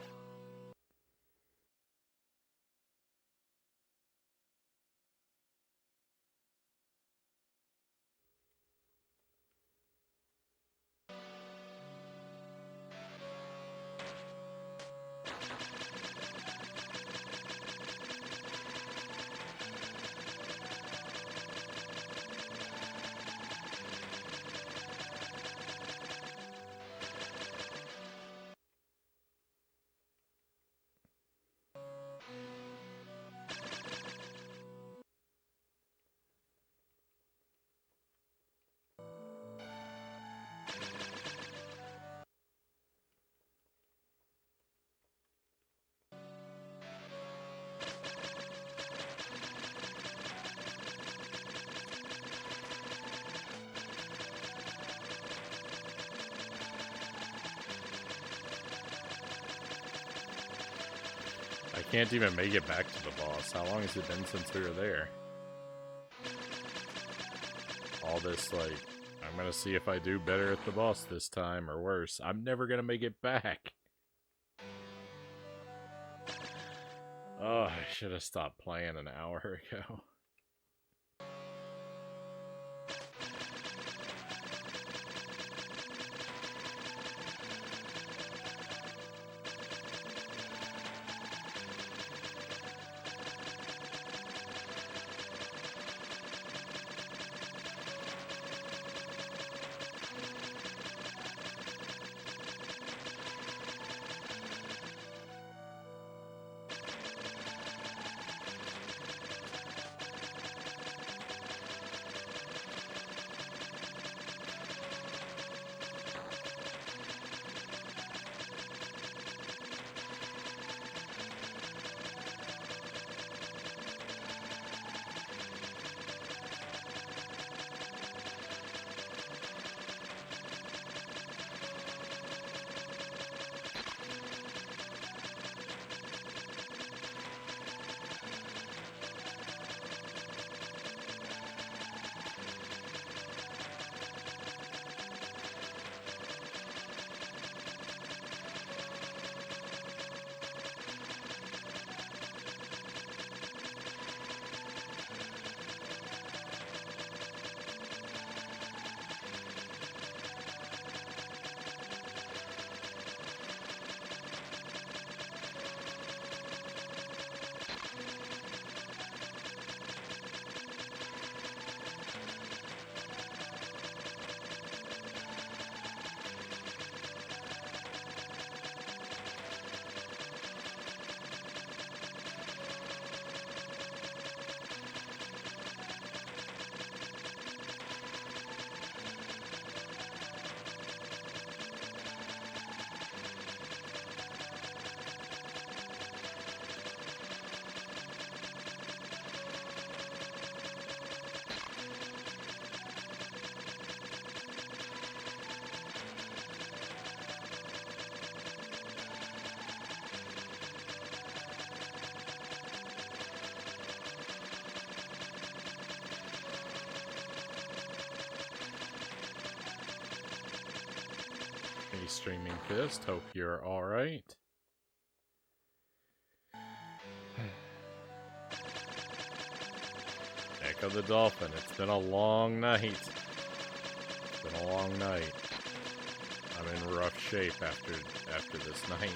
I can't even make it back to the boss. How long has it been since we were there? All this, like, I'm gonna see if I do better at the boss this time or worse. I'm never gonna make it back. Oh, I should have stopped playing an hour ago. Streaming Fist. Hope you're alright. Ecco the Dolphin. It's been a long night. It's been a long night. I'm in rough shape after this night.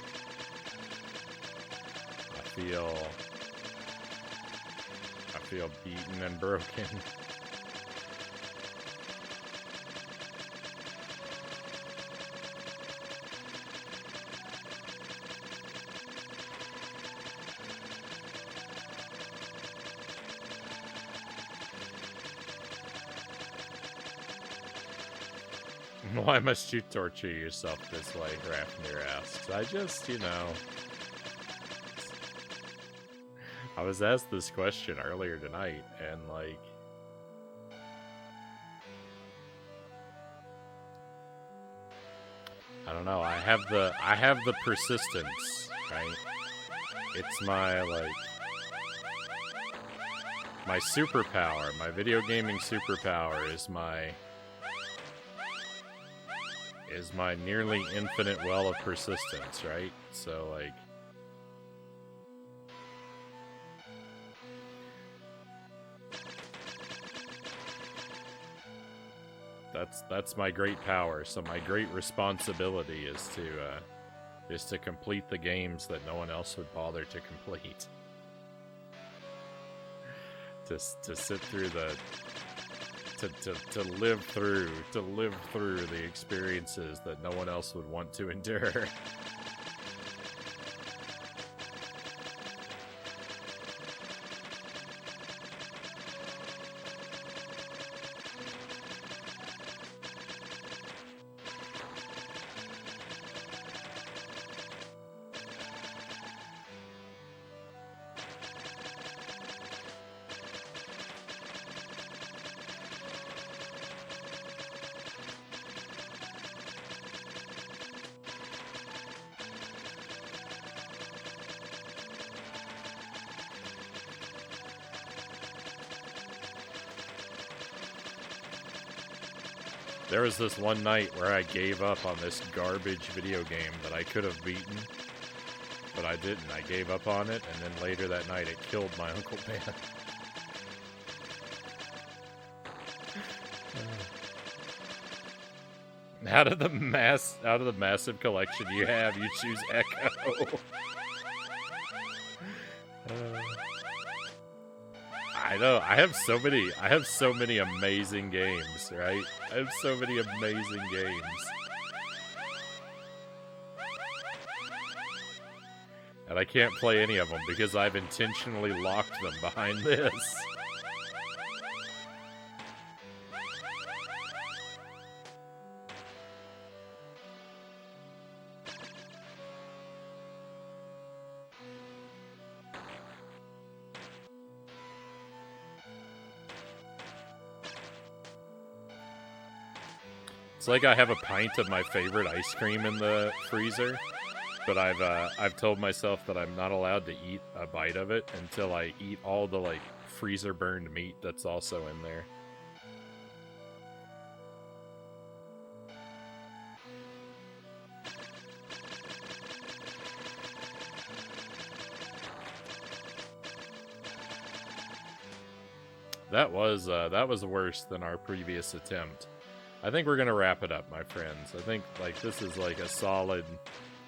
I feel beaten and broken. Why must you torture yourself this way, Rafnir asks. I just, I was asked this question earlier tonight, and like, I don't know, I have the persistence, right? It's my superpower, my video gaming superpower is my nearly infinite well of persistence, right? So, like, that's my great power. So my great responsibility is to complete the games that no one else would bother to complete. To sit through to live through the experiences that no one else would want to endure. There was this one night where I gave up on this garbage video game that I could have beaten, but I didn't. I gave up on it, and then later that night it killed my Uncle Ben. Out of the massive collection you have, you choose Echo. I know. I have so many amazing games, right? I have so many amazing games. And I can't play any of them because I've intentionally locked them behind this. It's like I have a pint of my favorite ice cream in the freezer, but I've told myself that I'm not allowed to eat a bite of it until I eat all the like freezer burned meat that's also in there. That was worse than our previous attempt. I think we're gonna wrap it up, my friends. I think like this is like a solid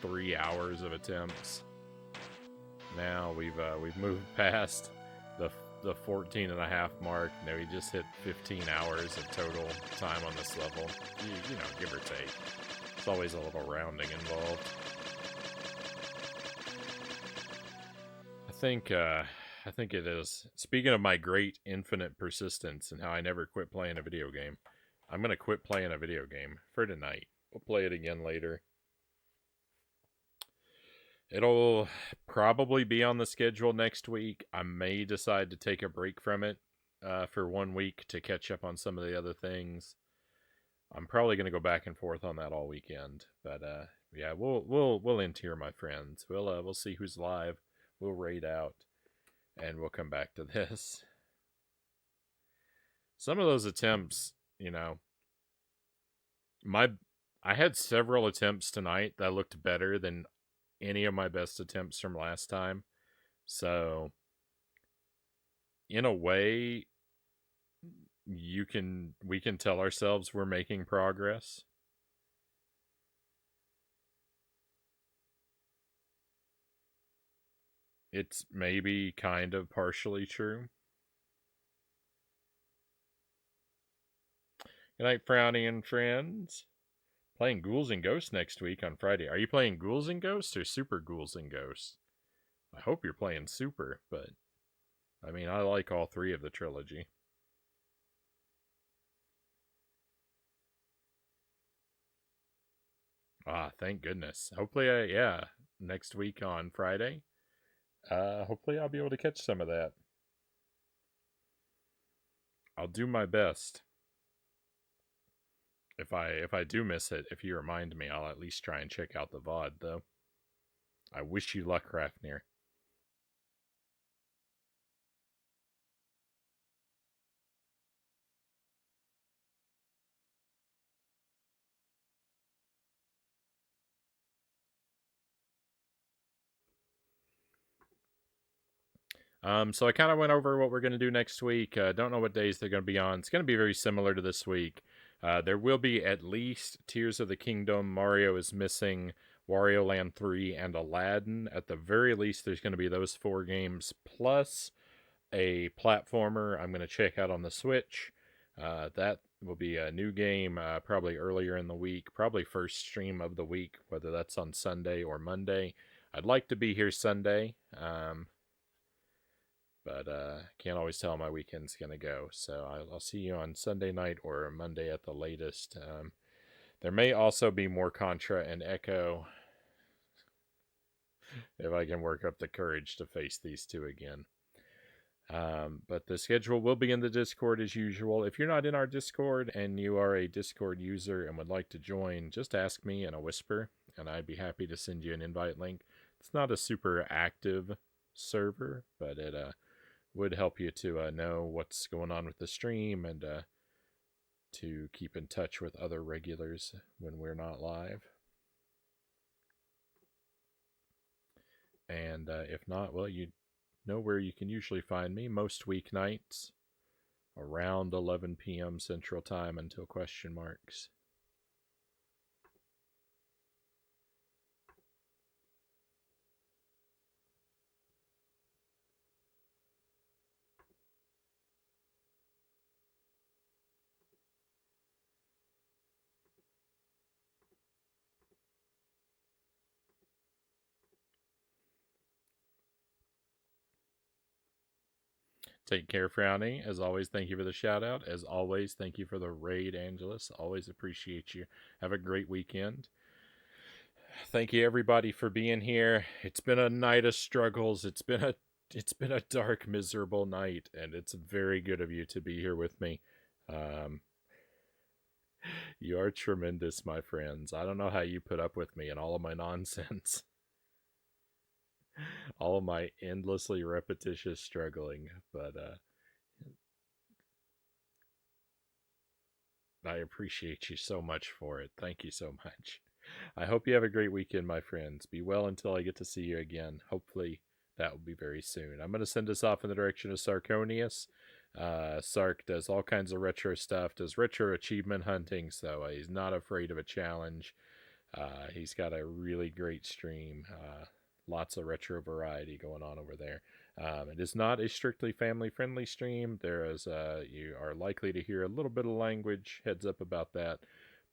3 hours of attempts. Now we've moved past the 14 and a half mark. Now we just hit 15 hours of total time on this level. You know, give or take. It's always a little rounding involved. I think it is. Speaking of my great infinite persistence and how I never quit playing a video game, I'm going to quit playing a video game for tonight. We'll play it again later. It'll probably be on the schedule next week. I may decide to take a break from it for 1 week to catch up on some of the other things. I'm probably going to go back and forth on that all weekend. But yeah, we'll end here, my friends. We'll see who's live. We'll raid out, and we'll come back to this. Some of those attempts, you know, I had several attempts tonight that looked better than any of my best attempts from last time. So, in a way, we can tell ourselves we're making progress. It's maybe kind of partially true. Good night, Frownie and friends. Playing Ghouls and Ghosts next week on Friday. Are you playing Ghouls and Ghosts or Super Ghouls and Ghosts? I hope you're playing Super, but I mean, I like all three of the trilogy. Ah, thank goodness. Hopefully, yeah, next week on Friday. Hopefully, I'll be able to catch some of that. I'll do my best. If I do miss it, if you remind me, I'll at least try and check out the VOD though. I wish you luck, Rafnir. So I kind of went over what we're going to do next week. Don't know what days they're going to be on. It's going to be very similar to this week. There will be at least Tears of the Kingdom, Mario is Missing, Wario Land 3, and Aladdin. At the very least, there's going to be those 4 games, plus a platformer I'm going to check out on the Switch. That will be a new game, probably earlier in the week, probably first stream of the week, whether that's on Sunday or Monday. I'd like to be here Sunday. But can't always tell how my weekend's gonna go. So I'll see you on Sunday night or Monday at the latest. There may also be more Contra and Echo if I can work up the courage to face these two again. But the schedule will be in the Discord as usual. If you're not in our Discord and you are a Discord user and would like to join, just ask me in a whisper, and I'd be happy to send you an invite link. It's not a super active server, but it would help you to know what's going on with the stream and to keep in touch with other regulars when we're not live. And if not, well, you know where you can usually find me most weeknights around 11 p.m. Central Time until question marks. Take care, Frownie. As always, thank you for the shout out. As always, thank you for the raid, Angelus. Always appreciate you. Have a great weekend. Thank you everybody for being here. It's been a night of struggles. It's been a dark, miserable night, and it's very good of you to be here with me. You are tremendous, my friends. I don't know how you put up with me and all of my nonsense. All of my endlessly repetitious struggling, but I appreciate you so much for it. Thank you so much. I hope you have a great weekend, my friends. Be well until I get to see you again. Hopefully, that will be very soon. I'm going to send us off in the direction of Sarconius. Sark does all kinds of retro stuff, does retro achievement hunting, so he's not afraid of a challenge. He's got a really great stream. Lots of retro variety going on over there. It is not a strictly family-friendly stream. There is you are likely to hear a little bit of language. Heads up about that.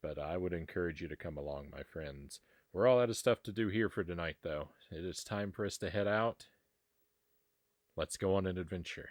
But I would encourage you to come along, my friends. We're all out of stuff to do here for tonight, though. It is time for us to head out. Let's go on an adventure.